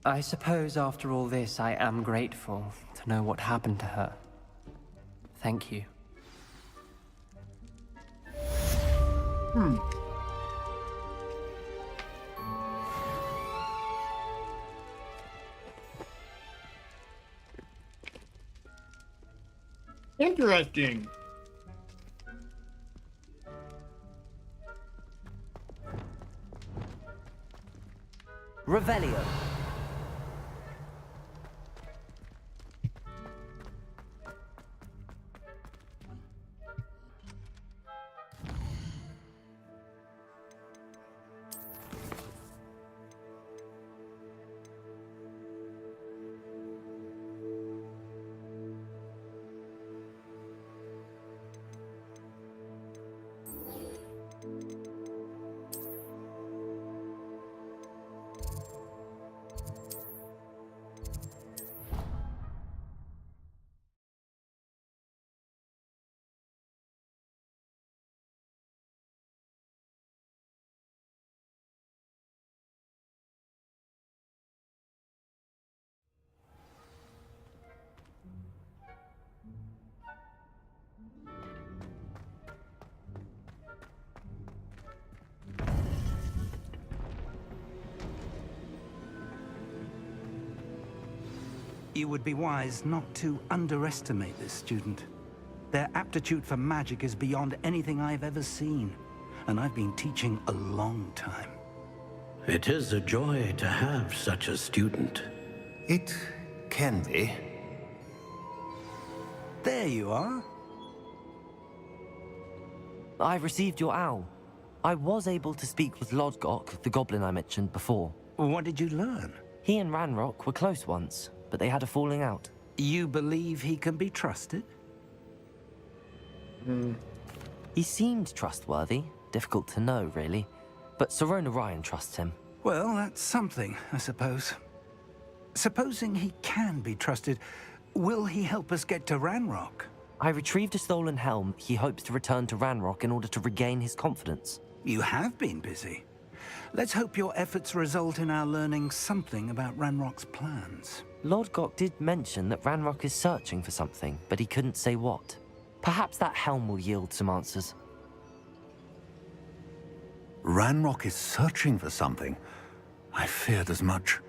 I suppose after all this, I am grateful to know what happened to her. Thank you. Interesting. Revelio. You would be wise not to underestimate this student. Their aptitude for magic is beyond anything I've ever seen, and I've been teaching a long time. It is a joy to have such a student. It can be. There you are. I received your owl. I was able to speak with Lodgok, the goblin I mentioned before. What did you learn? He and Ranrock were close once, but they had a falling out. You believe he can be trusted? He seemed trustworthy. Difficult to know, really. But Serona Ryan trusts him. Well, that's something, I suppose. Supposing he can be trusted, will he help us get to Ranrock? I retrieved a stolen helm he hopes to return to Ranrock in order to regain his confidence. You have been busy. Let's hope your efforts result in our learning something about Ranrock's plans. Lodgok did mention that Ranrock is searching for something, but he couldn't say what. Perhaps that helm will yield some answers. Ranrock is searching for something. I feared as much.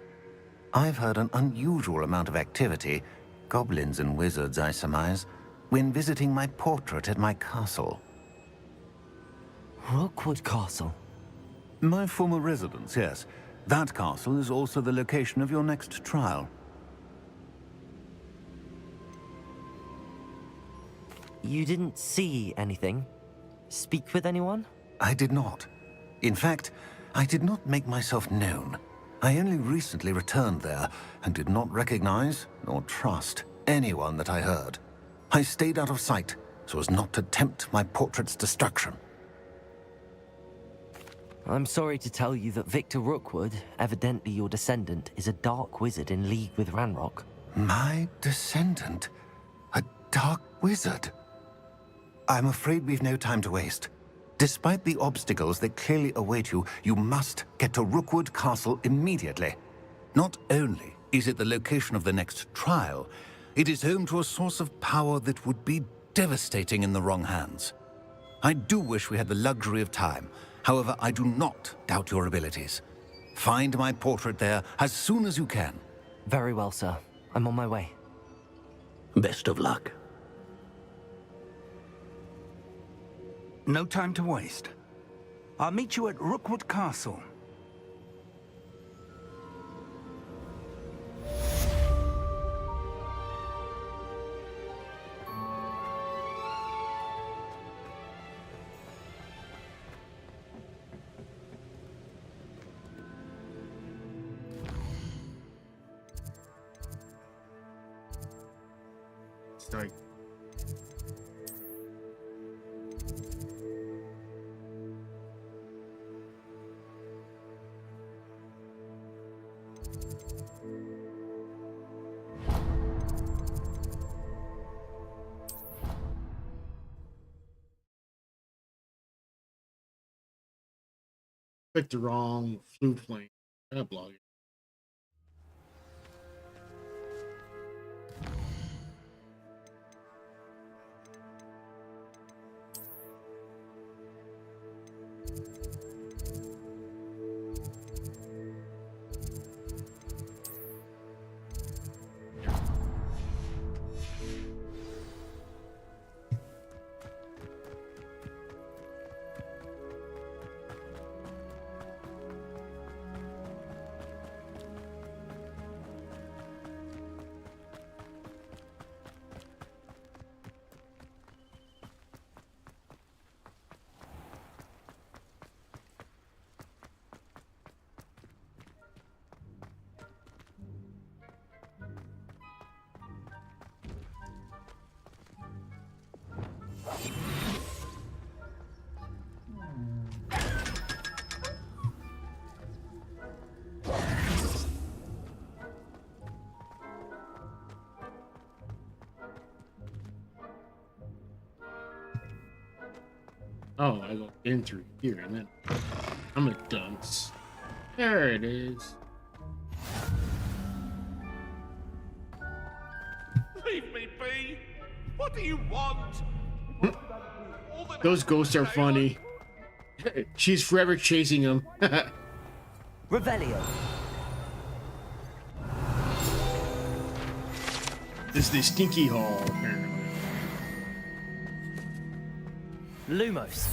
I've heard an unusual amount of activity, goblins and wizards, I surmise, when visiting my portrait at my castle. Rookwood Castle? My former residence, yes. That castle is also the location of your next trial. You didn't see anything? Speak with anyone? I did not. In fact, I did not make myself known. I only recently returned there and did not recognize nor trust anyone that I heard. I stayed out of sight so as not to tempt my portrait's destruction. I'm sorry to tell you that Victor Rookwood, evidently your descendant, is a dark wizard in league with Ranrock. My descendant? A dark wizard? I'm afraid we've no time to waste. Despite the obstacles that clearly await you, you must get to Rookwood Castle immediately. Not only is it the location of the next trial, it is home to a source of power that would be devastating in the wrong hands. I do wish we had the luxury of time. However, I do not doubt your abilities. Find my portrait there as soon as you can. Very well, sir. I'm on my way. Best of luck. No time to waste. I'll meet you at Rookwood Castle. Sorry. Picked the wrong flute playing. Blog it. Oh, I go in through here and then I'm a dunce. There it is. Leave me be! What do you want? Those ghosts are funny. She's forever chasing him. Revelio. This is the stinky hall, apparently. Lumos.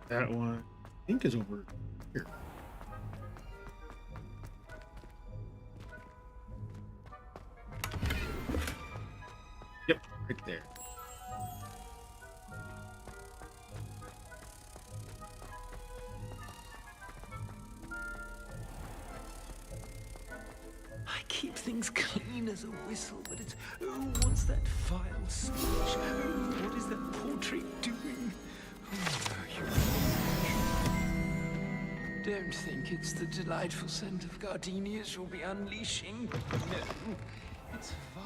That one, I think, is over here. Yep, right there. I keep things clean as a whistle, but it's who wants that file smudge? What is that portrait doing? Don't think it's the delightful scent of gardenias you'll be unleashing. No, it's vile.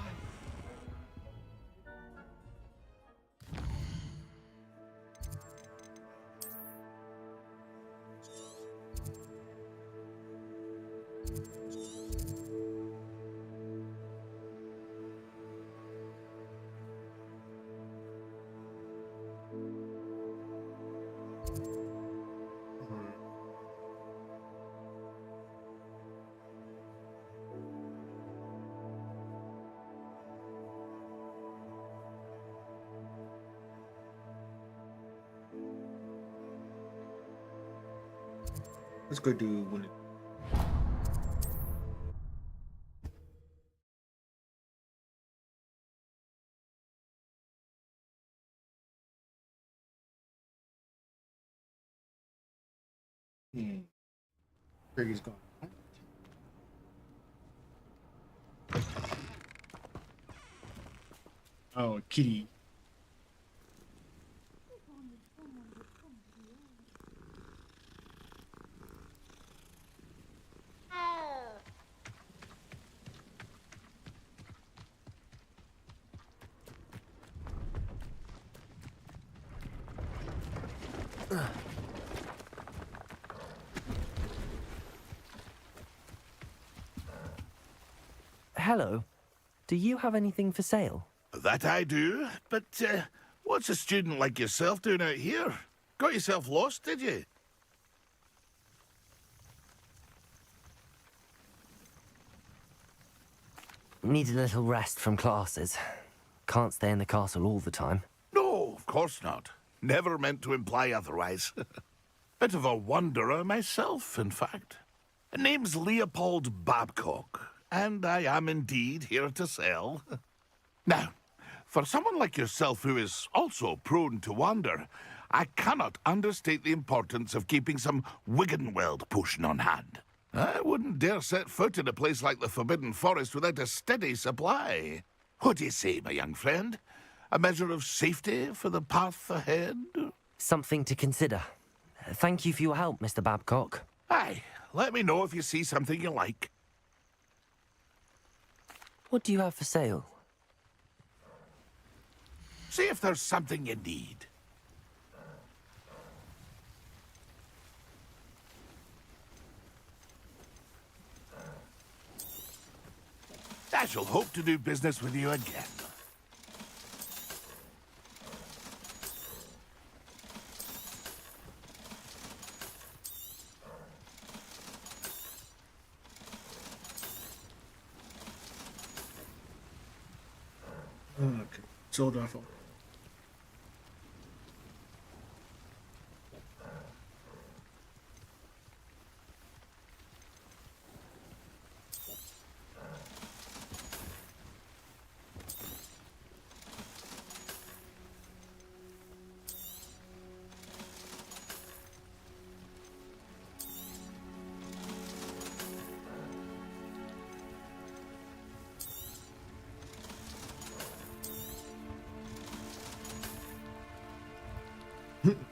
Let's go do one. Craig's gone. Oh, kitty. Hello. Do you have anything for sale? That I do, but what's a student like yourself doing out here? Got yourself lost, did you? Need a little rest from classes. Can't stay in the castle all the time. No, of course not. Never meant to imply otherwise. Bit of a wanderer myself, in fact. Name's Leopold Babcock, and I am indeed here to sell. Now, for someone like yourself who is also prone to wander, I cannot understate the importance of keeping some Wiggenweld potion on hand. I wouldn't dare set foot in a place like the Forbidden Forest without a steady supply. What do you say, my young friend? A measure of safety for the path ahead? Something to consider. Thank you for your help, Mr. Babcock. Aye, let me know if you see something you like. What do you have for sale? See if there's something you need. I shall hope to do business with you again. Okay, sold off.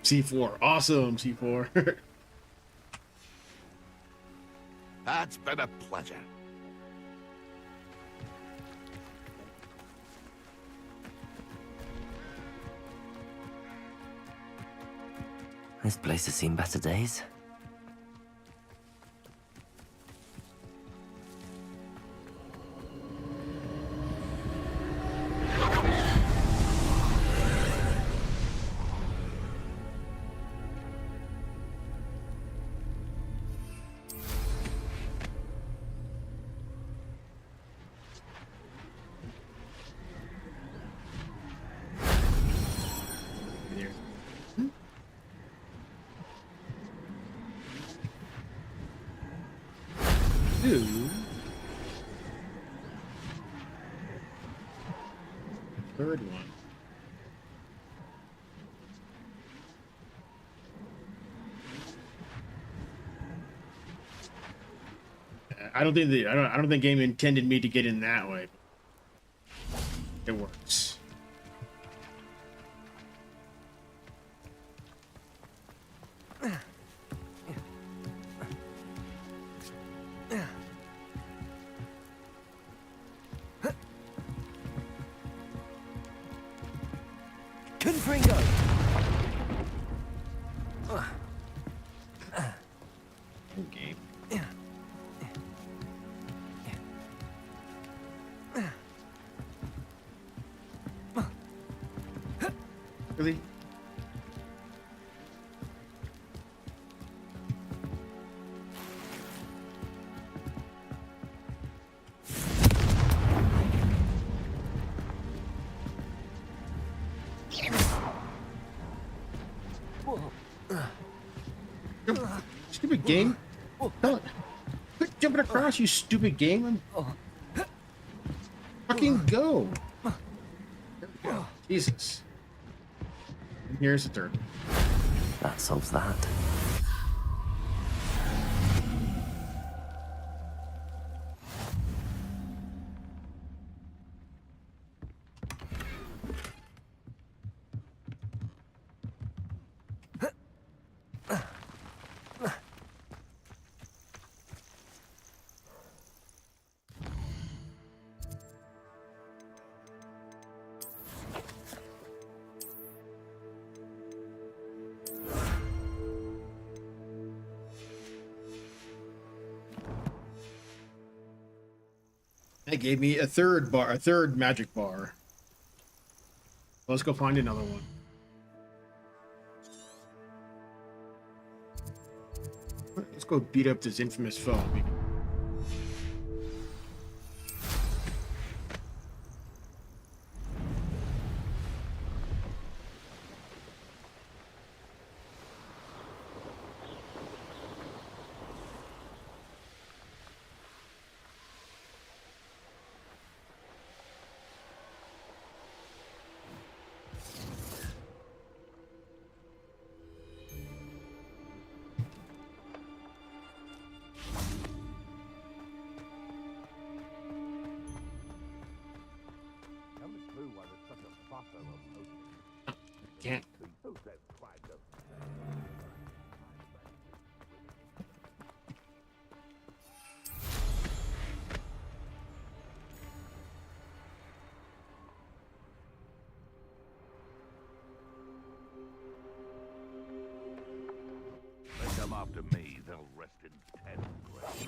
C4, awesome C4. That's been a pleasure. This place has seen better days. to third one. I don't think game intended me to get in that way. It works. Confringo! Okay. Really? Stupid game. Don't quit jumping across, you stupid game. Fucking go. Jesus. And here's the third. That solves that. That gave me a third magic bar. Let's go find another one. Let's go beat up this infamous foe. Can't. They come after me, they'll rest in 10 graves.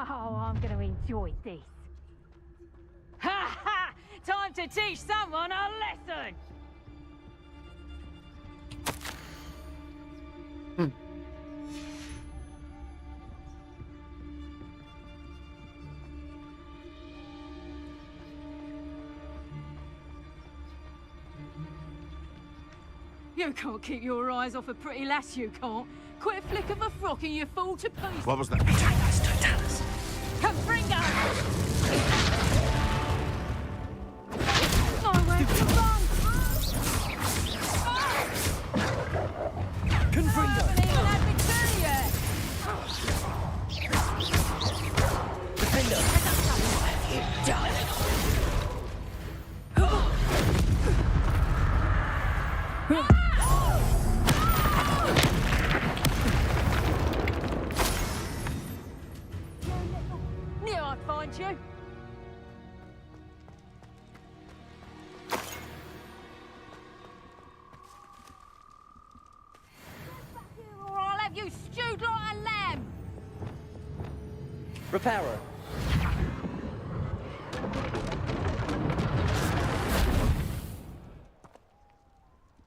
Oh, I'm going to enjoy this. Ha ha! Time to teach someone a lesson! You can't keep your eyes off a pretty lass, you can't. Quit a flick of a frock and you fall to pieces. What was that? Confringo! Nowhere to run! Confringo! I haven't even had my turn yet! Defender! What have you done? Knew I'd find you. Or I'll have you stewed like a lamb. Repairer!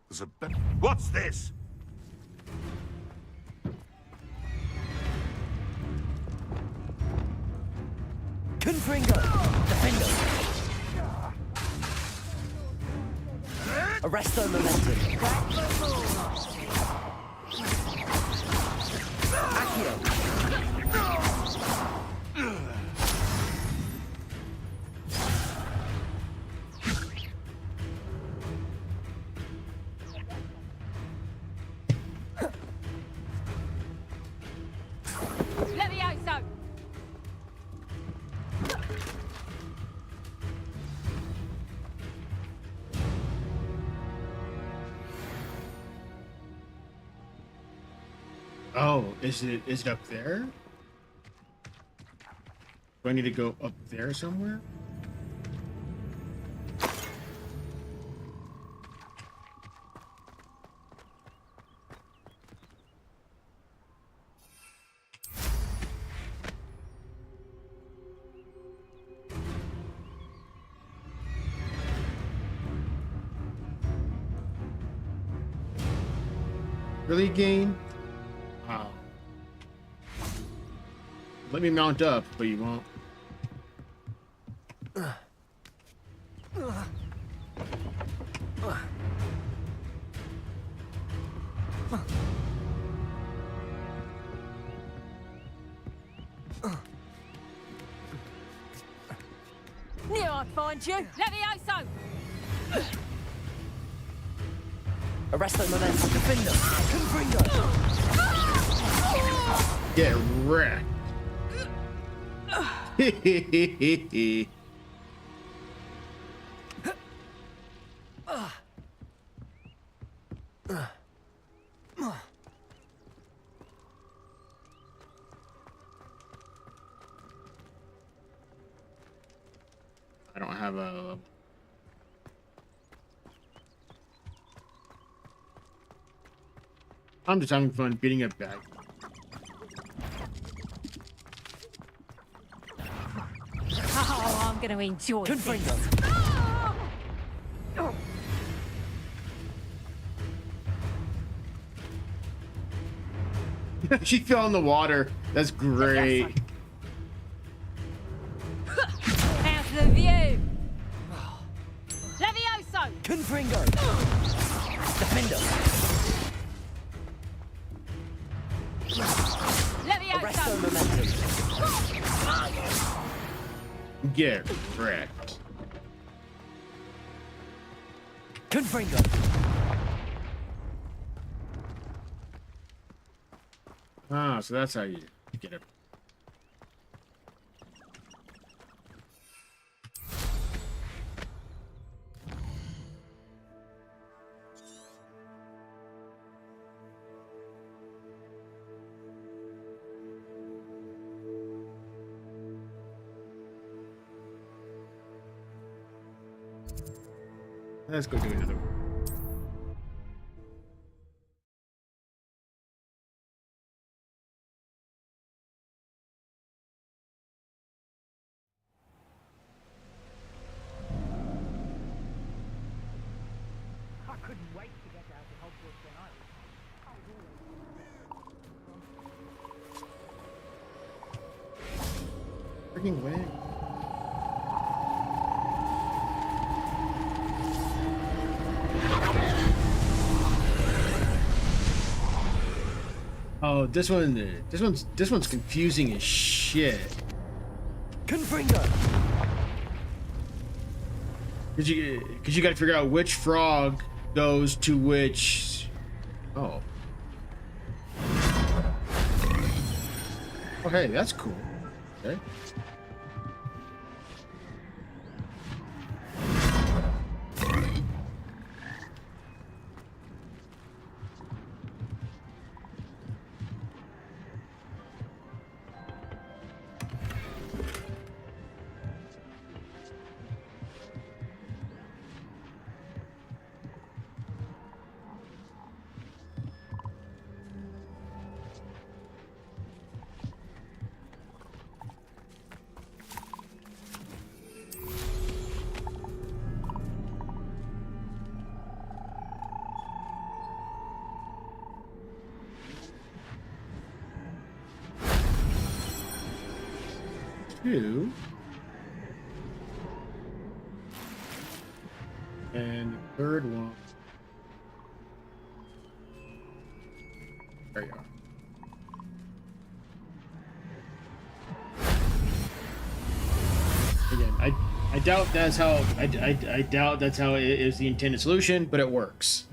There's a bit. What's this? Confringo! Defender! Arresto momentum. Levioso! Oh, is it up there? Do I need to go up there somewhere? Really, game? Wow. Let me mount up, but you won't. Knew I'd find you! Levioso! Arresto momentum. Defender. Confringo. Get wrecked. I don't have a... I'm just having fun beating it back. Oh, I'm gonna enjoy this. She fell in the water. That's great. How's the view? Levioso! Confringo. Defender. Arresto momentum. Get wrecked. Confringo. Ah, so that's how you get it. Let's go do another one. I couldn't wait to get out of Hogwarts when I was Freaking win. Oh, this one's confusing as shit. Confringo. Cause you gotta figure out which frog goes to which. Oh. Oh, hey, that's cool. Okay. Two. And the third one There you are. Again, I doubt that's how I doubt that's how it is the intended solution, but it works.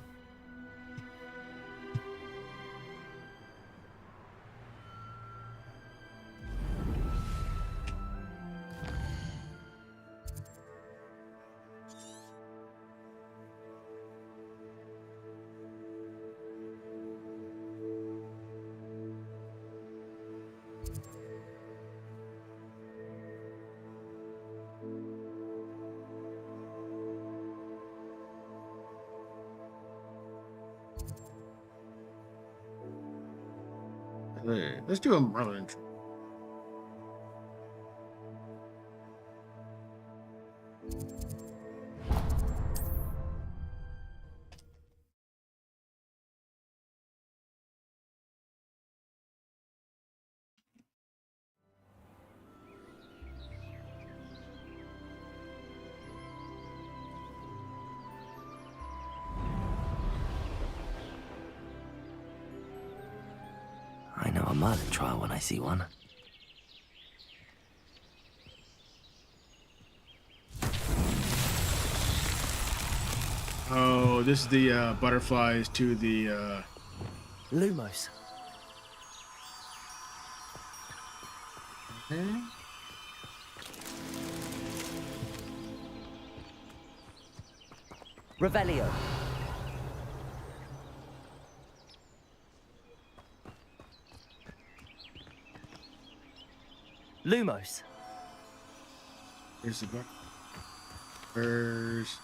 Let's do a Merlin. I know a Merlin trial when I see one. Oh, this is the butterflies to the Lumos. Okay. Revelio. Lumos. Here's the book. Where's...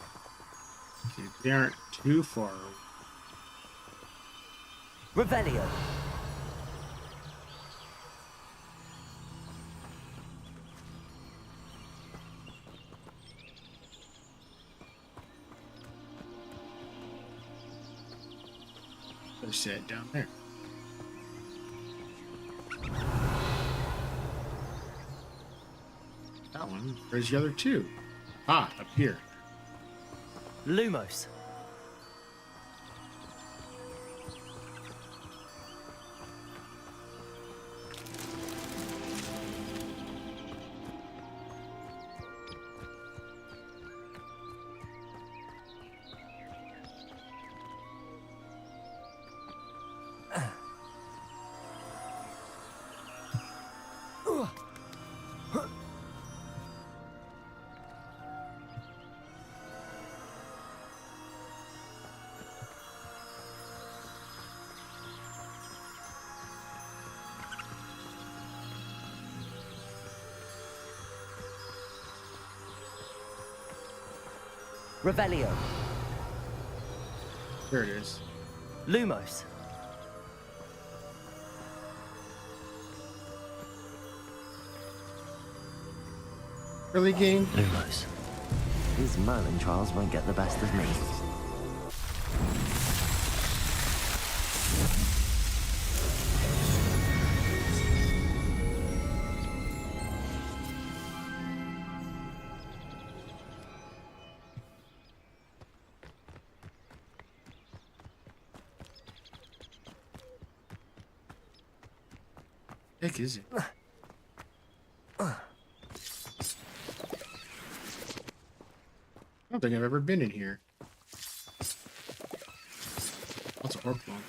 Okay, they aren't too far. Revelio. They're set down there. That one. Where's the other two? Ah, up here. Lumos. Revelio. There it is. Lumos. Early game. Lumos. These Merlin trials won't get the best of me. Heck is it? I don't think I've ever been in here. Lots of orb bomb.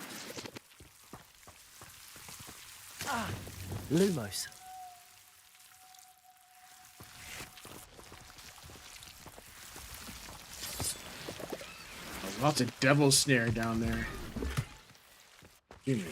Lumos. Oh, lots of devil snare down there. Excuse me.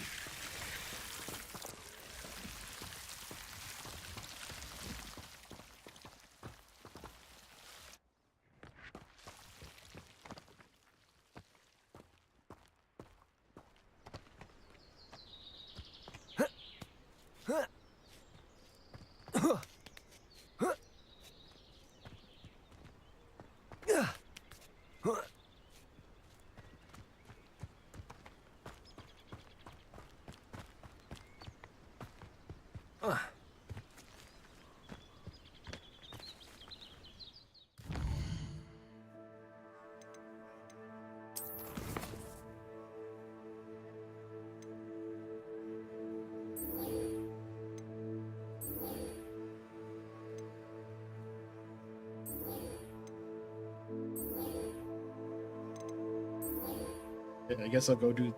I guess I'll go do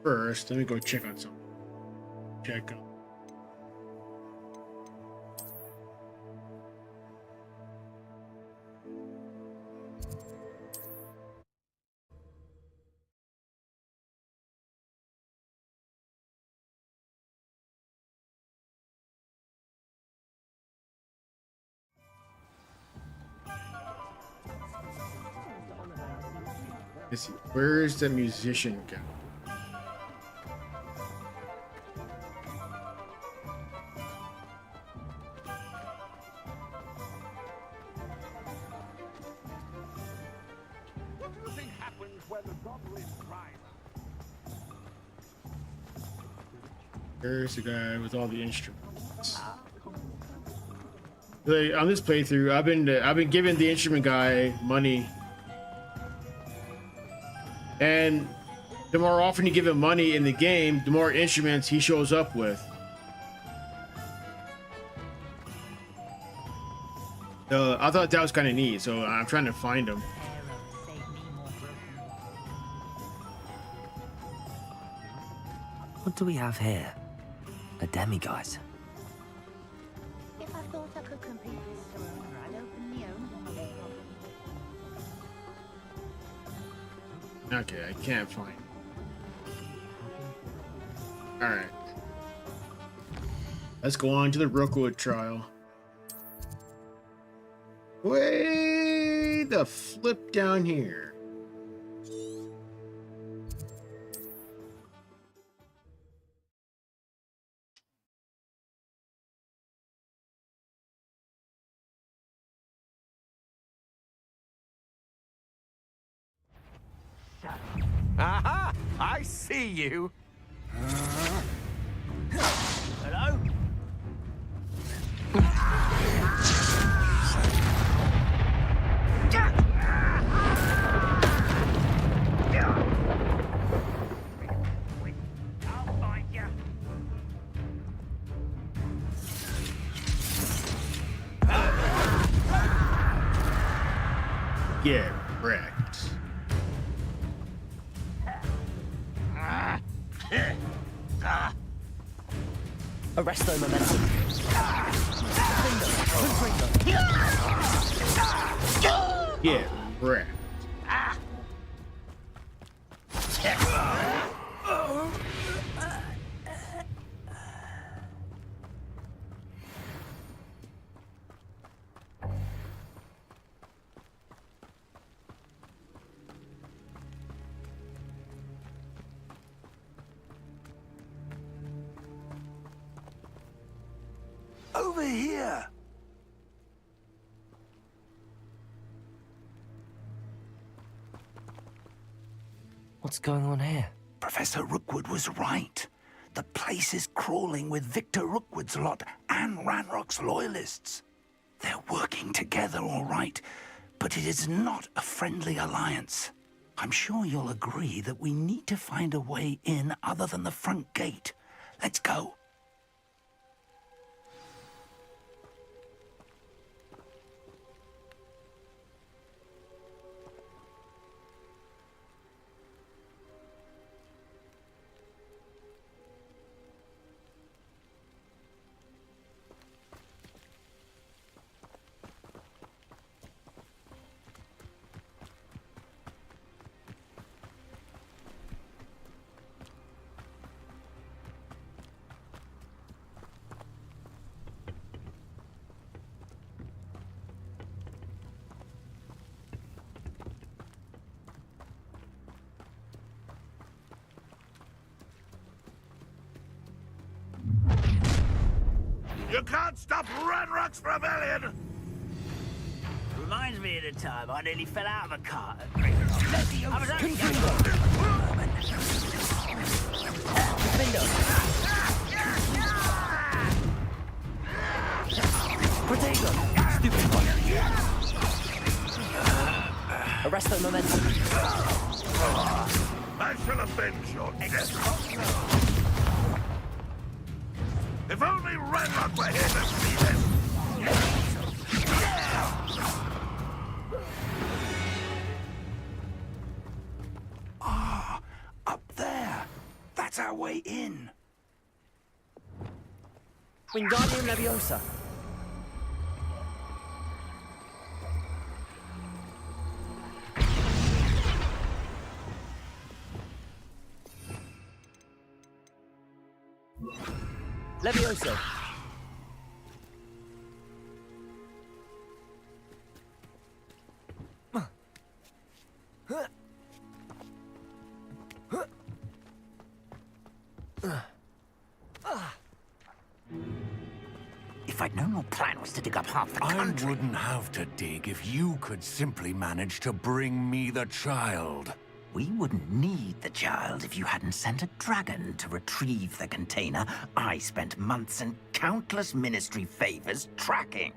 first. Let me go check on something. Check on. Let's see. Where's the musician guy? What do you think happens when the goblin rise? There's the guy with all the instruments. Like, on this playthrough, I've been giving the instrument guy money, and the more often you give him money in the game, the more instruments he shows up with. So I thought that was kind of neat. So I'm trying to find him. What do we have here? A demiguise. If I thought I could complete this sooner, I'd open my own. Okay, I can't find him. All right, let's go on to the Rookwood trial. Way the flip down here. Aha! I see you. Hello? I'll find you. Get wrecked. Arresto momentum. Get wrecked. Over here! What's going on here? Professor Rookwood was right. The place is crawling with Victor Rookwood's lot and Ranrock's loyalists. They're working together, all right, but it is not a friendly alliance. I'm sure you'll agree that we need to find a way in other than the front gate. Let's go. You can't stop Ranrock's rebellion! Reminds me of the time I nearly fell out of a cart. Arresto momentum. I shall avenge your death. If only Ranrock were here to see this! That's our way in. Wingardium Leviosa. Leviosa. If I'd known your plan was to dig up half the I country... wouldn't have to dig if you could simply manage to bring me the child. We wouldn't need the child if you hadn't sent a dragon to retrieve the container I spent months and countless ministry favors tracking.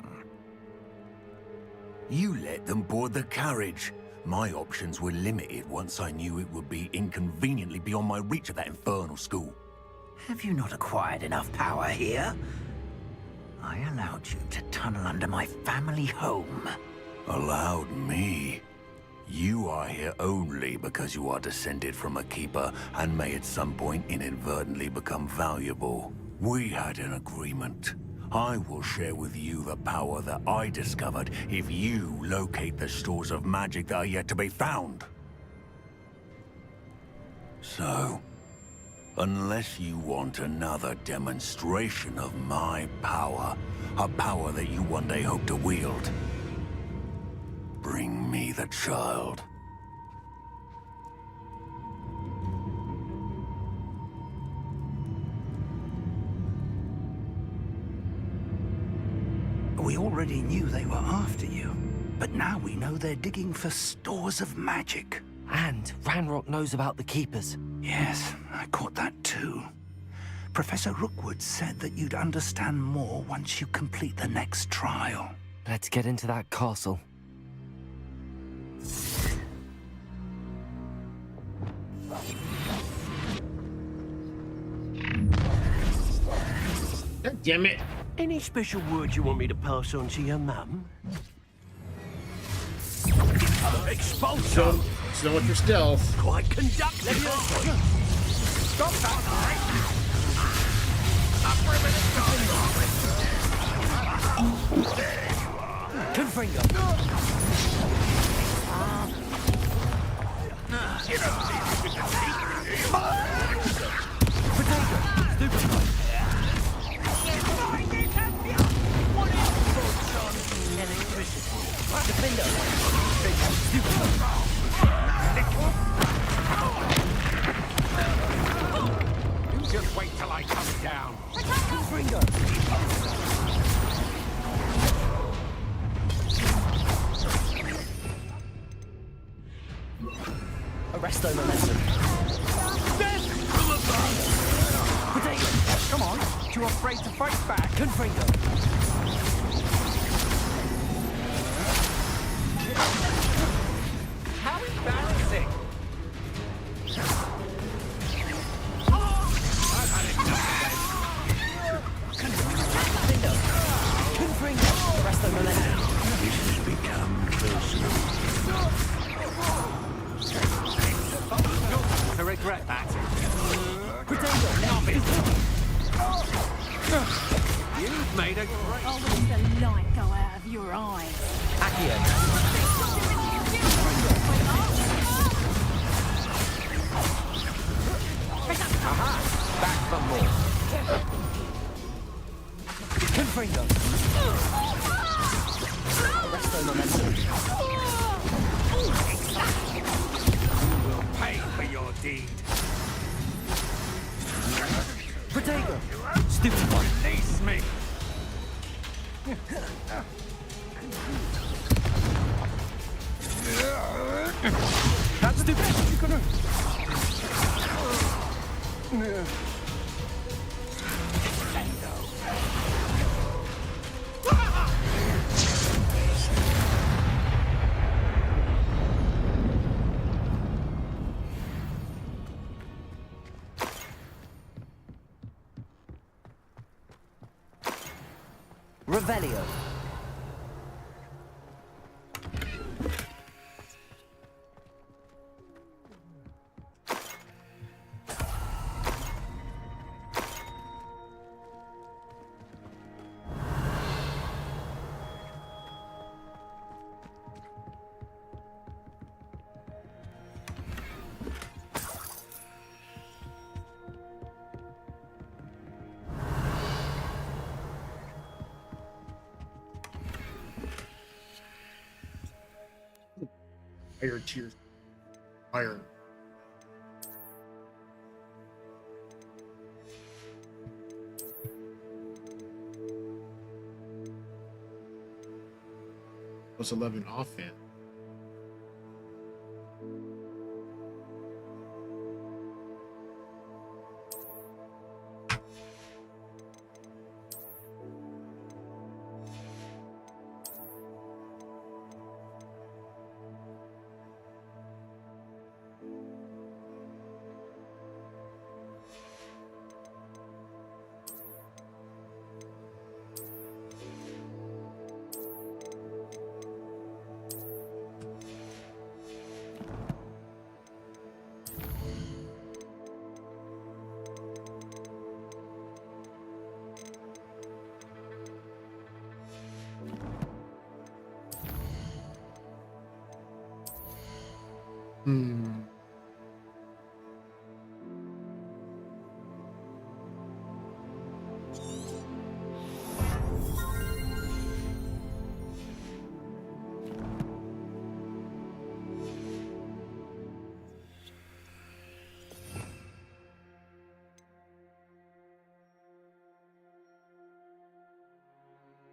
You let them board the carriage. My options were limited once I knew it would be inconveniently beyond my reach at that infernal school. Have you not acquired enough power here? I allowed you to tunnel under my family home. Allowed me? You are here only because you are descended from a keeper and may at some point inadvertently become valuable. We had an agreement. I will share with you the power that I discovered if you locate the stores of magic that are yet to be found. So, unless you want another demonstration of my power, a power that you one day hope to wield, bring me the child. We already knew they were after you, but now we know they're digging for stores of magic. And Ranrock knows about the Keepers. Yes, I caught that too. Professor Rookwood said that you'd understand more once you complete the next trial. Let's get into that castle. God damn it. Any special words you want me to pass on to your mum? Expulso! So much for stealth. Quite conduct. Stop that! Confringo. You just wait till I come down. Arresto momentum. Come on, too afraid to fight back. Confringo. How embarrassing! Confringo. Arresto momentum. This has become personal. I regret that. You've made a great... I'll let the light go out of your eyes. Aha! Back for more. Confringo. Arresto momentum. You will pay for your deed. Protego. Stupid one. Release me! That's stupid. You're gonna... Revelio. Fire tears. Fire. Plus 11 offense.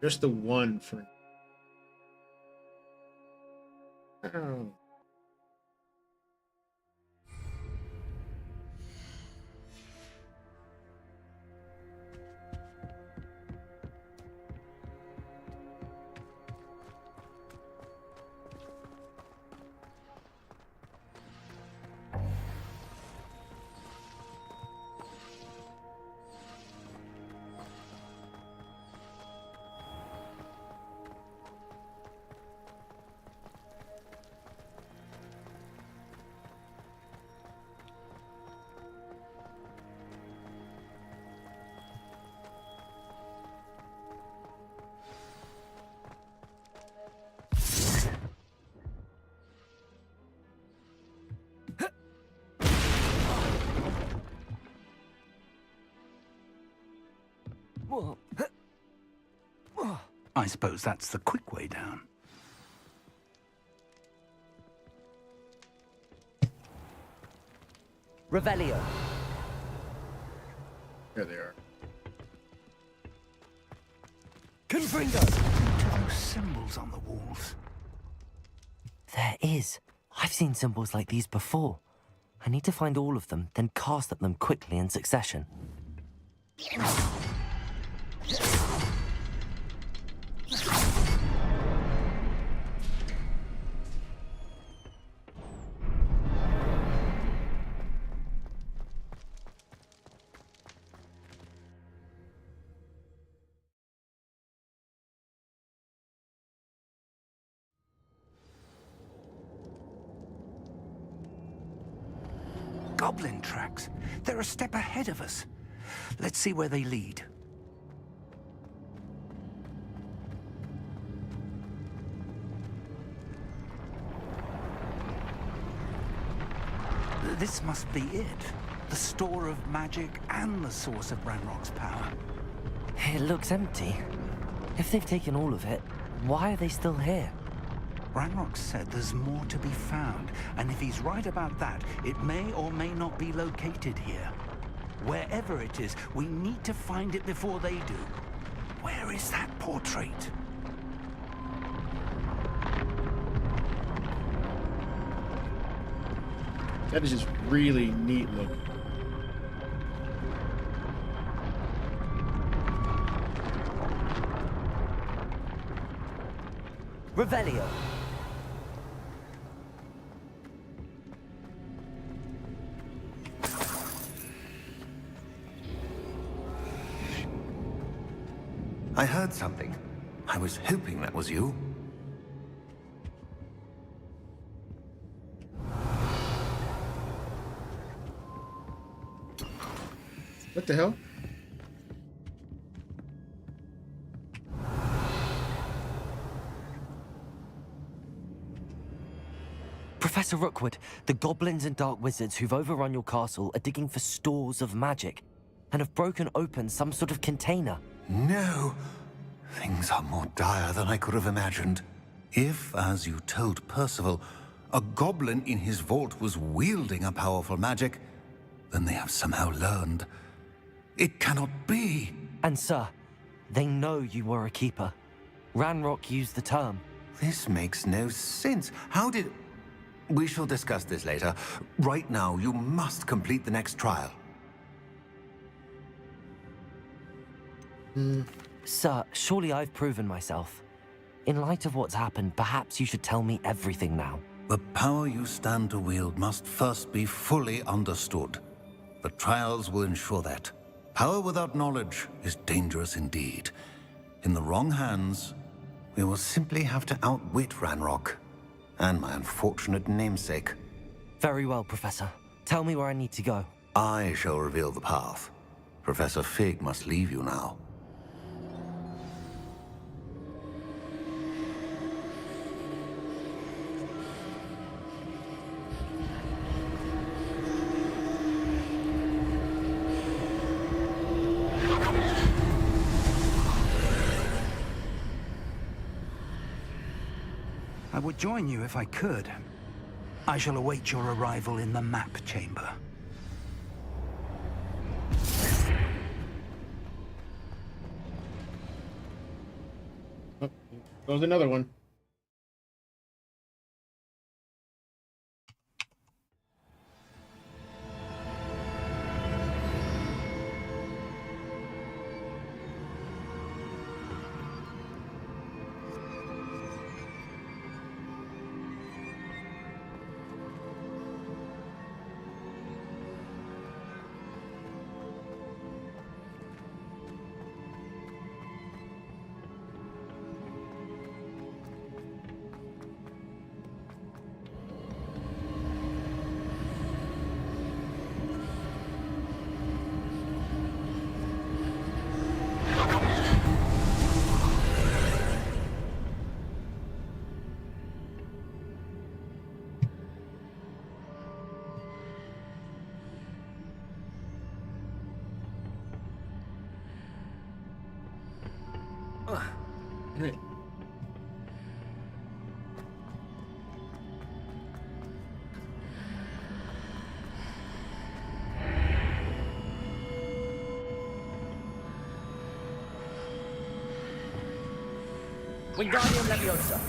Just the one for. Oh. I suppose that's the quick way down. Revelio. There they are. Confringo! What are those symbols on the walls? There is. I've seen symbols like these before. I need to find all of them, then cast at them quickly in succession. Goblin tracks. They're a step ahead of us. Let's see where they lead. This must be it. The store of magic and the source of Ranrock's power. It looks empty. If they've taken all of it, why are they still here? Ranrock said there's more to be found, and if he's right about that, it may or may not be located here. Wherever it is, we need to find it before they do. Where is that portrait? That is just really neat looking. Revelio. I heard something. I was hoping that was you. What the hell? Professor Rookwood, the goblins and dark wizards who've overrun your castle are digging for stores of magic and have broken open some sort of container. No. Things are more dire than I could have imagined. If, as you told Percival, a goblin in his vault was wielding a powerful magic, then they have somehow learned. It cannot be. And sir, they know you were a keeper. Ranrock used the term. This makes no sense. How did... We shall discuss this later. Right now, you must complete the next trial. Sir, surely I've proven myself. In light of what's happened, perhaps you should tell me everything now. The power you stand to wield must first be fully understood. The trials will ensure that. Power without knowledge is dangerous indeed. In the wrong hands, we will simply have to outwit Ranrock and my unfortunate namesake. Very well, Professor. Tell me where I need to go. I shall reveal the path. Professor Fig must leave you now. I would join you if I could. I shall await your arrival in the map chamber. Oh, goes another one. Wingardium Leviosa.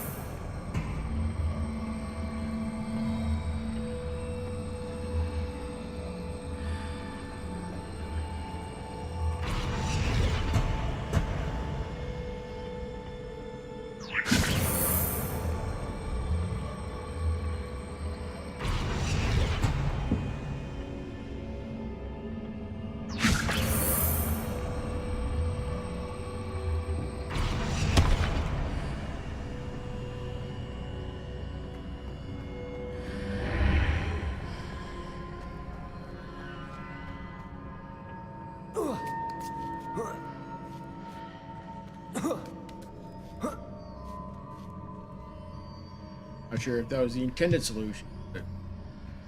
Not sure if that was the intended solution, but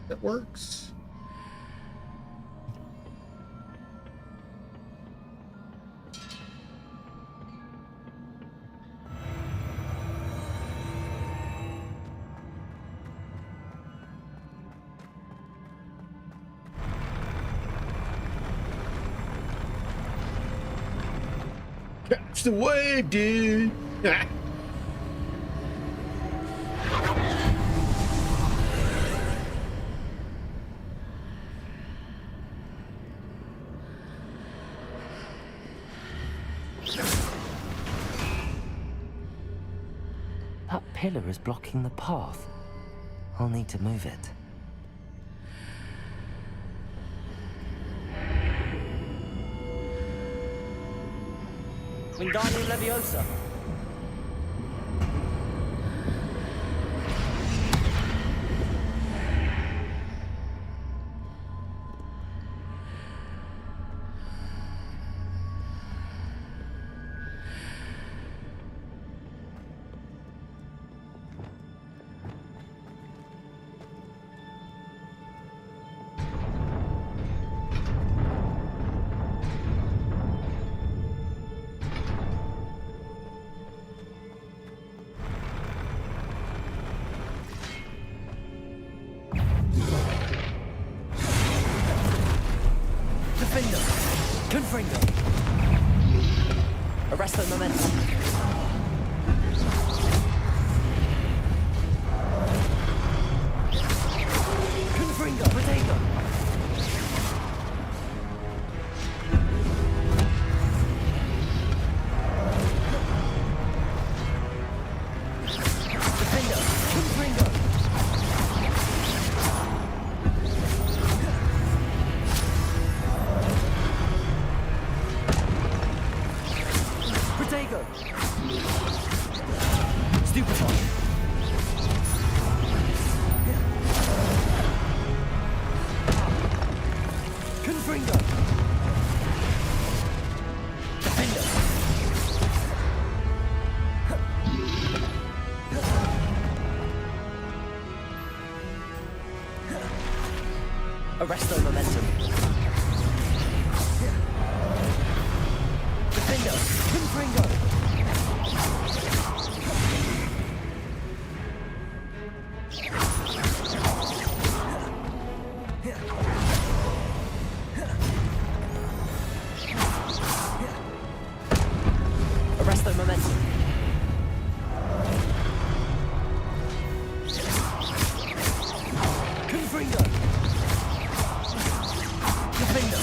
that works. Catch the wave, dude! That pillar is blocking the path. I'll need to move it. Wingardium Leviosa. Confringo. Arrest the momentum. Confringo. Protego. Defender. Confringo. Protego. Stupefy. Confringo. Defender. Arresto momentum. Defender. Confringo. Arresto momentum. Confringo. Defender.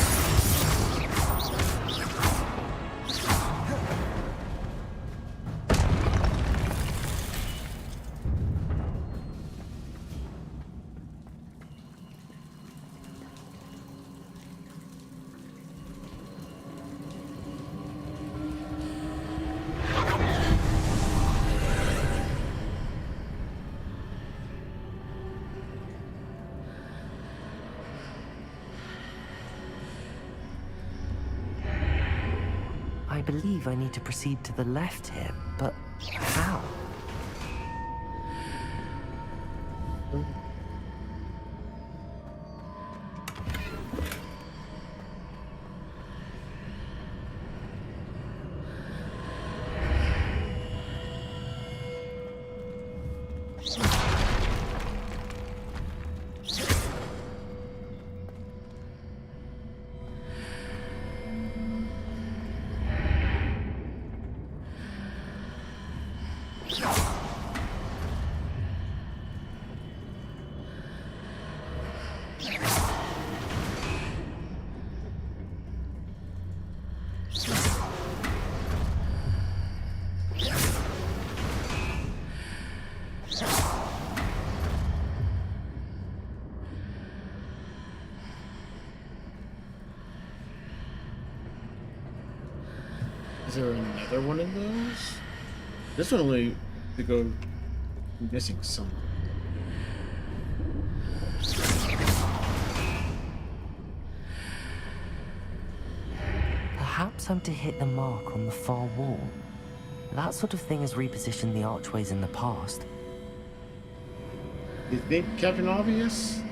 I believe I need to proceed to the left here, but how? Is there another one of those? This one only to go missing something. Perhaps I'm to hit the mark on the far wall. That sort of thing has repositioned the archways in the past. You think, Captain Obvious?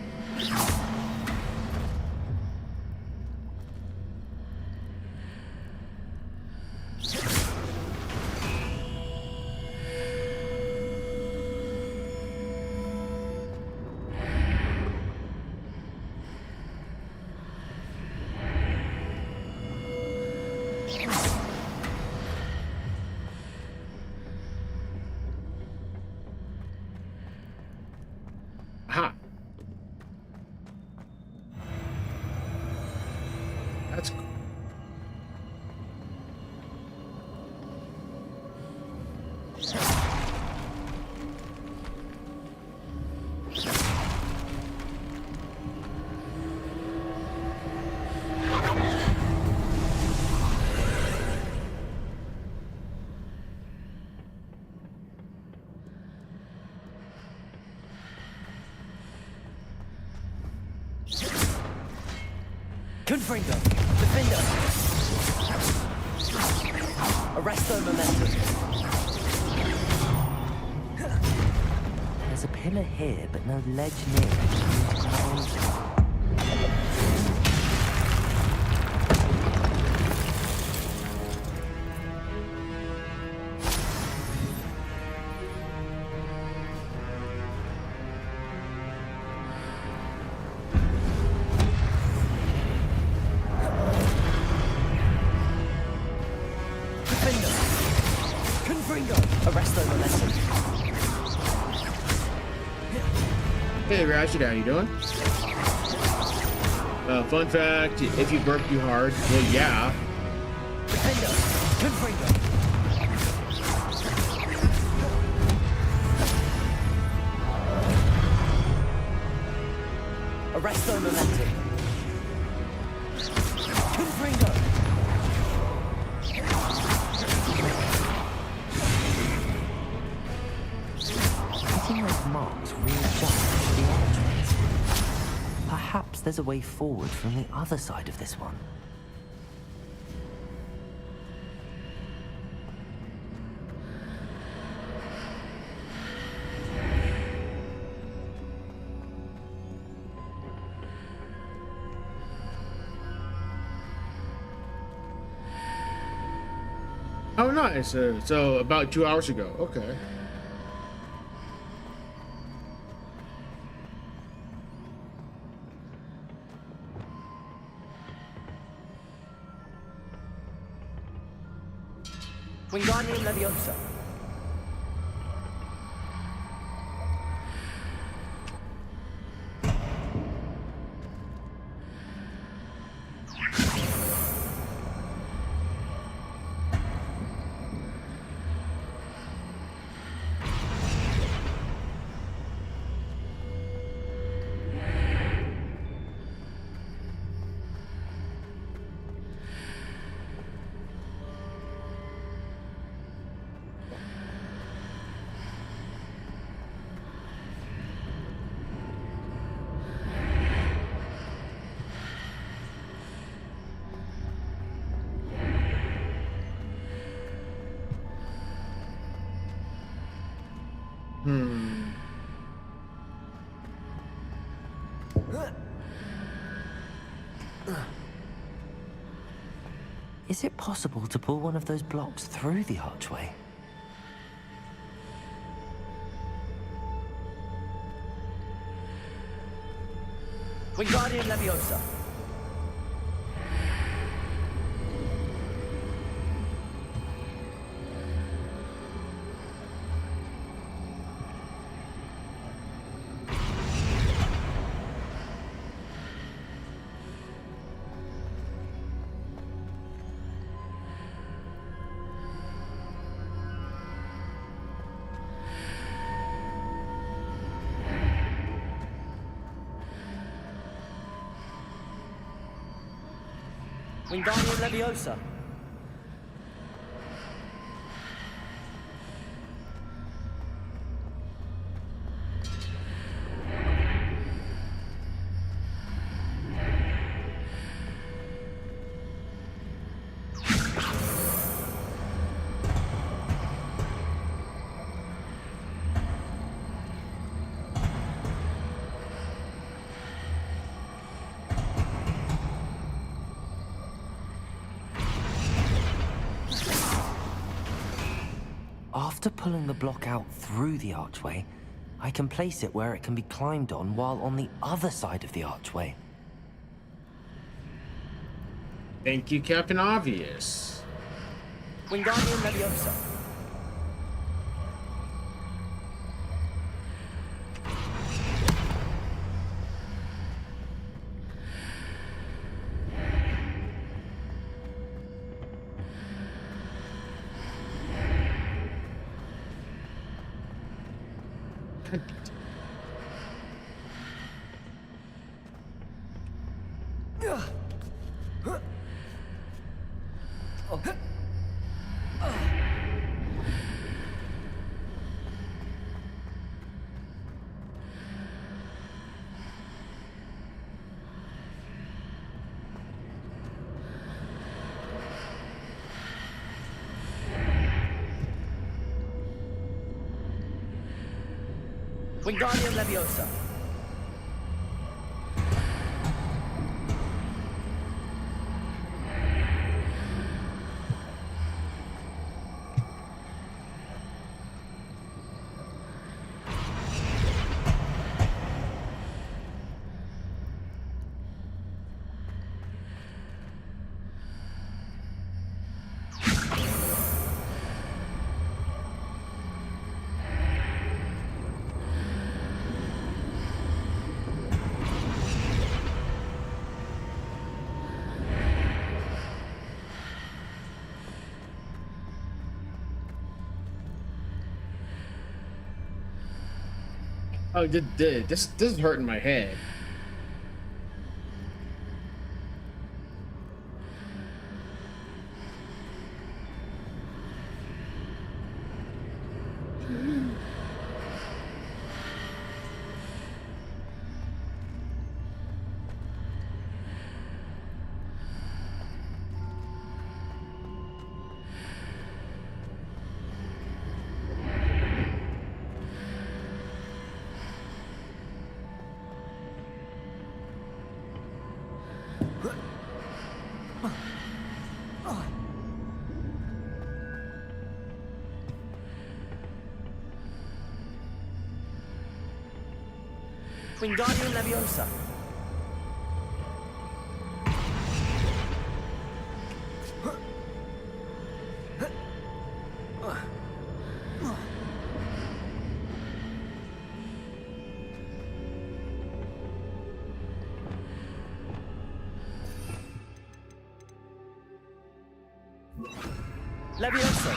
Aha. That's cool. Confringo. Defender. Arresto momentum. There's a pillar here, but no ledge near it. I need to grab onto. Arresto momentum. Hey Ratchet, how you doing? Fun fact, if you burp too hard, well yeah. Defender. Confringo. Arresto momentum. Confringo. Hitting those marks readjusts the arteries. Perhaps there's a way forward from the other side of this one. Oh, nice. So about 2 hours ago. Okay. Wingardium Leviosa. Is it possible to pull one of those blocks through the archway? Wingardium Leviosa. Wingardium Leviosa. After pulling the block out through the archway, I can place it where it can be climbed on while on the other side of the archway. Thank you, Captain Obvious. Wingardium Leviosa. Wingardium Leviosa. Oh, this is hurting my head. Wingardium Leviosa. Leviosa.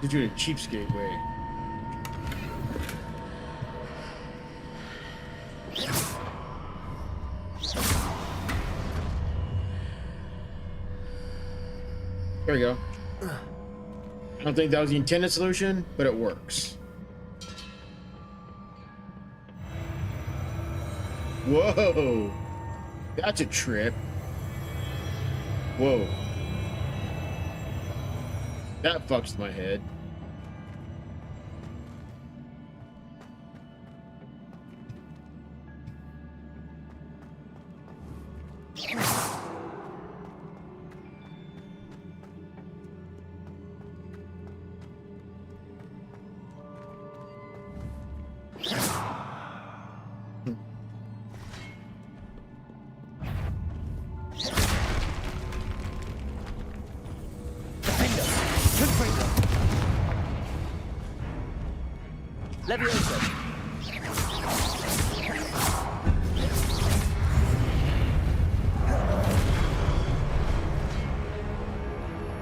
Did you in a cheapskate way? There we go. I don't think that was the intended solution, but it works. Whoa! That's a trip. Whoa. That fucks my head. Leviosa.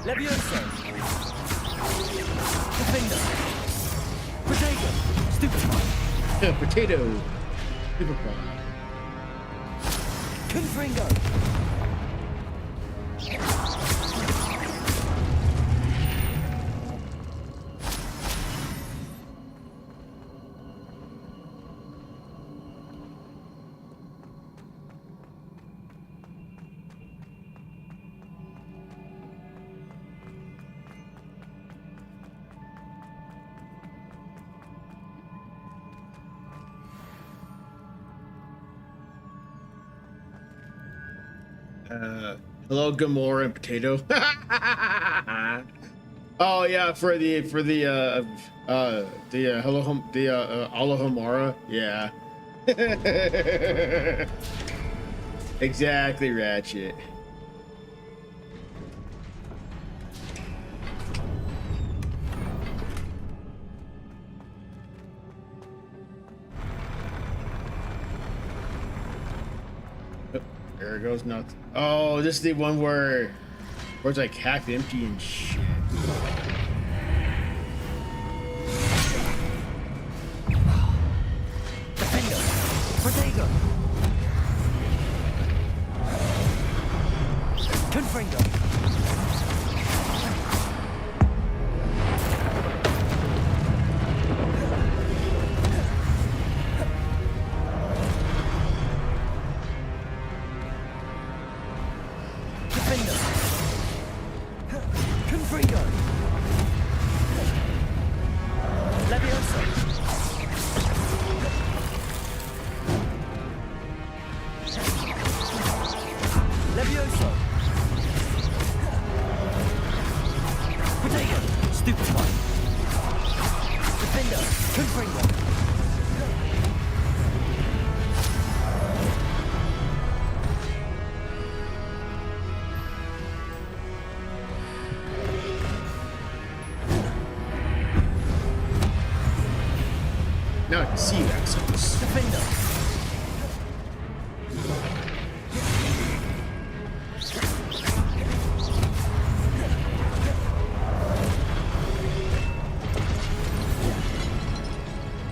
Leviosa. Defender. Potato. Stupefy. Potato. Stupefy. Confringo. Hello, Gamora and Potato. Oh yeah, for the Alohomora. Yeah. Exactly, Ratchet. There it goes nuts. Oh, this is the one where it's like half empty and shit. Defender. Potato. Confringo. Now I can see you, Exos. Defender.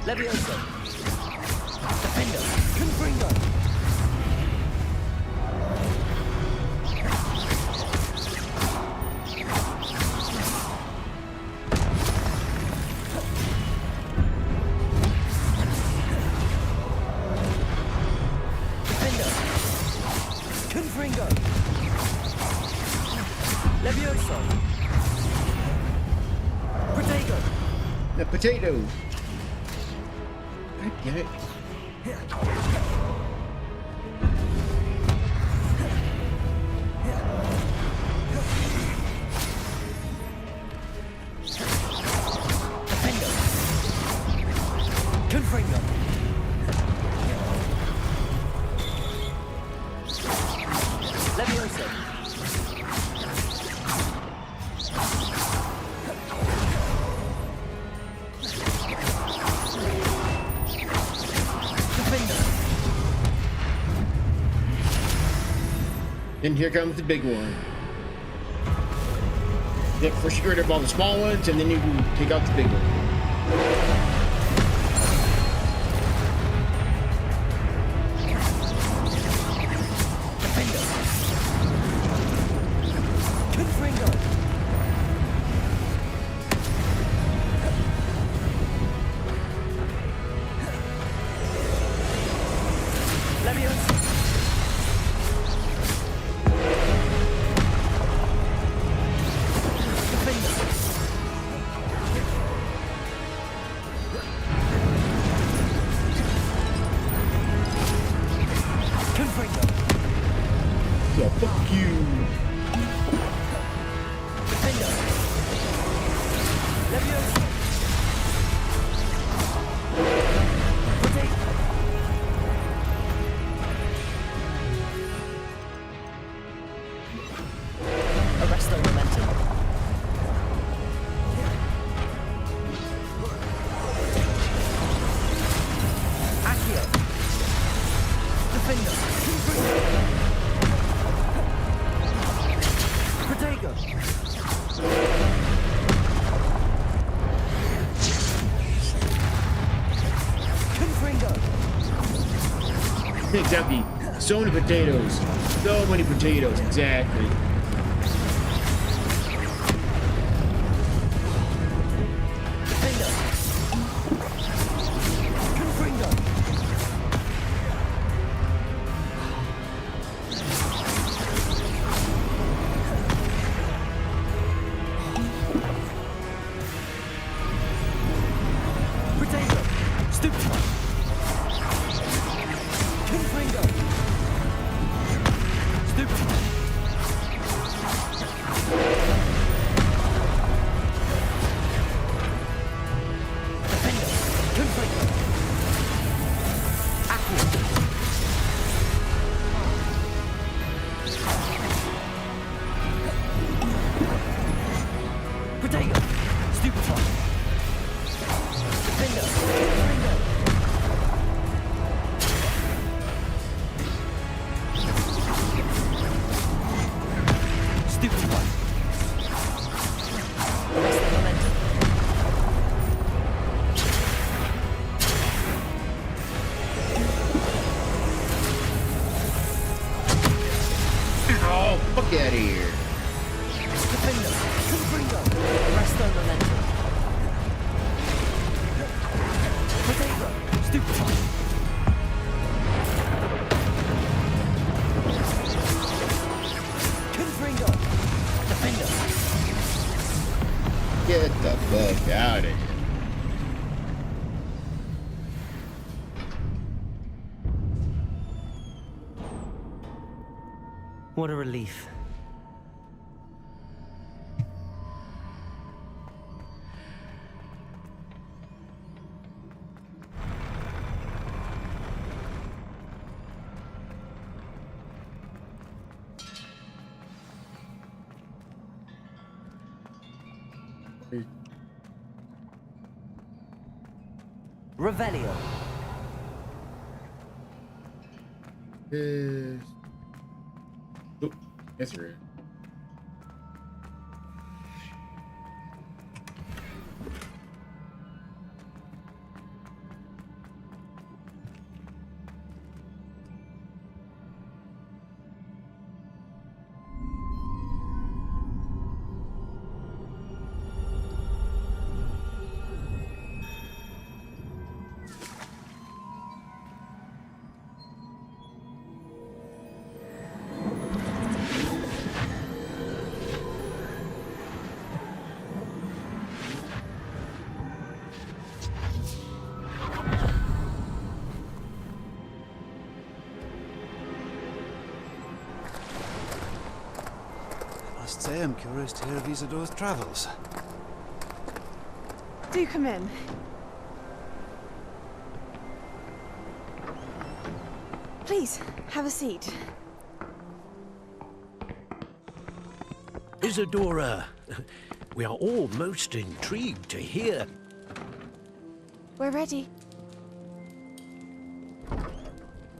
Levioso. Defender. Confringo. Defender. Confringo. Levioso. Protego. The potato. God damn it. Defender. Confringo. Levioso. Then here comes the big one. Yep, first you get rid of all the small ones, and then you can take out the big one. Yeah, fuck you. Arrest the momentum. Accio. Defender. Protego. Confringo. Exactly. So many potatoes. So many potatoes. Exactly. Defender. Confringo. Protego. Stupefy. Confringo. Stupefy. Defender. Confringo. Accio. Protego. Stupefy. Defender. Confringo. Stupefy. Arrest the momentum. Oh, fuck out of here. Defender. Confringo. Arrest the momentum. Protego. Stupefy. Confringo. Defender. Get the fuck out of here. What a relief. Revelio. Oh, that's right. say I'm curious to hear of Isadora's travels. Do come in. Please, have a seat. Isadora, we are all most intrigued to hear. We're ready.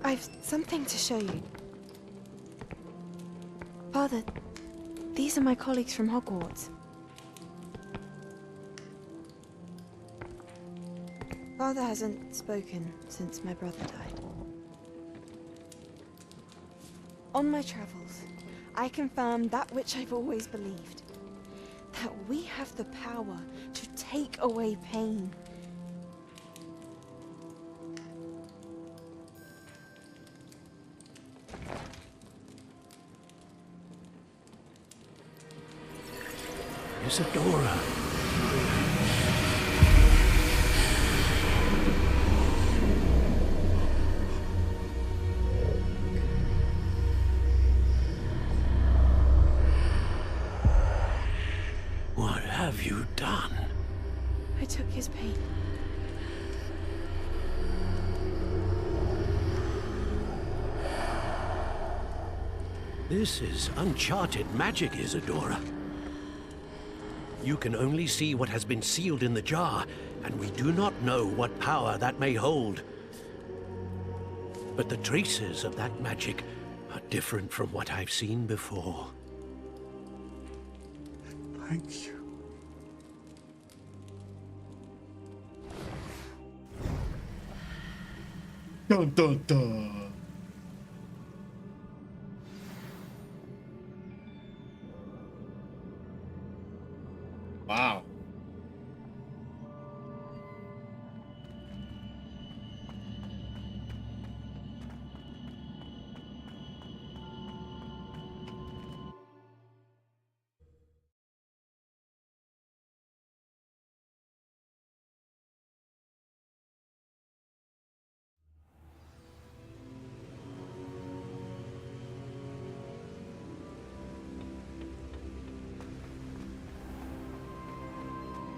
I've something to show you. Father, these are my colleagues from Hogwarts. Father hasn't spoken since my brother died. On my travels, I confirmed that which I've always believed. That we have the power to take away pain. Isadora. What have you done? I took his pain. This is uncharted magic, Isadora. You can only see what has been sealed in the jar, and we do not know what power that may hold. But the traces of that magic are different from what I've seen before. Thank you. Dun dun dun. Wow.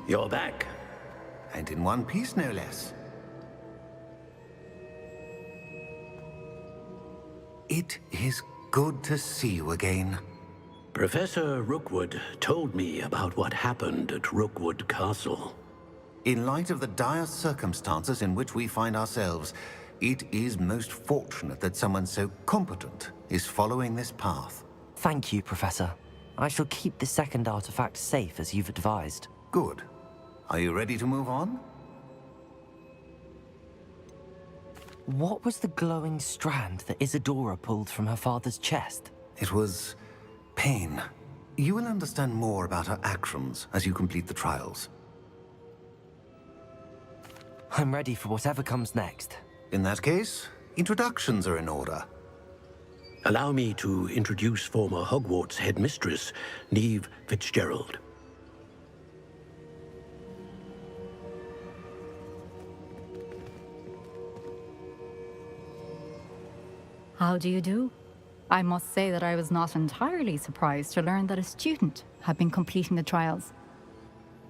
You're back. And in one piece, no less. It is good to see you again. Professor Rookwood told me about what happened at Rookwood Castle. In light of the dire circumstances in which we find ourselves, it is most fortunate that someone so competent is following this path. Thank you, Professor. I shall keep the second artifact safe as you've advised. Good. Are you ready to move on? What was the glowing strand that Isadora pulled from her father's chest? It was pain. You will understand more about her actions as you complete the trials. I'm ready for whatever comes next. In that case, introductions are in order. Allow me to introduce former Hogwarts headmistress, Neve Fitzgerald. How do you do? I must say that I was not entirely surprised to learn that a student had been completing the trials.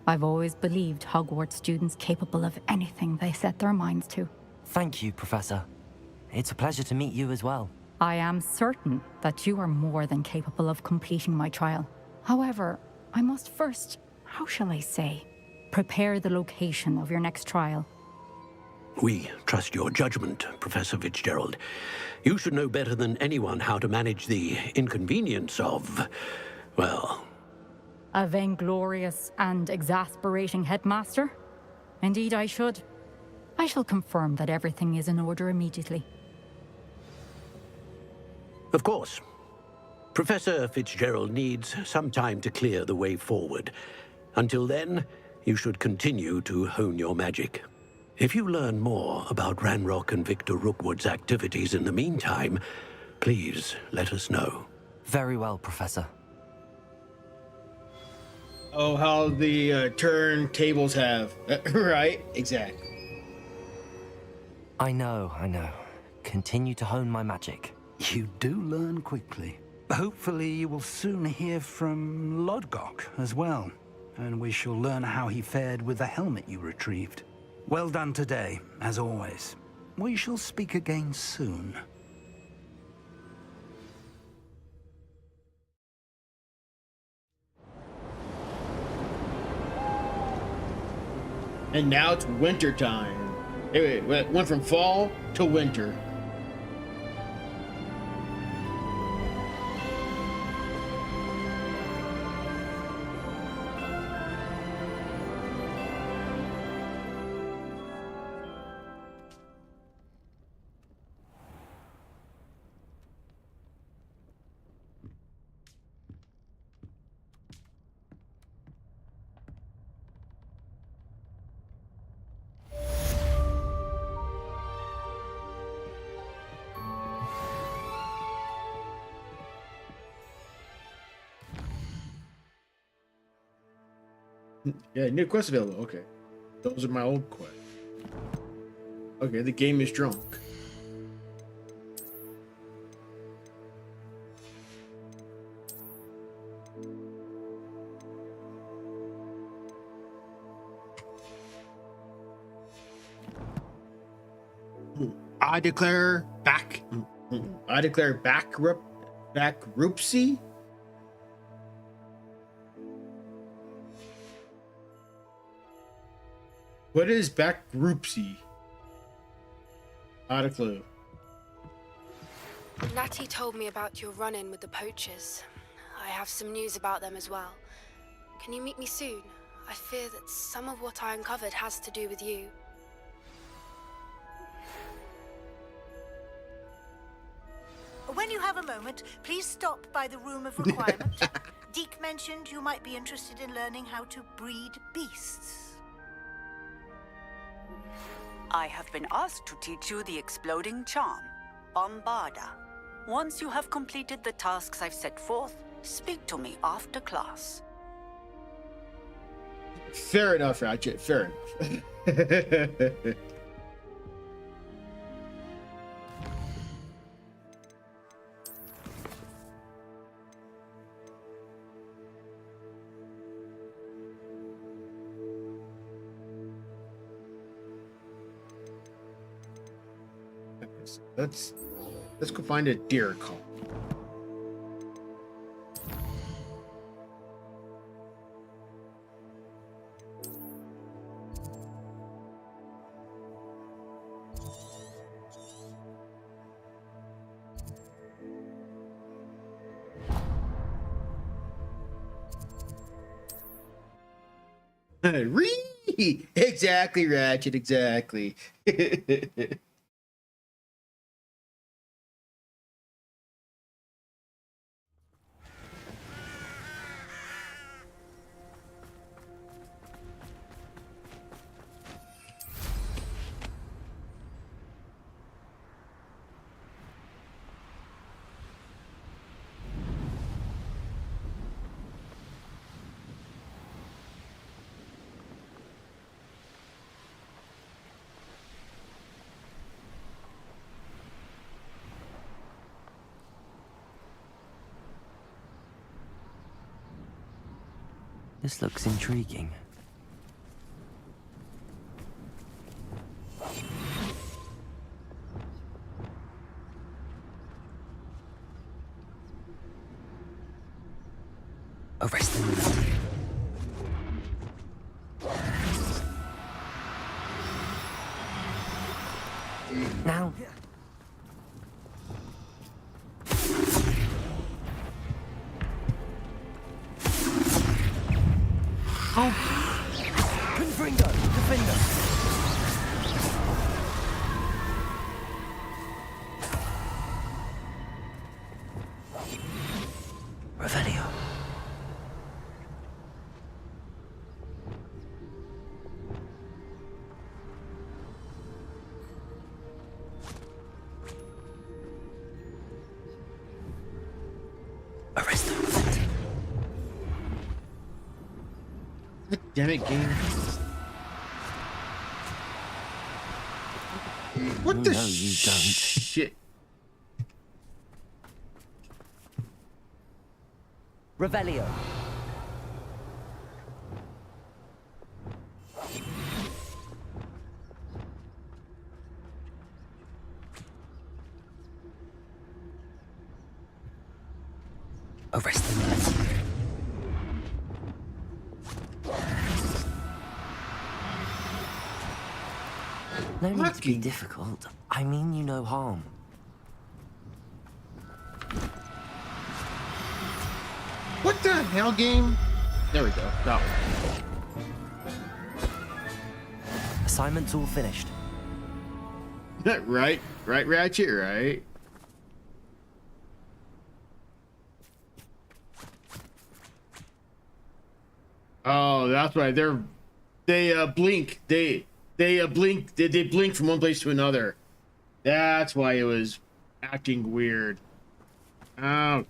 I've always believed Hogwarts students capable of anything they set their minds to. Thank you, Professor. It's a pleasure to meet you as well. I am certain that you are more than capable of completing my trial. However, I must first, how shall I say, prepare the location of your next trial. We trust your judgment, Professor Fitzgerald. You should know better than anyone how to manage the inconvenience of, well... A vainglorious and exasperating headmaster? Indeed I should. I shall confirm that everything is in order immediately. Of course. Professor Fitzgerald needs some time to clear the way forward. Until then, you should continue to hone your magic. If you learn more about Ranrock and Victor Rookwood's activities in the meantime, please let us know. Very well, Professor. Oh, how the turntables have. Right? Exactly. I know. Continue to hone my magic. You do learn quickly. Hopefully you will soon hear from Lodgok as well, and we shall learn how he fared with the helmet you retrieved. Well done today, as always. We shall speak again soon. And now it's winter time. Wait, went from fall to winter. Yeah, new quest available. Okay. Those are my old quests. Okay, the game is drunk. I declare bankruptcy. What is bankruptcy? Not a clue. Natty told me about your run-in with the poachers. I have some news about them as well. Can you meet me soon? I fear that some of what I uncovered has to do with you. When you have a moment, please stop by the Room of Requirement. Deke mentioned you might be interested in learning how to breed beasts. I have been asked to teach you the exploding charm, Bombarda. Once you have completed the tasks I've set forth, speak to me after class. Fair enough, Ratchet. Fair enough. Let's go find a deer call. Exactly, Ratchet, exactly. This looks intriguing. Arrest them. Now. Confringo, defender. Revelio. Arrest them. Damn it, game. What the No, you don't. shit? Revelio. Arrest them. No need to be difficult. I mean you no harm. What the hell, game? There we go. That one. Assignment's all finished. Right, Ratchet, right? Oh, that's right. They blink. They blink. They blink from one place to another. That's why it was acting weird. Okay.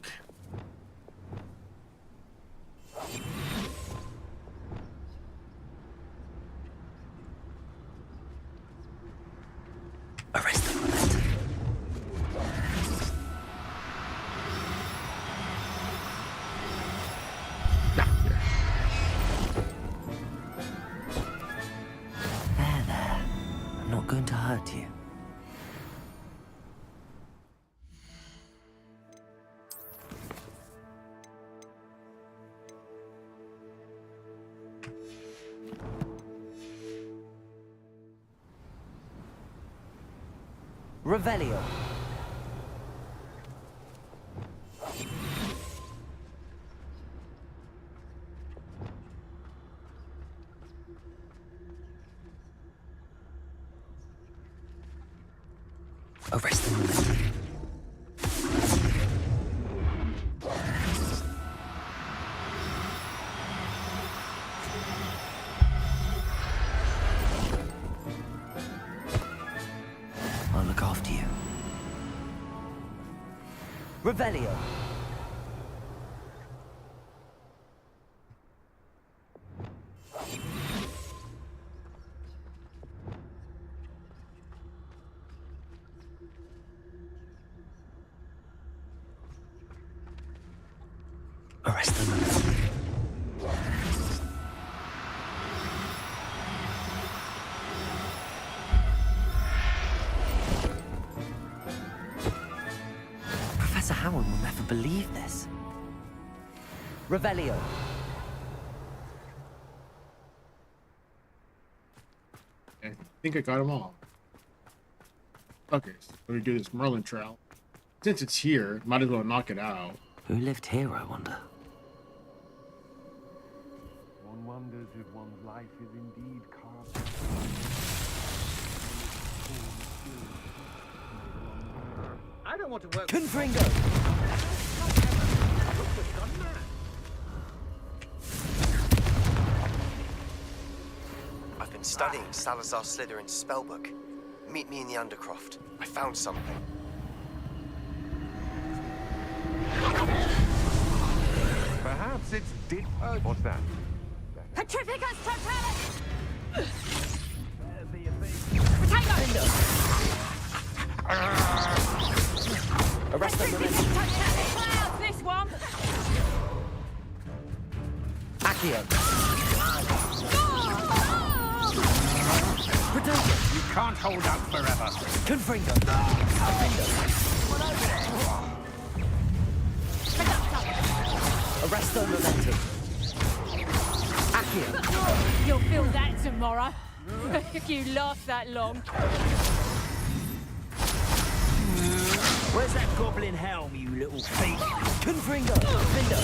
Arrest them. There. I'm not going to hurt you. Revelio. Arrest them. I'll look after you. Revelio. Arrest them. Professor Howard will never believe this. Revelio. I think I got them all. Okay, so let me do this Merlin trial. Since it's here, might as well knock it out. Who lived here, I wonder? One wonders if one's life is indeed carved. I don't want to work. Confringo! I've been studying Salazar Slytherin's spellbook. Meet me in the Undercroft. I found something. Perhaps it's deep. What's that? Petrificus Totalis! Arrest them. Clouds, this one! Accio. You can't hold out forever. Confringo. Arrest them. Momentum. Accio. You'll feel that tomorrow, if you last that long. Where's that goblin helm, you little thief? Confringo. Findo.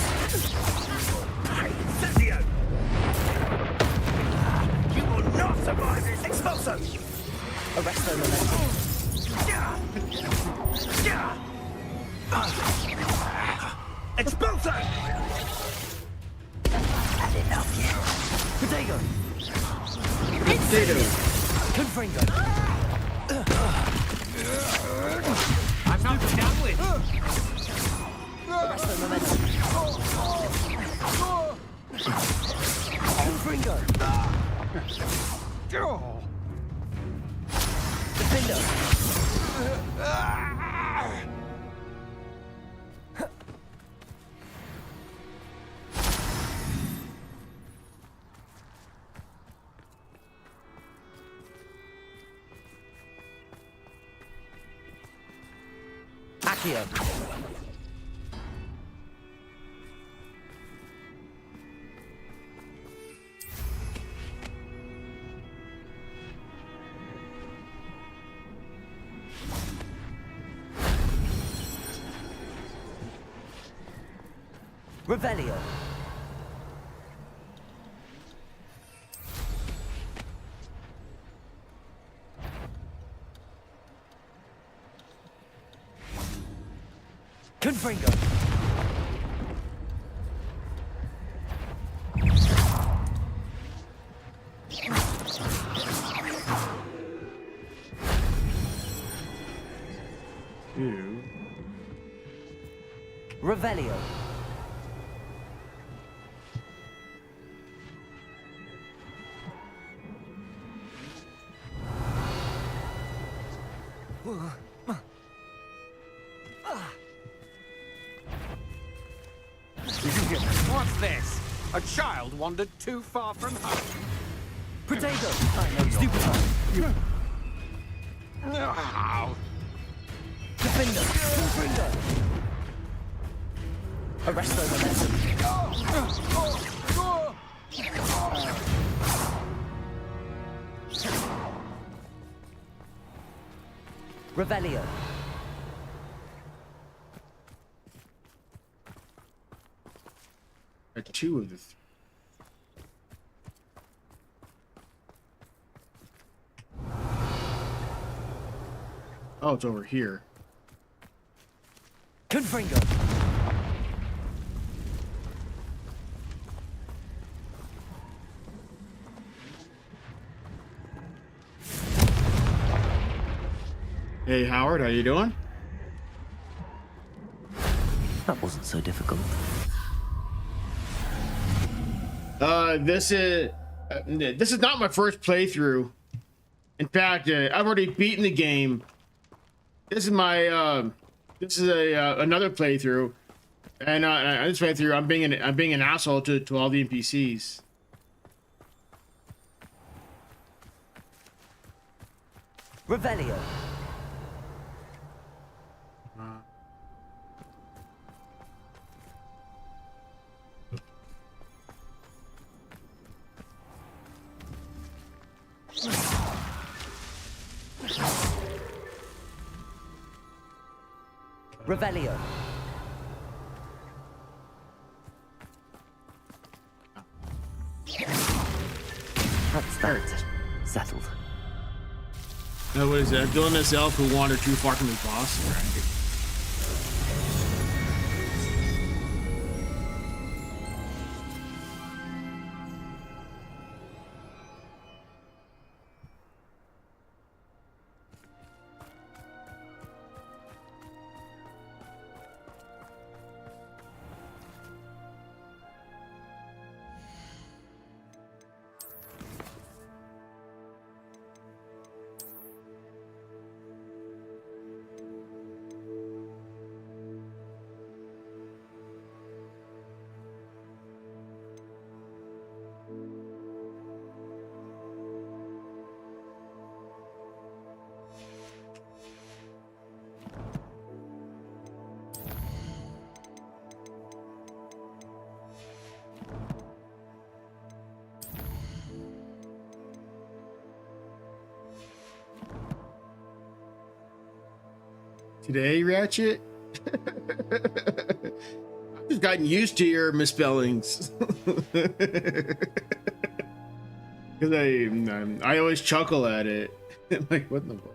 Hey, Cecchio! You will not survive this! Expulso! Arrest them. Momentum. Expulso! Had enough yet. Potato. Potato. Confringo. I'm not done with. Arrest them. Momentum. Confringo. Defender. Accio. Revelio. Confringo. Ew. Revelio. What's this? A child wandered too far from home. Potato. Stupid. Defender. Confringo. Arresto momentum. Revelio. Two of the oh, it's over here. Confringo. Hey Howard, how you doing? That wasn't so difficult. This is not my first playthrough. In fact, I've already beaten the game. This is my another playthrough, and this playthrough I'm being an asshole to all the NPCs. Revelio. Revelio. That's that. Settled. What is that? Villainous elf who wandered too far from his boss? Right. Today, Ratchet? I've just gotten used to your misspellings. Because I always chuckle at it. Like, what in the fuck?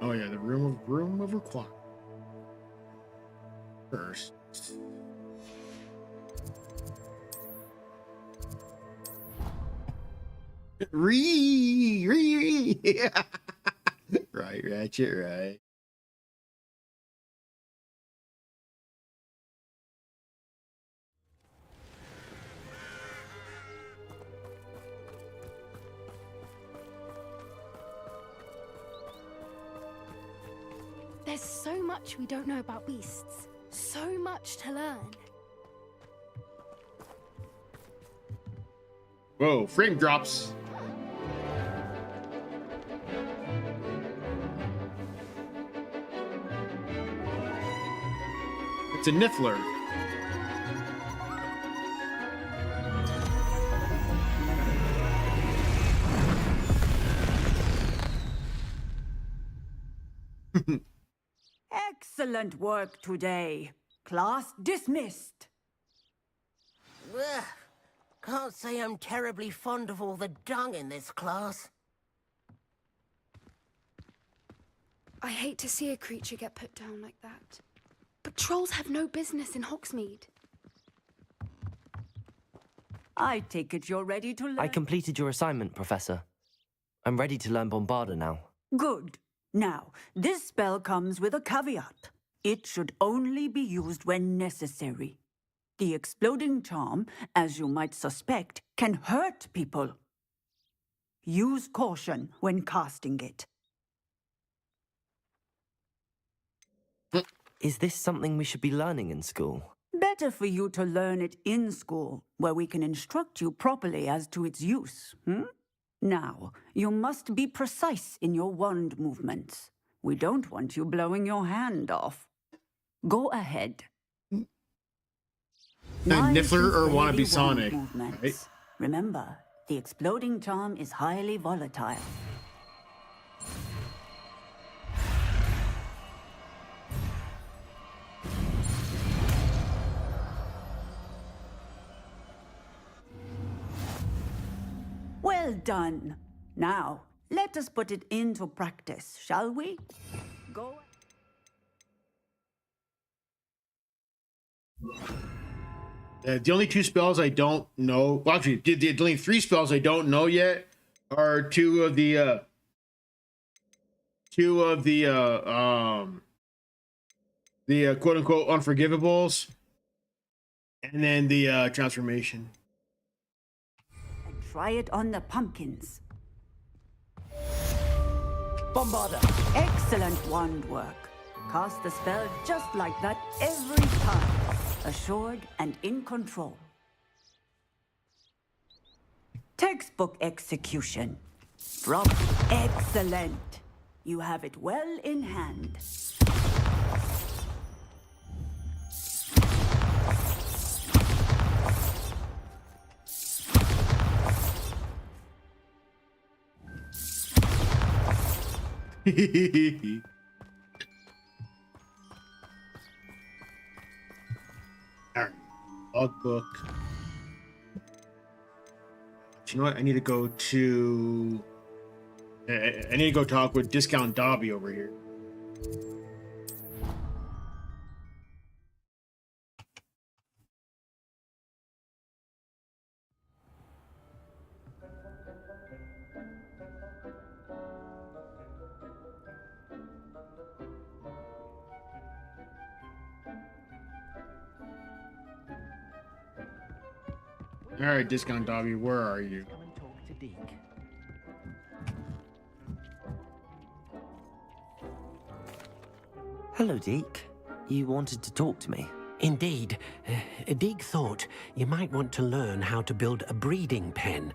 Oh yeah, the room of requirement. First. Right, Ratchet, right. There's so much we don't know about beasts. So much to learn. Whoa, frame drops. It's a niffler. Excellent work today. Class dismissed. Ugh. Can't say I'm terribly fond of all the dung in this class. I hate to see a creature get put down like that. But trolls have no business in Hogsmeade. I take it you're ready to learn. I completed your assignment, Professor. I'm ready to learn Bombarda now. Good. Now, this spell comes with a caveat. It should only be used when necessary. The exploding charm, as you might suspect, can hurt people. Use caution when casting it. Is this something we should be learning in school? Better for you to learn it in school, where we can instruct you properly as to its use. Now, you must be precise in your wand movements. We don't want you blowing your hand off. Go ahead. Niffler or wannabe Wand Sonic, movements. right? Remember, the exploding charm is highly volatile. Well done. Now, let us put it into practice, shall we? Go. The only two spells I don't know, well, actually, the only three spells I don't know yet are two of the quote unquote unforgivables, and then the transformation. Try it on the pumpkins. Bombarda! Excellent wand work. Cast the spell just like that every time. Assured and in control. Textbook execution. Drop. Excellent. You have it well in hand. Alright, logbook. You know what? I need to go to. I need to go talk with Discount Dobby over here. All right, Discount Dobby, where are you? Come and talk to Deke. Hello, Deke. You wanted to talk to me? Indeed. Deke thought you might want to learn how to build a breeding pen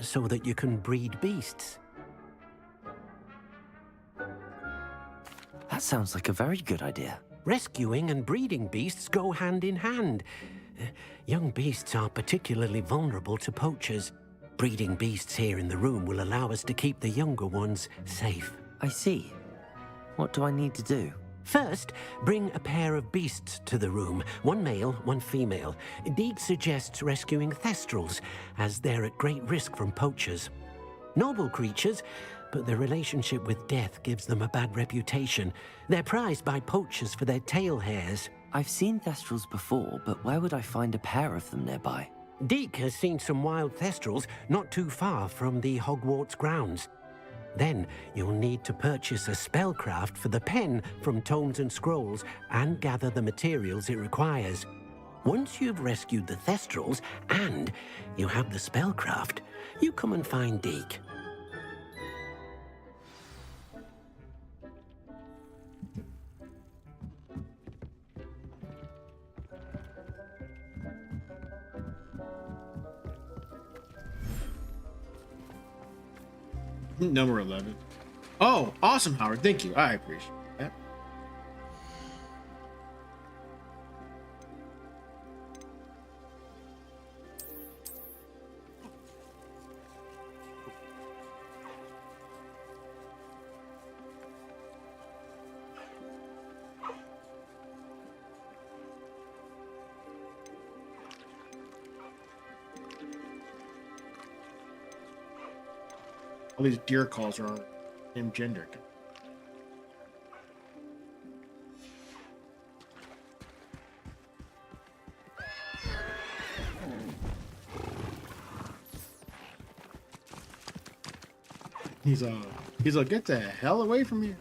so that you can breed beasts. That sounds like a very good idea. Rescuing and breeding beasts go hand in hand. Young beasts are particularly vulnerable to poachers. Breeding beasts here in the room will allow us to keep the younger ones safe. I see. What do I need to do? First, bring a pair of beasts to the room. One male, one female. Deke suggests rescuing thestrals, as they're at great risk from poachers. Noble creatures, but their relationship with death gives them a bad reputation. They're prized by poachers for their tail hairs. I've seen thestrals before, but where would I find a pair of them nearby? Deke has seen some wild thestrals not too far from the Hogwarts grounds. Then you'll need to purchase a spellcraft for the pen from Tomes and Scrolls and gather the materials it requires. Once you've rescued the thestrals and you have the spellcraft, you come and find Deke. Number 11. Oh, awesome, Howard. Thank you. I appreciate that. All these deer calls are named gender. He's like, get the hell away from here.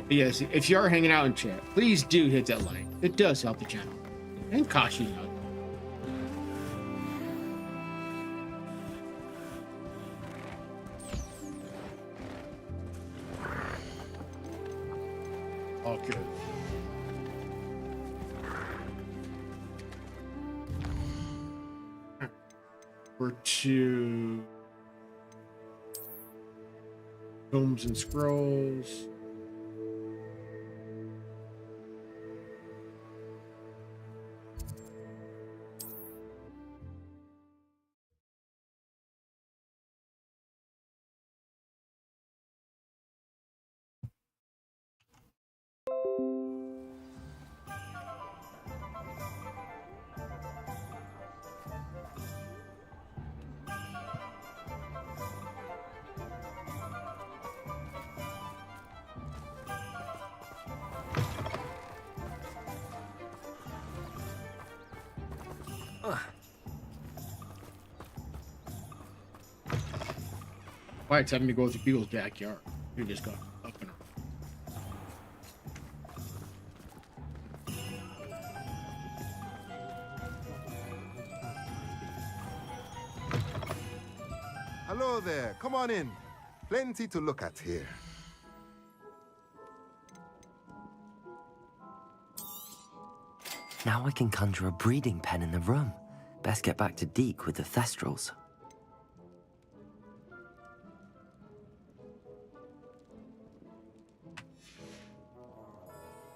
But yes, if you are hanging out in chat, please do hit that like. It does help the channel. And Kashi out. All good. We're to Tomes and Scrolls. Why it's having me go to people's backyard. You just got up and Hello there. Come on in. Plenty to look at here. Now I can conjure a breeding pen in the room. Best get back to Deke with the Thestrals.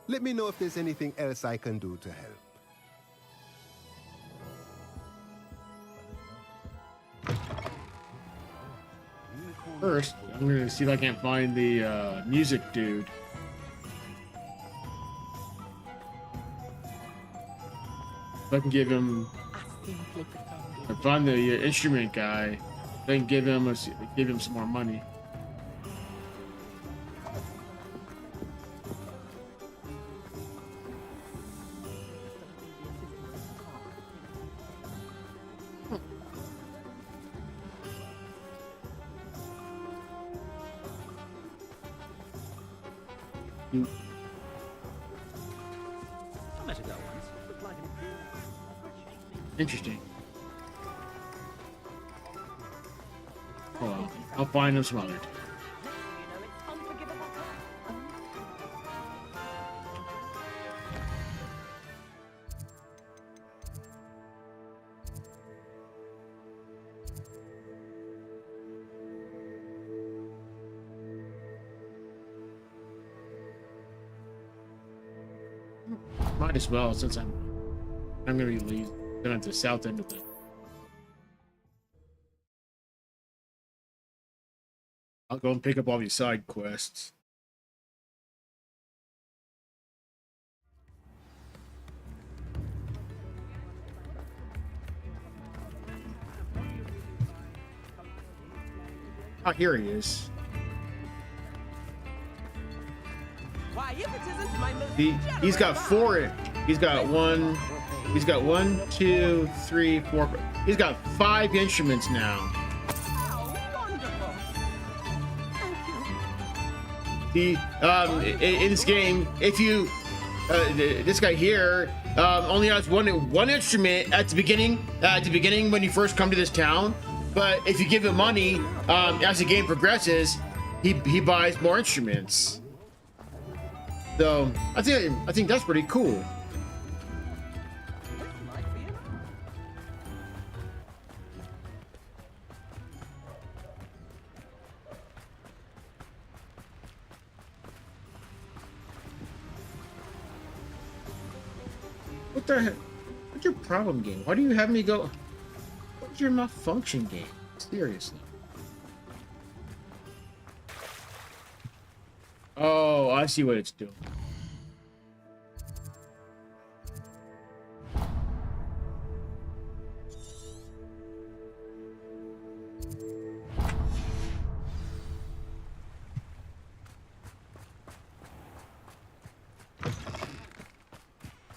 Let me know if there's anything else I can do to help. First, I'm gonna see if I can't find the music dude. If I can give him, I find the instrument guy, then give him some more money. Interesting. Well, I'll find him some other time. Might as well, since I'm gonna be leaving at the south end of it. I'll go and pick up all these side quests. Oh, here he is. Why, if it isn't my most He's got four. He's got 1, He's got 1, 2, 3, 4. He's got 5 instruments now. The in this game, if you this guy here only has one instrument at the beginning. At the beginning, when you first come to this town, but if you give him money, as the game progresses, he buys more instruments. So I think that's pretty cool. What the heck? What's your problem, game? Why do you have me go? What's your malfunction, game? Seriously. Oh, I see what it's doing.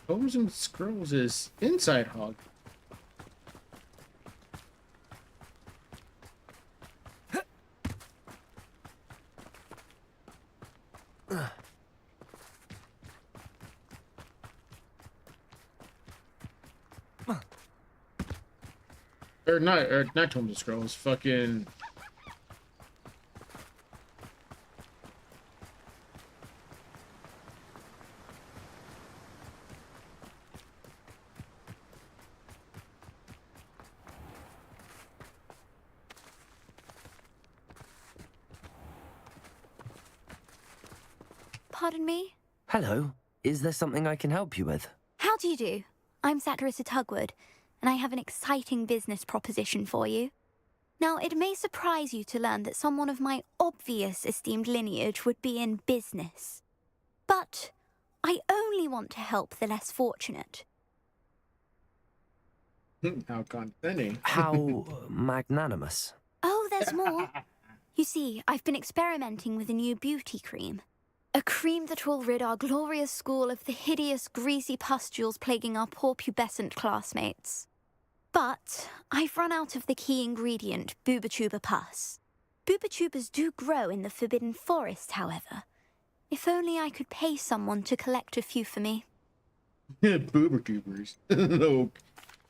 Tomes and Scrolls is inside Hog. Or not Tomes and Scrolls, fucking... Pardon me? Hello. Is there something I can help you with? How do you do? I'm Satirissa Tugwood, and I have an exciting business proposition for you. Now, it may surprise you to learn that someone of my obvious esteemed lineage would be in business. But I only want to help the less fortunate. How condescending. How magnanimous. Oh, there's more. You see, I've been experimenting with a new beauty cream. A cream that will rid our glorious school of the hideous, greasy pustules plaguing our poor pubescent classmates. But I've run out of the key ingredient, booba-tuber pus. Booba-tubers do grow in the Forbidden Forest, however. If only I could pay someone to collect a few for me. Booba-tubers. No.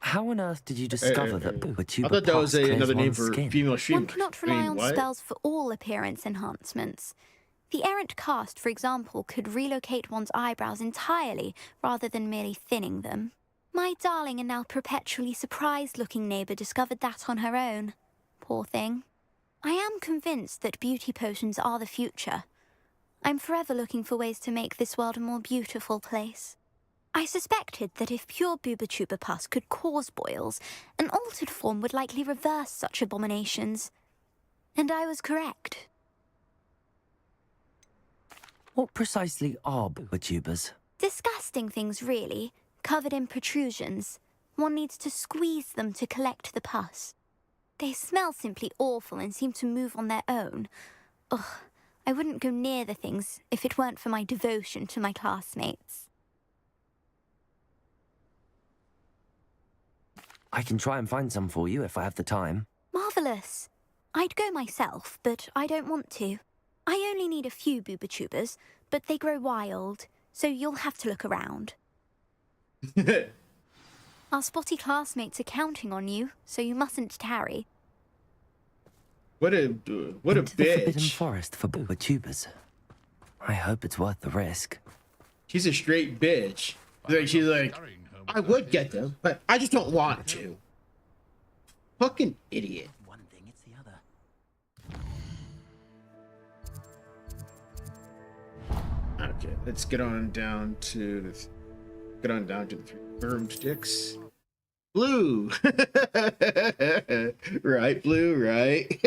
How on earth did you discover that booba-tuber I thought that was pus clears another name one's for skin? female streamers. One cannot rely on spells for all appearance enhancements. The errant cast, for example, could relocate one's eyebrows entirely rather than merely thinning them. My darling and now perpetually surprised-looking neighbour discovered that on her own. Poor thing. I am convinced that beauty potions are the future. I'm forever looking for ways to make this world a more beautiful place. I suspected that if pure booba-tuber pus could cause boils, an altered form would likely reverse such abominations. And I was correct. What precisely are booba-tubers? Disgusting things, really, covered in protrusions. One needs to squeeze them to collect the pus. They smell simply awful and seem to move on their own. Ugh, I wouldn't go near the things if it weren't for my devotion to my classmates. I can try and find some for you if I have the time. Marvellous. I'd go myself, but I don't want to. I only need a few booba-tubers, but they grow wild, so you'll have to look around. Our spotty classmates are counting on you, so you mustn't tarry. What a Into the Forbidden bitch. Forest for booba-tubers. I hope it's worth the risk. She's a straight bitch. She's like, I would get them, but I just don't want to. Fucking idiot. One thing, it's the other. Okay, let's get on down to the three broomsticks. Blue. Right, blue, right.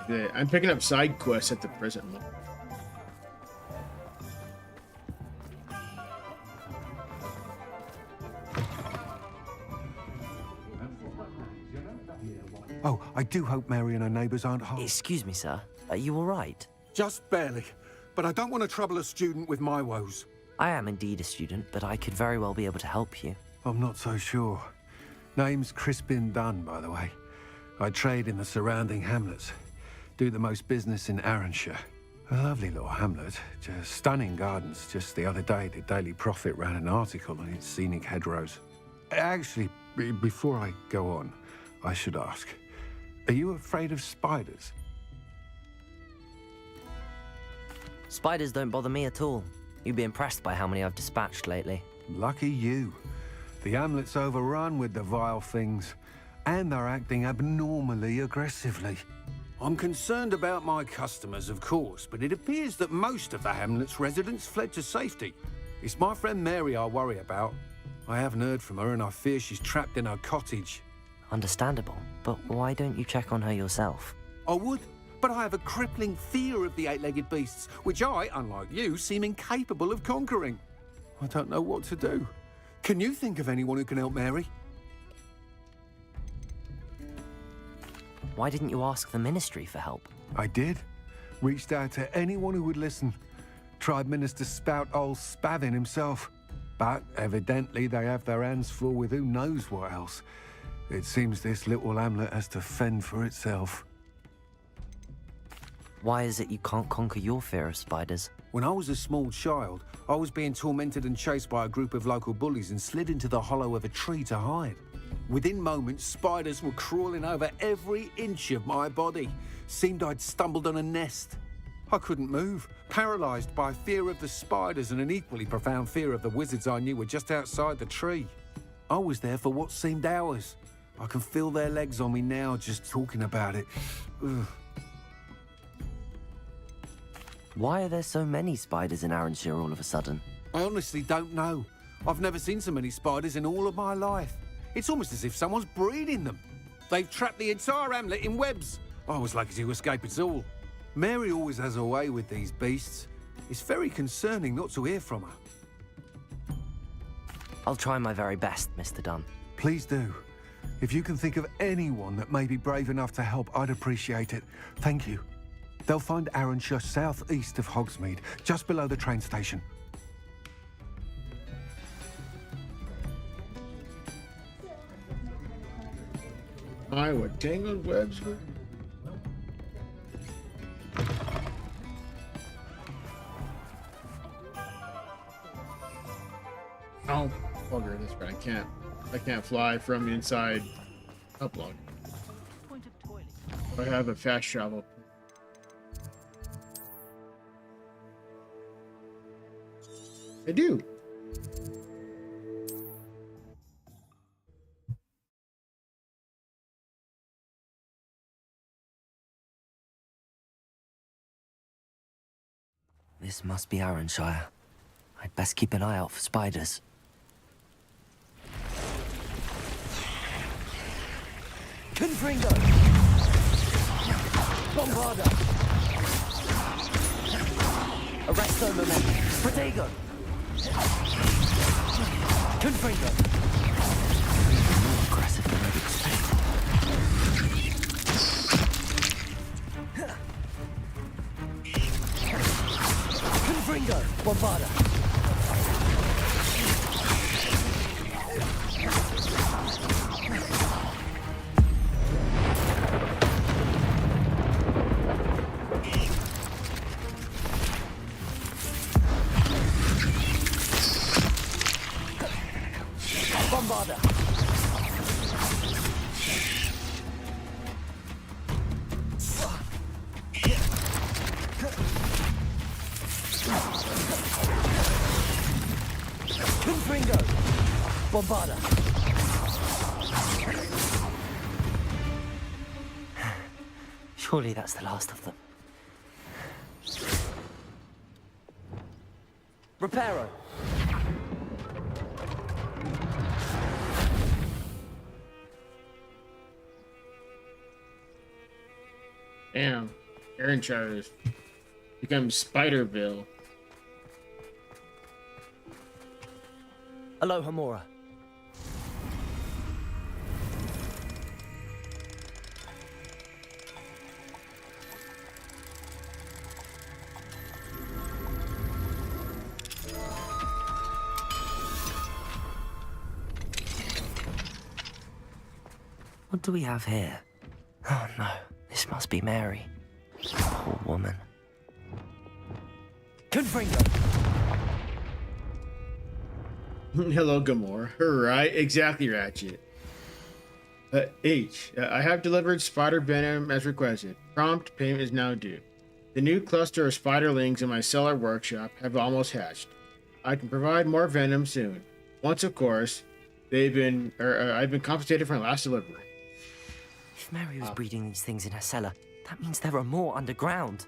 Yeah, I'm picking up side quests at the present moment. Oh, I do hope Mary and her neighbours aren't hard. Excuse me, sir. Are you all right? Just barely. But I don't want to trouble a student with my woes. I am indeed a student, but I could very well be able to help you. I'm not so sure. Name's Crispin Dunn, by the way. I trade in the surrounding hamlets. Do the most business in Arranshire. A lovely little hamlet. Just stunning gardens. Just the other day, the Daily Prophet ran an article on its scenic hedgerows. Actually, before I go on, I should ask, are you afraid of spiders? Spiders don't bother me at all. You'd be impressed by how many I've dispatched lately. Lucky you. The hamlet's overrun with the vile things, and they're acting abnormally aggressively. I'm concerned about my customers, of course, but it appears that most of the hamlet's residents fled to safety. It's my friend Mary I worry about. I haven't heard from her, and I fear she's trapped in her cottage. Understandable, but why don't you check on her yourself? I would, but I have a crippling fear of the eight-legged beasts, which I, unlike you, seem incapable of conquering. I don't know what to do. Can you think of anyone who can help Mary? Why didn't you ask the ministry for help? I did. Reached out to anyone who would listen. Tried Minister Spout old Spavin himself. But evidently they have their hands full with who knows what else. It seems this little hamlet has to fend for itself. Why is it you can't conquer your fear of spiders? When I was a small child, I was being tormented and chased by a group of local bullies and slid into the hollow of a tree to hide. Within moments, spiders were crawling over every inch of my body. Seemed I'd stumbled on a nest. I couldn't move, paralysed by fear of the spiders and an equally profound fear of the wizards I knew were just outside the tree. I was there for what seemed hours. I can feel their legs on me now just talking about it. Ugh. Why are there so many spiders in Arranshire all of a sudden? I honestly don't know. I've never seen so many spiders in all of my life. It's almost as if someone's breeding them. They've trapped the entire hamlet in webs. I was lucky to escape it all. Mary always has a way with these beasts. It's very concerning not to hear from her. I'll try my very best, Mr. Dunn. Please do. If you can think of anyone that may be brave enough to help, I'd appreciate it. Thank you. They'll find Arranshire southeast of Hogsmeade, just below the train station. What tangled webs were? Oh, bugger, that's right. I can't fly from inside Uplog. I have a fast travel. I do. This must be Arranshire. I'd best keep an eye out for spiders. Confringo! Bombarda! Arresto Momentum! Protego! Confringo! More aggressive than I'd expected. Confringo! Bombarda! Bombarda! Confringo! Bombarda! Surely that's the last of them. Reparo! Damn, Arranshire has become Spiderville. Aloha Mora. What do we have here? Oh no, this must be Mary. Poor woman. Confringo! Hello, Gamora. Right, exactly, Ratchet. I have delivered spider venom as requested. Prompt payment is now due. The new cluster of spiderlings in my cellar workshop have almost hatched. I can provide more venom soon. Once, of course, I've been compensated for my last delivery. If Mary was breeding these things in her cellar, that means there are more underground.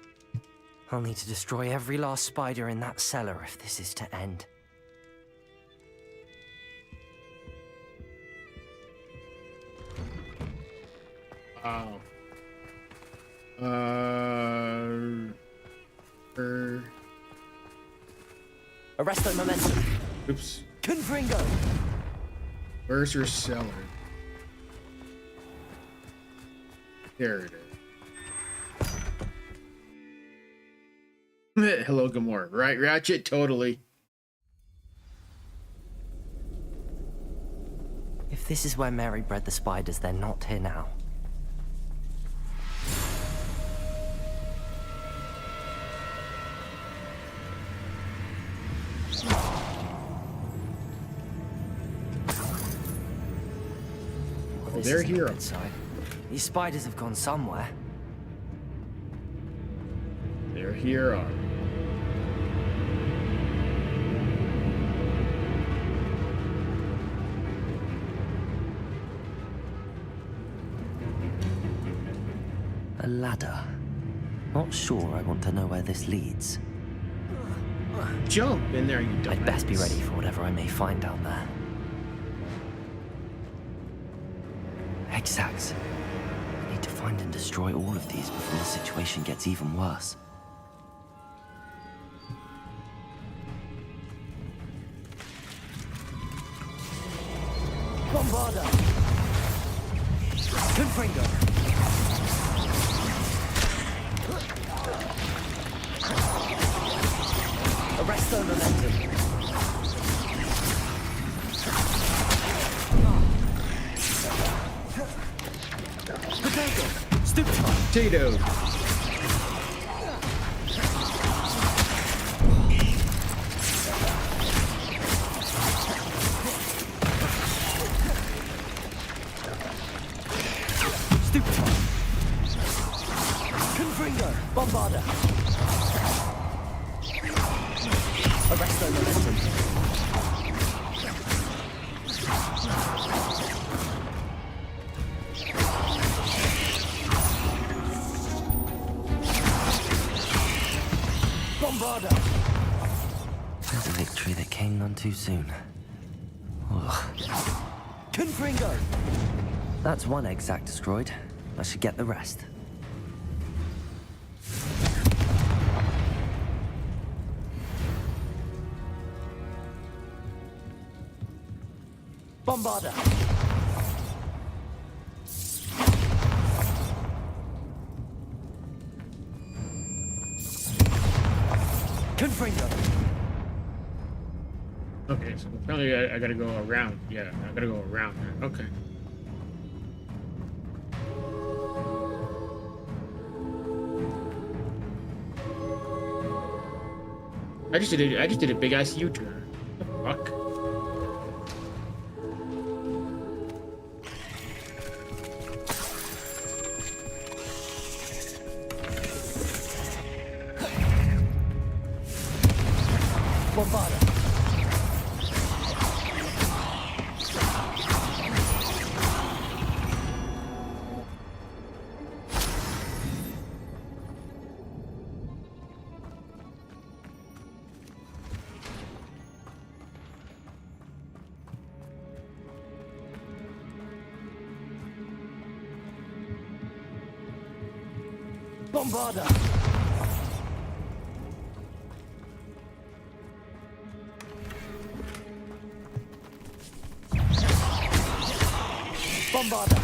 I'll need to destroy every last spider in that cellar if this is to end. Wow. Arresto momentum. Oops. Confringo! Where's your cellar? There it is. Hello, Gamora. Right, Ratchet? Totally. If this is where Mary bred the spiders, they're not here now. Well, they're here. Inside. These spiders have gone somewhere. They're here. A ladder. Not sure I want to know where this leads. Jump in there, you dumbass. I'd best be ready for whatever I may find down there. Exact. I need to find and destroy all of these before the situation gets even worse. Bombarda! Confringo! Arresto momentum. Potato! Stupefy! Potato! Stupefy! Confringo! Bombarda! Arresto momentum. Bombarda! There's a victory that came none too soon. Ugh. Confringo! That's one exact destroyed. I should get the rest. Bombarda! Confringo! Okay, so apparently I gotta go around. Yeah, I gotta go around that. Okay. I just did a big ass U-turn. What the fuck? Bombarda! Bombarda! Bombarda!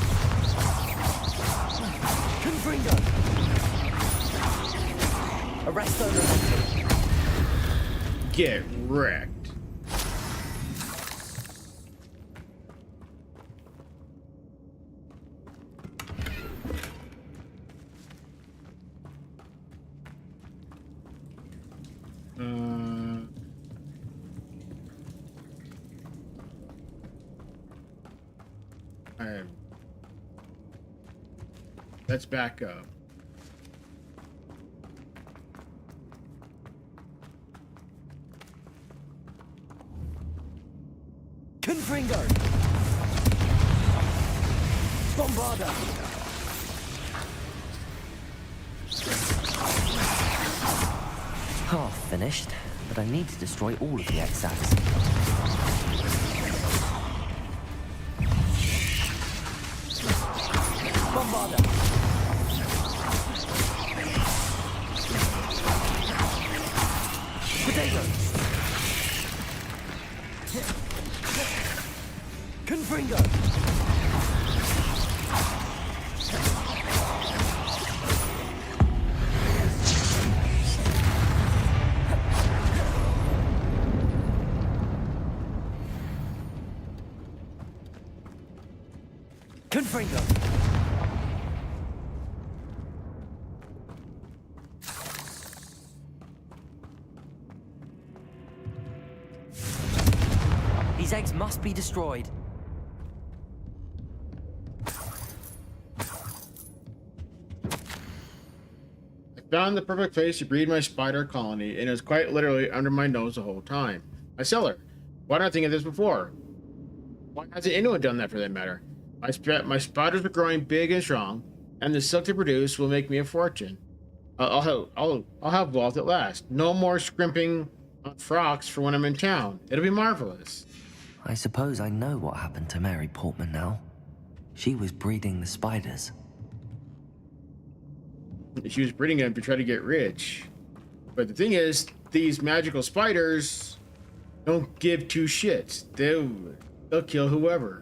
Confringo! Arresto momentum. Get wrecked. Let's back up. Confringo! Bombarda! Half finished, but I need to destroy all of the X-Sacks. Bombarda! Potatoes! Confringo! Confringo! These eggs must be destroyed. Found the perfect place to breed my spider colony, and it was quite literally under my nose the whole time. My cellar. Why didn't I think of this before? Why hasn't anyone done that for that matter? My spiders are growing big and strong, and the silk they produce will make me a fortune. I'll have wealth at last. No more scrimping on frocks for when I'm in town. It'll be marvelous. I suppose I know what happened to Mary Portman now. She was breeding the spiders. She was breeding them to try to get rich. But the thing is, these magical spiders don't give two shits. They'll kill whoever.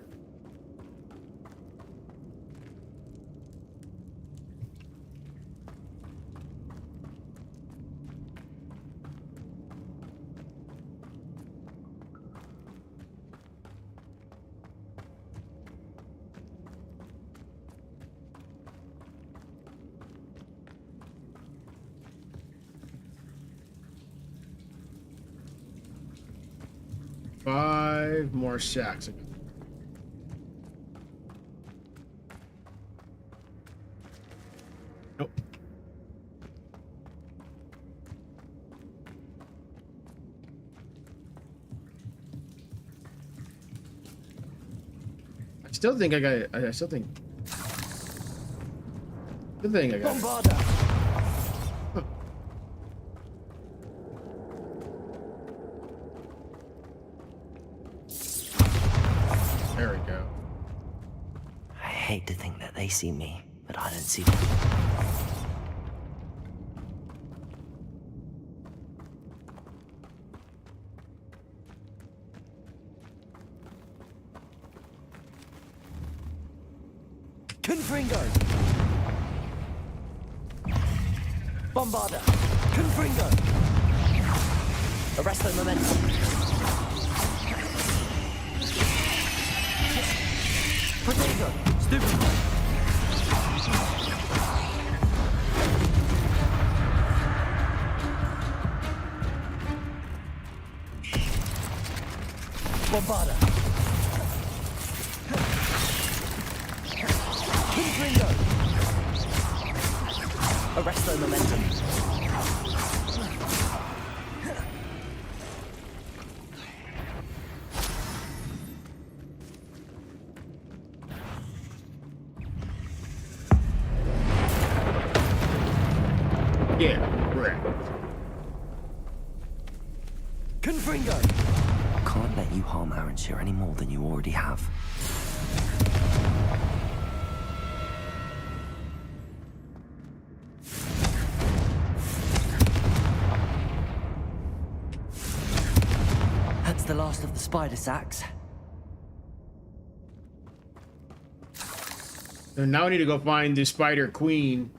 Five more sacks. Nope. I still think I got it. I still think I got it. Bombarda! There we go. I hate to think that they see me, but I don't see them. Confringo! Bombarda! Confringo! Arrest the momentum! Potato! Stupid! Bombarda! Confringo! Arrest the momentum! Yeah, correct. Confringo! Can't let you harm Arenshire any more than you already have. That's the last of the spider sacks. So now I need to go find the Spider Queen.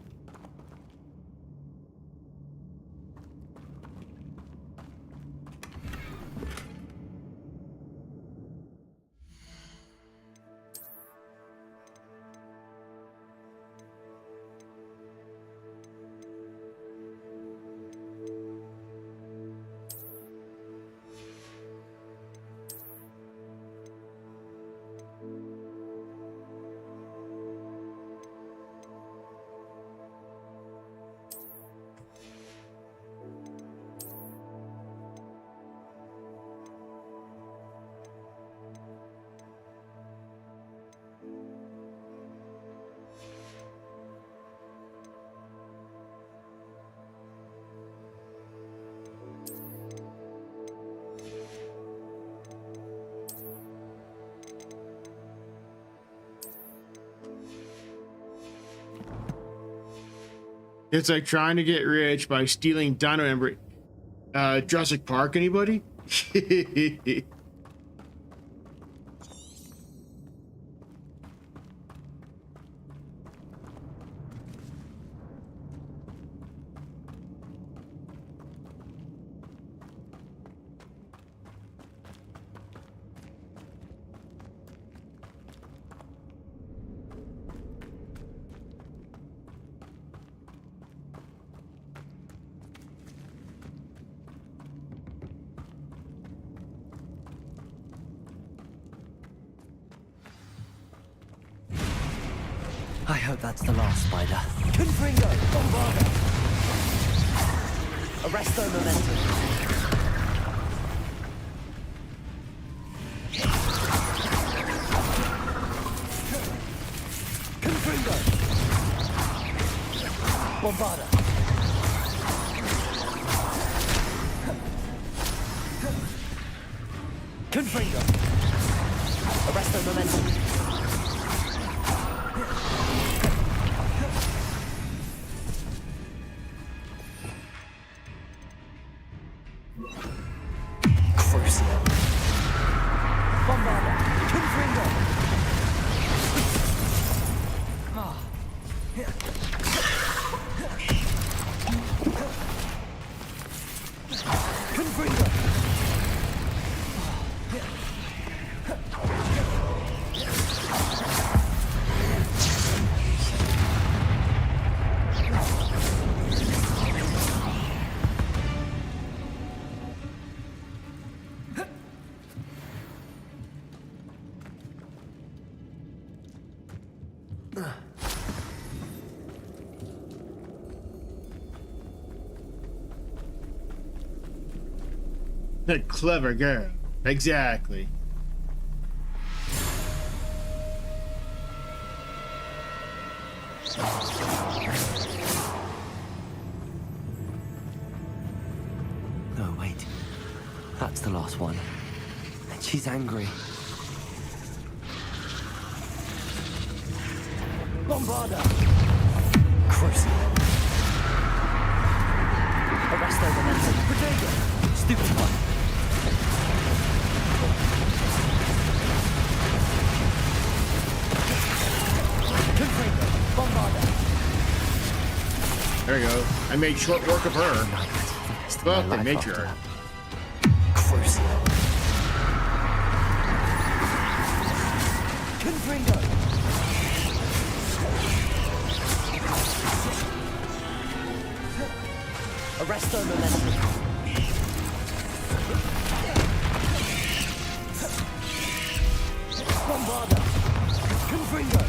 It's like trying to get rich by stealing dino embryo. Jurassic Park, anybody? I hope that's the last spider. Confringo! Bombarda! Arresto momentum. Confringo! Bombarda! Confringo! Arresto momentum. A clever girl. Exactly. No, wait. That's the last one. And she's angry. Bombarda! Crucial. Arresto momentum. Protego! Stupid one. Confringo! Bombarda! There you go. I made short work of her. Fuck the matriarch. Crucial. Confringo! Arresto momentum. Bombarda! Confringo!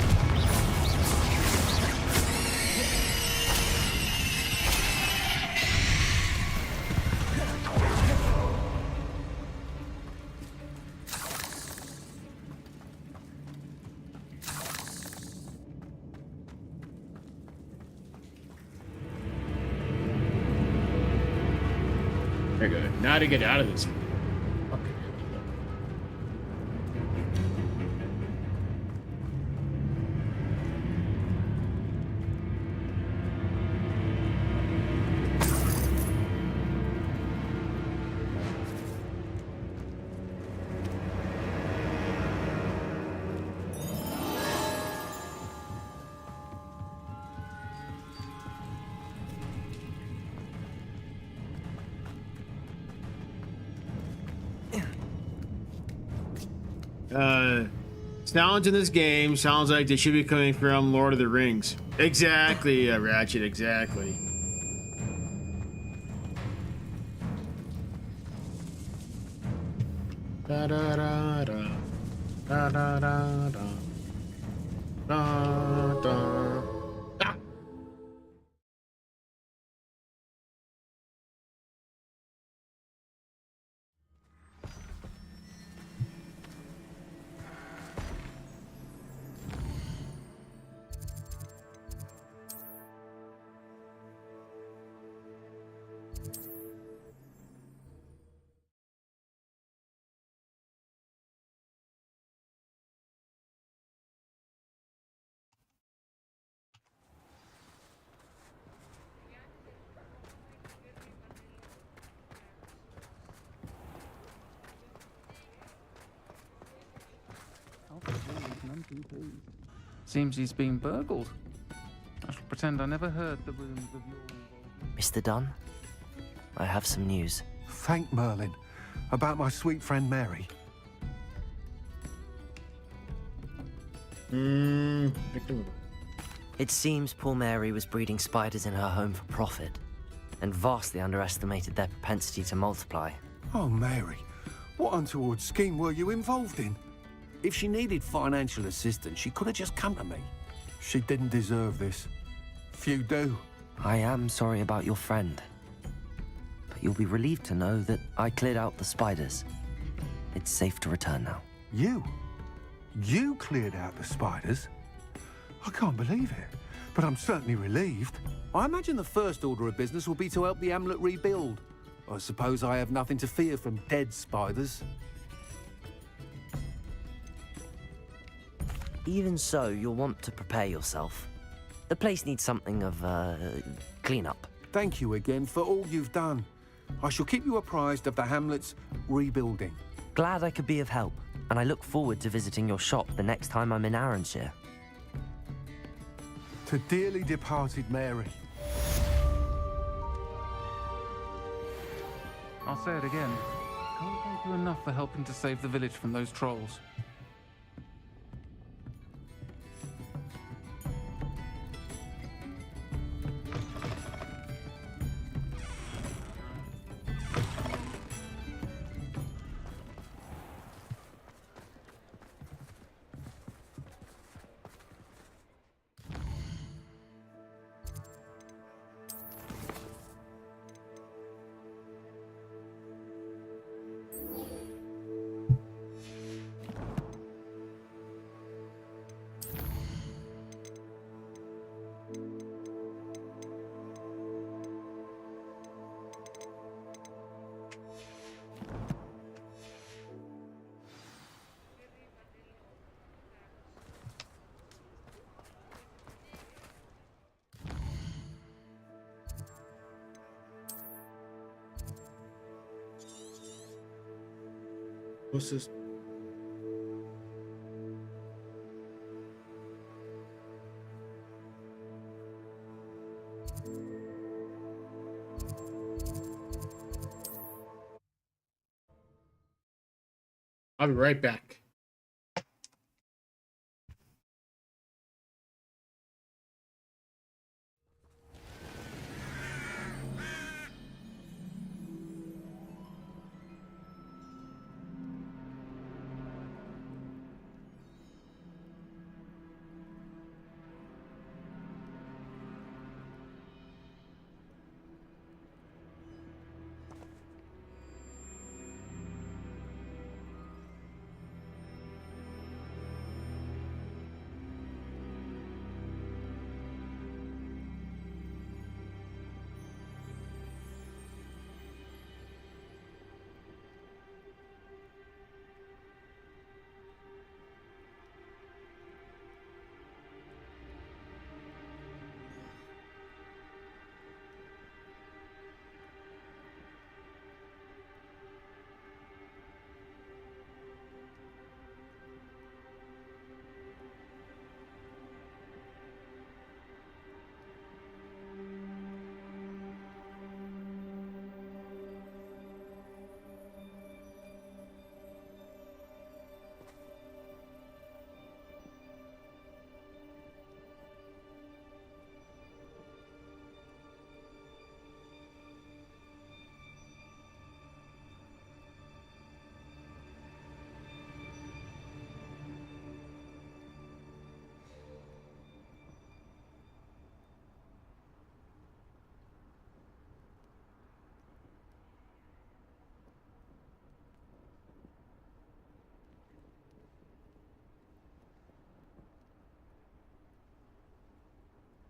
There you go. Now to get out of this. Sounds in this game sounds like they should be coming from Lord of the Rings. Exactly, Ratchet, exactly. Da da da da da da da da da da. None too pleased. Seems he's been burgled. I shall pretend I never heard the rumours of your involvement. Mr. Dunn, I have some news. Thank Merlin. About my sweet friend Mary. Victor. It seems poor Mary was breeding spiders in her home for profit, and vastly underestimated their propensity to multiply. Oh, Mary, what untoward scheme were you involved in? If she needed financial assistance, she could have just come to me. She didn't deserve this. Few do. I am sorry about your friend, but you'll be relieved to know that I cleared out the spiders. It's safe to return now. You? You cleared out the spiders? I can't believe it, but I'm certainly relieved. I imagine the first order of business will be to help the amulet rebuild. I suppose I have nothing to fear from dead spiders. Even so, you'll want to prepare yourself. The place needs something of clean-up. Thank you again for all you've done. I shall keep you apprised of the hamlet's rebuilding. Glad I could be of help, and I look forward to visiting your shop the next time I'm in Arranshire. To dearly departed Mary. I'll say it again. Can't thank you enough for helping to save the village from those trolls. What's this? I'll be right back.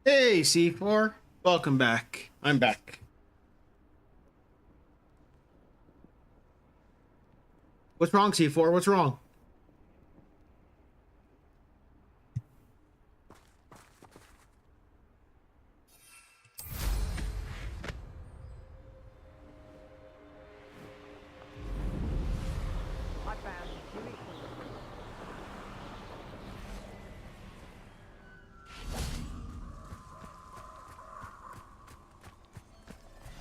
Hey, C4. Welcome back. I'm back. What's wrong, C4? What's wrong?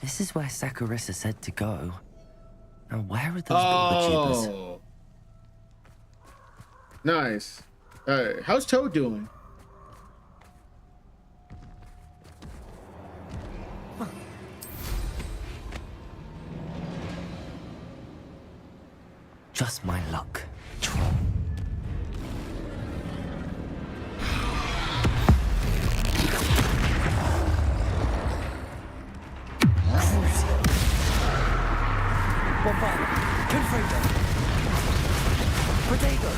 This is where Saccharissa said to go. Now, where are those tubers? Oh. Nice. How's Toad doing? Just my luck. Bombard. Confringo. Protego.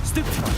Stupefy.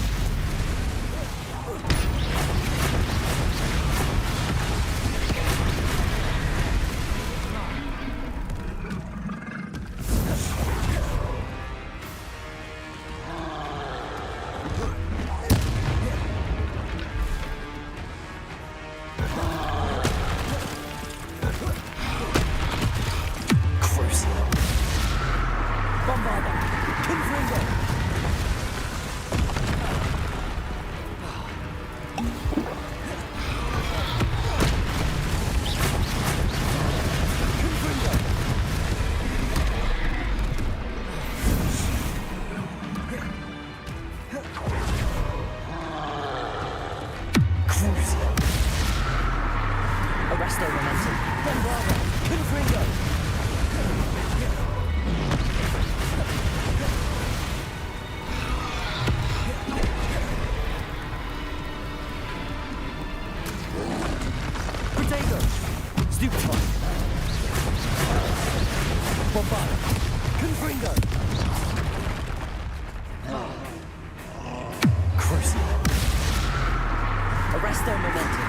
Arresto momentum. Bombarda. Confringo. Protego. Stupefy. Bombarda. Confringo. Crucial. Arresto momentum.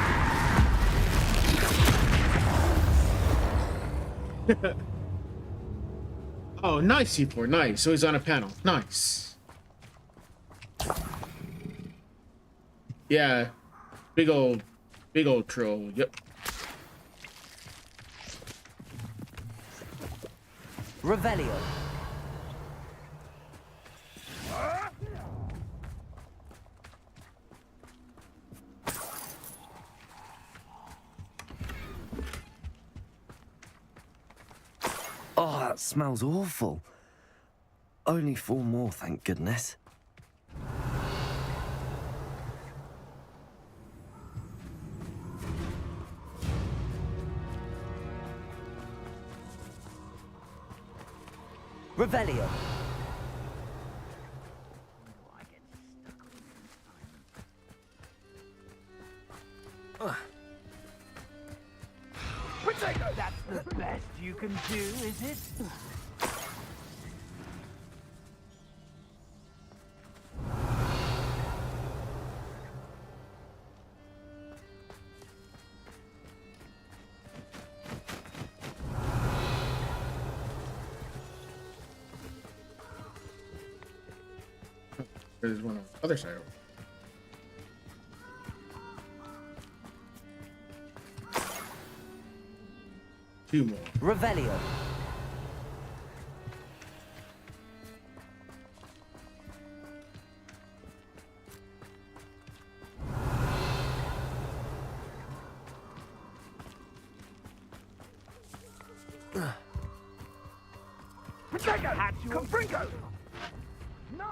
Oh, nice, C4. Nice. So he's on a panel. Nice. Yeah. Big old troll. Yep. Revelio. Oh, that smells awful. Only 4 more, thank goodness. Revelio. Potato, that's the best you can do, is it? There's one on the other side. 2 more. Revelio. Potato, Confringo. No.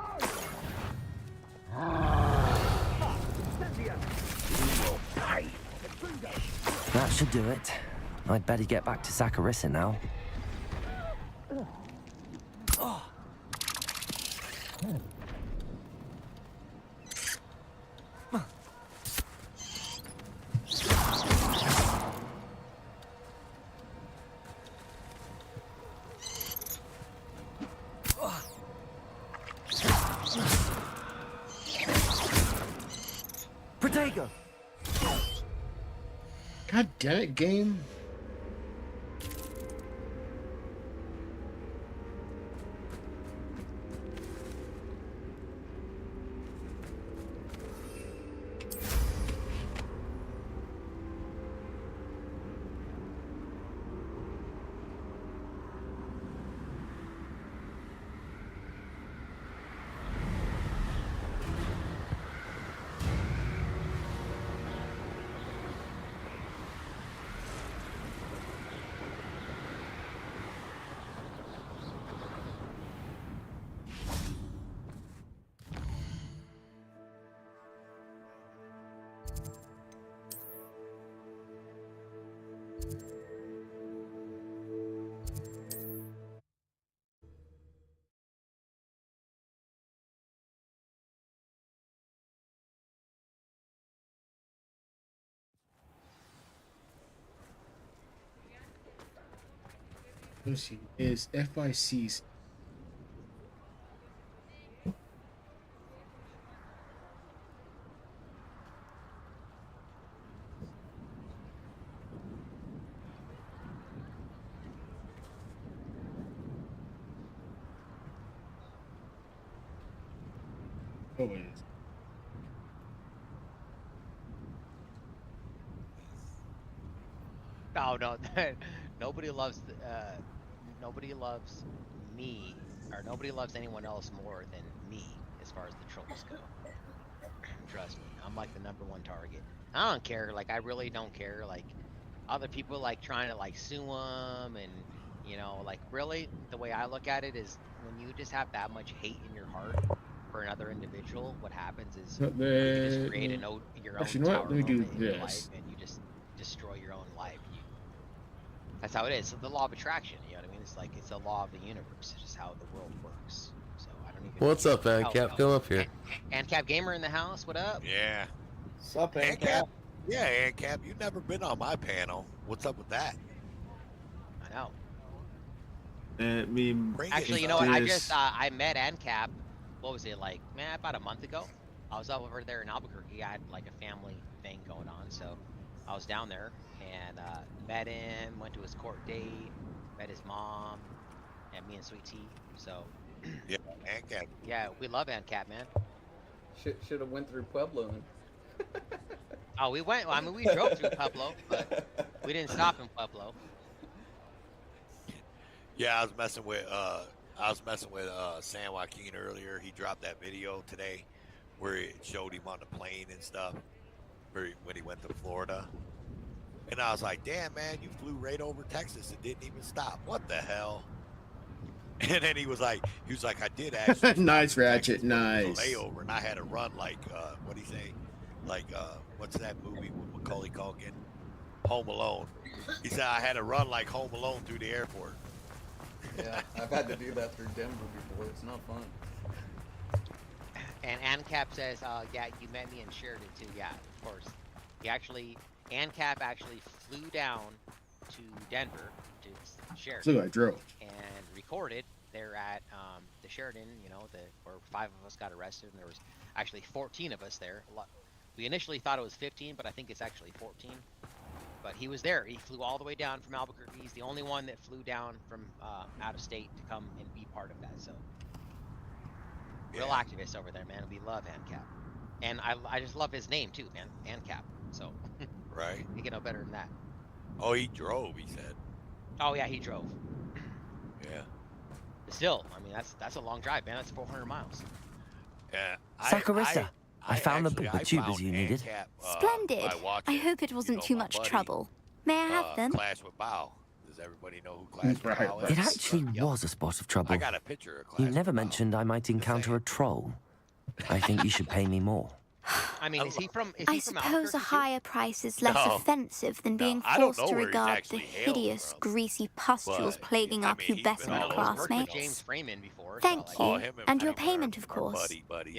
That should do it. I'd better get back to Saccharissa now. Protego. God damn it, game. Lucy is FIC's. Oh, it is. No, no, nobody loves nobody loves me, or nobody loves anyone else more than me as far as the trolls go. Trust me, I'm like the #1 target. I don't care, like I really don't care. Like other people like trying to like sue them, and you know, like really the way I look at it is when you just have that much hate in your heart for another individual, what happens is you just create your own Actually, you know what? tower Let me do moment in your life, this. and you just destroy your own life. That's how it is. So the law of attraction, you know what I mean? It's like it's a law of the universe. It's just how the world works. So I don't even. What's up, AnCap? Come up here. AnCapGamer in the house. What up? Yeah. Sup, AnCap? Yeah, AnCap. You've never been on my panel. What's up with that? I know. I mean, Actually, you know what? I met AnCap. What was it like? Man, about a month ago. I was over there in Albuquerque. I had like a family thing going on, so I was down there and met him. Went to his court date. Met his mom, and me and Sweet Tea. So. Yeah, AnCap. Yeah, we love AnCap, man. Should have went through Pueblo. Oh, we went. I mean, we drove through Pueblo, but we didn't stop in Pueblo. Yeah, I was messing with San Joaquin earlier. He dropped that video today where it showed him on the plane and stuff when he went to Florida. And I was like, damn, man, you flew right over Texas and didn't even stop. What the hell? And then he was like, I did actually. Nice, Ratchet, Texas, nice. Layover, and I had to run like, what'd he say? Like, what's that movie with Macaulay Culkin? Home Alone. He said I had to run like Home Alone through the airport. Yeah, I've had to do that through Denver before. It's not fun. And AnCap says, yeah, you met me in Sheridan too. Yeah, of course. AnCap actually flew down to Denver to Sheridan. So I drove. And recorded there at the Sheridan, you know, where 5 of us got arrested, and there was actually 14 of us there. We initially thought it was 15, but I think it's actually 14. But he was there. He flew all the way down from Albuquerque. He's the only one that flew down from out of state to come and be part of that. So, real activist over there, man. We love AnCap. And I just love his name, too, man. AnCap. So, right. You get no better than that. Oh, he drove, he said. Oh, yeah, he drove. Yeah. But still, I mean, that's a long drive, man. That's 400 miles. Yeah. Saccharissa, I found the tubers you needed. Splendid. I hope it wasn't too much trouble. May I have them? Clash with Bao. Does everybody know who Clash with Bao is? It actually was a spot of trouble. I got a picture of Clash You never mentioned I might encounter a troll. I think you should pay me more. I mean, is he from I suppose a higher price is less offensive than being forced to regard the hideous, greasy pustules plaguing our pubescent classmates. James Freeman before. Thank you, and your payment, of course.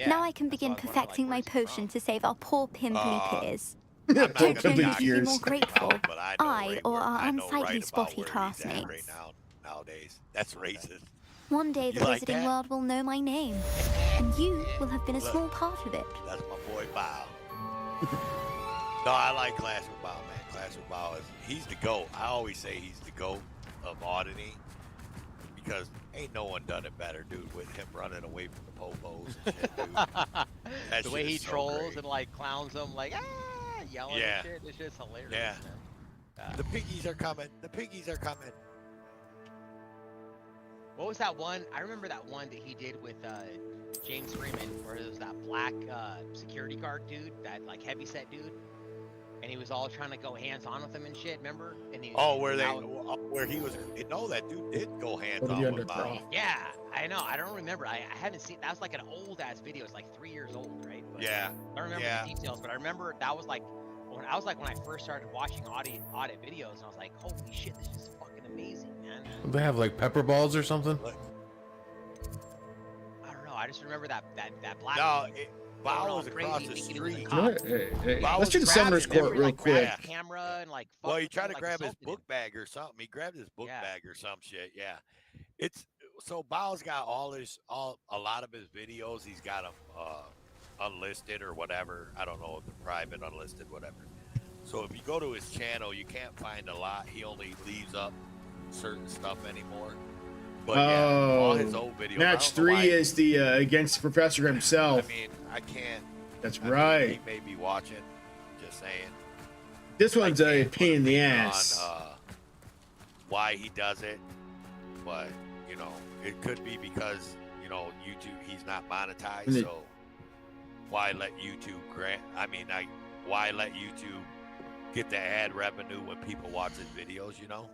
Now I can begin perfecting my potion to save our poor pimply peers. Don't you need to be more grateful? I or our unsightly spotty classmates. Nowadays, that's racist. One day the like Wizarding that? World will know my name, and you will have been a small part of it. That's my boy Bao. No, I like Clash with Bao, man. Clash with Bao he's the GOAT. I always say he's the GOAT of auditing because ain't no one done it better, dude, with him running away from the popos and shit, dude. The way he so trolls great. and like clowns them, like yelling and shit. It's just hilarious. Yeah. Man. The piggies are coming. The piggies are coming. What was that one? I remember that one that he did with James Freeman, where it was that black security guard dude, that like heavyset dude, and he was all trying to go hands-on with him and shit. Remember? And he, where he was? No, that dude did go hands-on with Bao. Yeah, I know. I don't remember. I haven't seen. That was like an old-ass video. It's like 3 years old, right? But Yeah. I don't remember the details, but I remember that was like when I first started watching audit videos, and I was like, holy shit, this is fucking amazing, man. They have like pepper balls or something. I don't know. I just remember that black. No, Bao was across the street. Hey, Bao let's was do the grabbing summoner's him, court he, real like, quick. grabbed his Camera and like. Well, he tried to like, grab his assaulted him. book bag or something. He grabbed his book bag or some shit. Yeah, it's so Bao's got a lot of his videos. He's got them unlisted or whatever. I don't know if they're private, unlisted, whatever. So if you go to his channel, you can't find a lot. He only leaves up certain stuff anymore. But yeah, all his old videos. Match 3 is the against the professor himself. I mean, I can't. That's I right. Mean, he may be watching. Just saying. This one's a pain in the ass. On, why he does it, but you know, it could be because YouTube, he's not monetized, so why let YouTube why let YouTube get the ad revenue when people watch his videos? You know,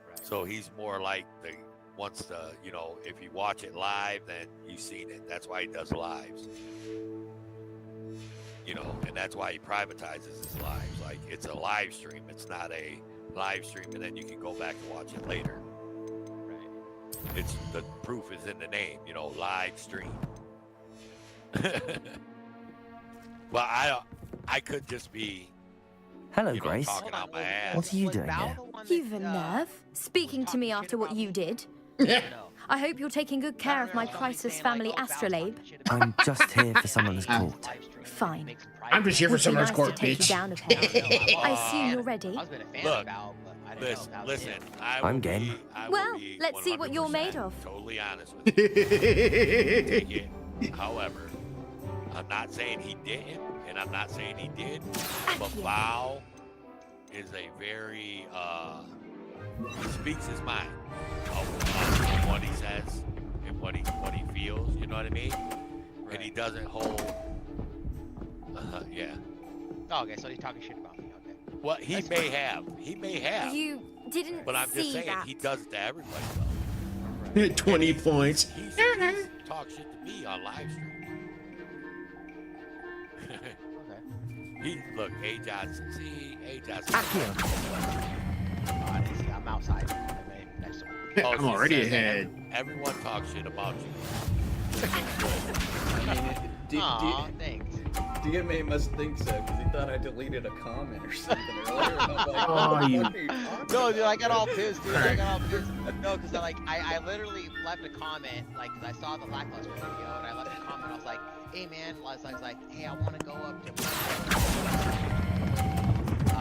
right. So he's more like if you watch it live, then you've seen it. That's why he does lives. And that's why he privatizes his lives. Like, it's a live stream. It's not a live stream, and then you can go back and watch it later. Right. It's the proof is in the name, live stream. But I could just be Hello, Grace. talking out my ass. What are you doing here? You've a nerve, speaking to me after what you did. I hope you're taking good care of my priceless family astrolabe. I'm just here for Summoner's Court. Fine. I'm just here for Summoner's Nice Court, to take you bitch. down a peg. I assume you're ready. Look, listen. I'm game. Well, let's see what you're made of. Totally honest with you. Take it. However, I'm not saying he didn't, and I'm not saying he did, but Bao is a very he speaks his mind of what he says and what he feels. You know what I mean? Right. And he doesn't hold. Yeah. Oh, okay, so he's talking shit about me. Okay. Well, he may have. You didn't But I'm just saying that. he does it to everybody though. 20 points. He talks shit to me on live stream. Okay. Look, A. Johnson. See, A. Johnson. I'm outside. Next to him. I'm already ahead. Everyone talks shit about you. Thanks. DMA must think so, because he thought I deleted a comment or something earlier. And I'm like, No, dude, I got all pissed, dude. I got all pissed. No, because I literally left a comment, because I saw the Lackluster video, and I left a comment. I was like, hey, man, I was like, hey, I want to go up to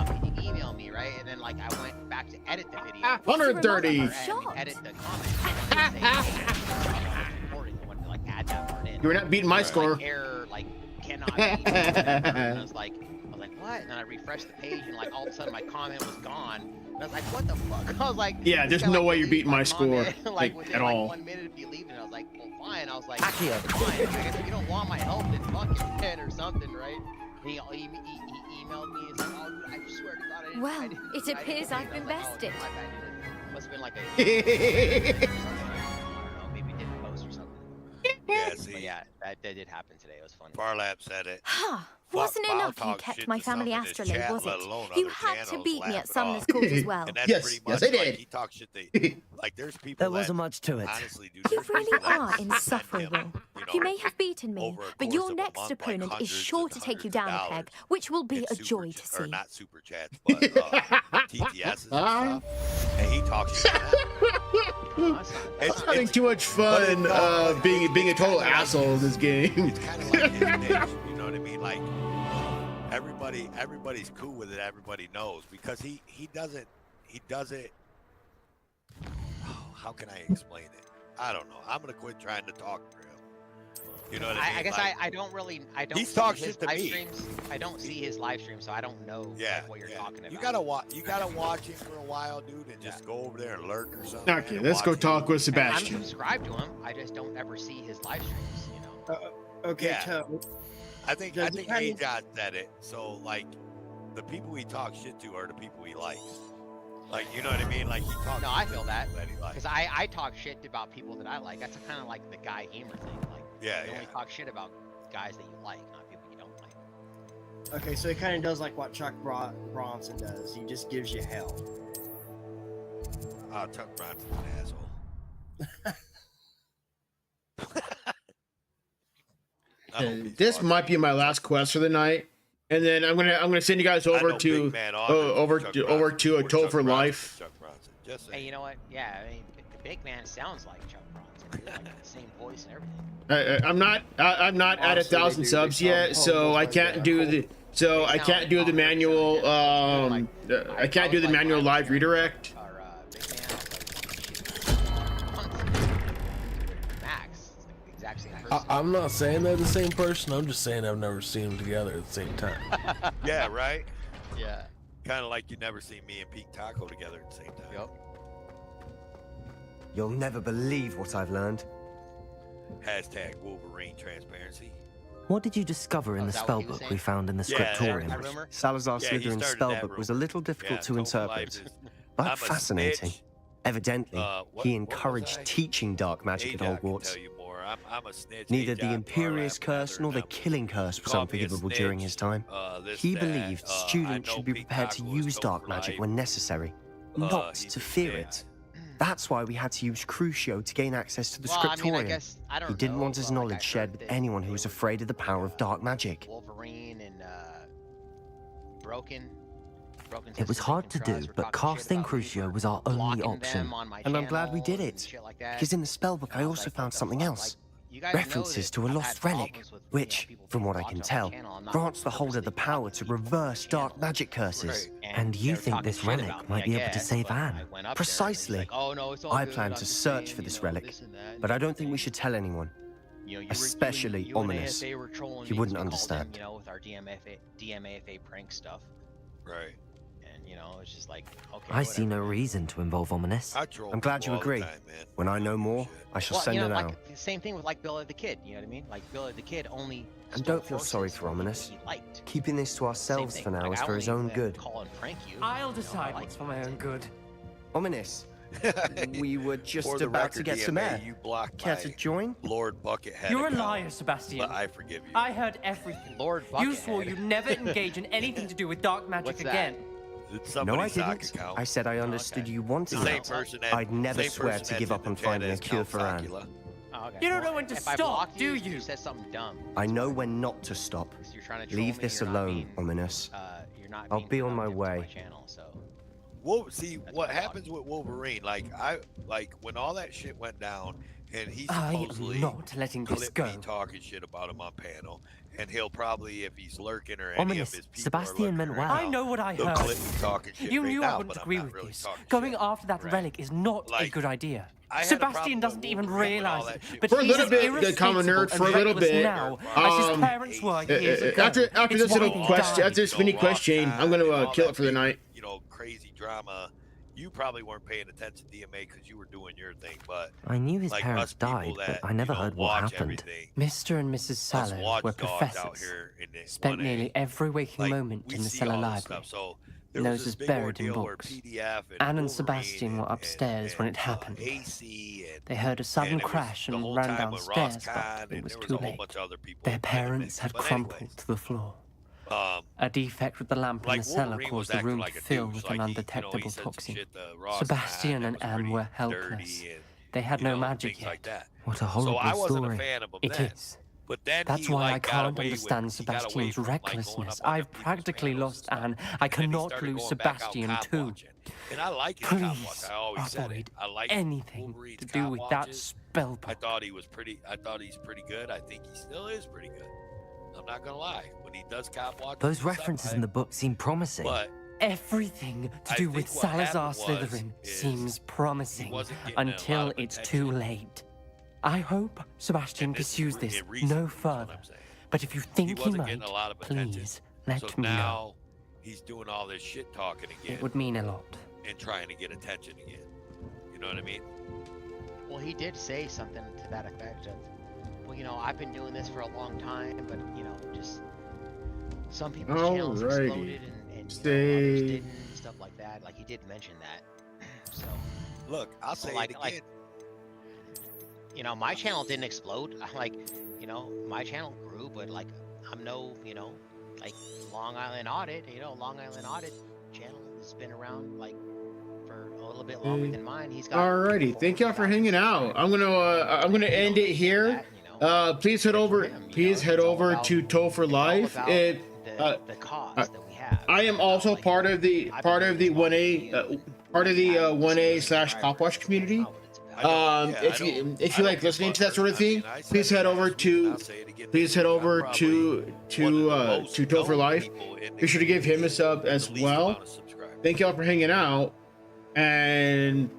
can you email me, right? And then, I went back to edit the video. 130. Edit the comment. Add that part in. You're not beating my score. Error, cannot be. And I was like, what? And then I refreshed the page, and all of a sudden my comment was gone. And I was like, what the fuck? I was like, yeah, there's no way you're beating my score within at all. 1 minute of you leaving. I was like, well, fine. I was like, fine. I guess if you don't want my help, then fuck it, or something, right? And he emailed me. He's like, oh, dude, I swear to God, I didn't. Well, it appears I've been bested. Must have been like a. I don't know, maybe didn't post or something. Yeah, see. But yeah, that did happen today. It was funny. Farlap said it. Wasn't enough you kept my family astrolabe, was it? You had to beat me at Summoner's Court as well. Yes, I did. He talks shit. There's people. There wasn't much to it. Honestly, dude, You really are insufferable. You may have beaten me, but your next opponent is sure to take you down a peg, which will be a joy to see. Or not super chats, but TTSs and stuff. And he talks shit. It's having too much fun being a total asshole in this game. It's kind of like his niche, you know what I mean? Everybody's cool with it. Everybody knows because he does it. Oh, how can I explain it? I don't know. I'm gonna quit trying to talk for him. You know what I mean? I guess I don't He see talks his shit to live me. streams. I don't see his live stream, so I don't know what you're talking about. You gotta watch him for a while, dude, and just go over there and lurk or something. Okay, let's go talk with Sebastian. I'm subscribed to him. I just don't ever see his live streams. You know. Okay, Yeah. so I think A-John said it. So the people he talks shit to are the people he likes. You know what I mean? He talks. No, I feel that he likes. because I talk shit about people that I like. That's kind of like the guy gamer thing. You only talk shit about guys that you like, not people you don't like. okay, so he kind of does like what Chuck Bronson does. He just gives you hell. Chuck Bronson's an asshole. This might be my last quest for the night, and then I'm gonna send you guys over to over to a Toll for Life. Hey, you know what? Yeah, I mean, Big Man sounds like Chuck Bronson. Like the same voice and everything. I'm not at 1,000 subs yet, so I can't do the manual. I can't do the manual live redirect. I'm not saying they're the same person. I'm just saying I've never seen them together at the same time. Yeah, right? Yeah. Kind of like you never seen me and Pete Taco together at the same time. Yep. You'll never believe what I've learned. Hashtag Wolverine transparency. What did you discover in the spellbook we found in the scriptorium? Salazar Slytherin's spellbook was a little difficult to interpret, but fascinating. Evidently, he encouraged teaching dark magic at Hogwarts. I'm a snitch. Neither the Imperious Curse nor the Killing Curse was unforgivable during his time. He believed students should be prepared to use dark magic when necessary, not to fear it. That's why we had to use Crucio to gain access to the scriptorium. He didn't want his knowledge shared with anyone who was afraid of the power of dark magic. Wolverine and Broken. It was hard to do, but casting Crucio was our only option. And I'm glad we did it, because in the spellbook I also found something else. References to a lost relic, which, from what I can tell, grants the holder the power to reverse dark magic curses. And you think this relic might be able to save Anne? Precisely. I plan to search for this relic, but I don't think we should tell anyone. Especially Ominous. He wouldn't understand. You know, with our DMAFA prank stuff. Right. And, you know, it's just like, okay, I see no reason to involve Ominous. I'm glad you agree. When I know more, I shall send it out. Like, the same thing with, like, Billy the Kid, you know what I mean? Like, Billy the Kid only... And don't feel sorry for Ominous. Keeping this to ourselves for now is for his own good. I'll decide what's for my own good. Ominous. We were just about to get some air. Care to join? Lord Buckethead. You're a liar, Sebastian. But I forgive you. I heard everything. Lord Buckethead. You swore you'd never engage in anything to do with dark magic again. No, I didn't. I said I understood you wanted it. I'd never swear to give up on finding a cure for Anne. You don't know when to stop, do you? You said something dumb. I know when not to stop. Leave this alone, Ominous. I'll be on my way. Well, see what happens with Wolverine. Like when all that shit went down, and he's supposedly not letting this go. Talking shit about him on panel, and he'll probably, if he's lurking or any of his people, Sebastian meant well. I know what I heard. You knew I wouldn't agree with this. Going after that relic is not a good idea. Sebastian doesn't even realize it, but for a little bit, the common nerd, for a little bit. Now, as his parents were years ago. After this little question, after this mini question, I'm gonna kill it for the night. You know, crazy drama. You probably weren't paying attention to DMA because you were doing your thing, but I knew his parents died, but I never heard what happened. Mr. and Mrs. Sallow were professors. Spent nearly every waking moment in the cellar library. Noses buried in books. Anne and Sebastian were upstairs when it happened. They heard a sudden crash and ran downstairs, but it was too late. Their parents had crumpled to the floor. A defect with the lamp in the cellar caused the room to fill with an undetectable toxin. Sebastian and Anne were helpless. They had no magic yet. What a horrible story. It is. That's why I can't understand Sebastian's recklessness. I've practically lost Anne. I cannot lose Sebastian too. Please avoid anything to do with that spellbook. I thought he's pretty good. I think he still is pretty good. I'm not gonna lie. When he does cop watch, those references in the book seem promising. But everything to do with Salazar Slytherin seems promising until it's too late. I hope Sebastian pursues this no further. But if you think he might, please let me know. He's doing all this shit talking again. It would mean a lot. And trying to get attention again. You know what I mean? Well, he did say something to that effect of, well, you know, I've been doing this for a long time, but, you know, just some people's channels exploded and you know, others didn't, and stuff like that. Like, he did mention that. So, look, I'll say it again. You know, my channel didn't explode. Like, you know, my channel grew, but, like, I'm no, you know, like, Long Island Audit, you know, Long Island Audit channel has been around, like, for a little bit longer than mine. He's got... Alrighty, thank y'all for hanging out. I'm gonna end it here. please head over. Please head over to Toll for Life. It the cause that we have. I am also part of the 1A 1A/Copwatch community. If you like listening to that sort of thing, please head over to Toll for Life. Be sure to give him a sub as well. Thank y'all for hanging out. And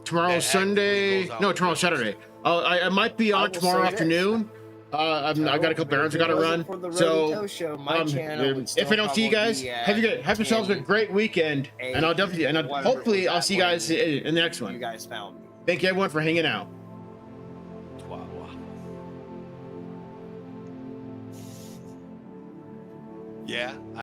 tomorrow's Sunday. No, tomorrow's Saturday. I might be on tomorrow afternoon. I got a couple errands I gotta run. So if I don't see you guys, have yourselves a great weekend, and hopefully I'll see you guys in the next one. You guys found me. Thank you everyone for hanging out. Yeah.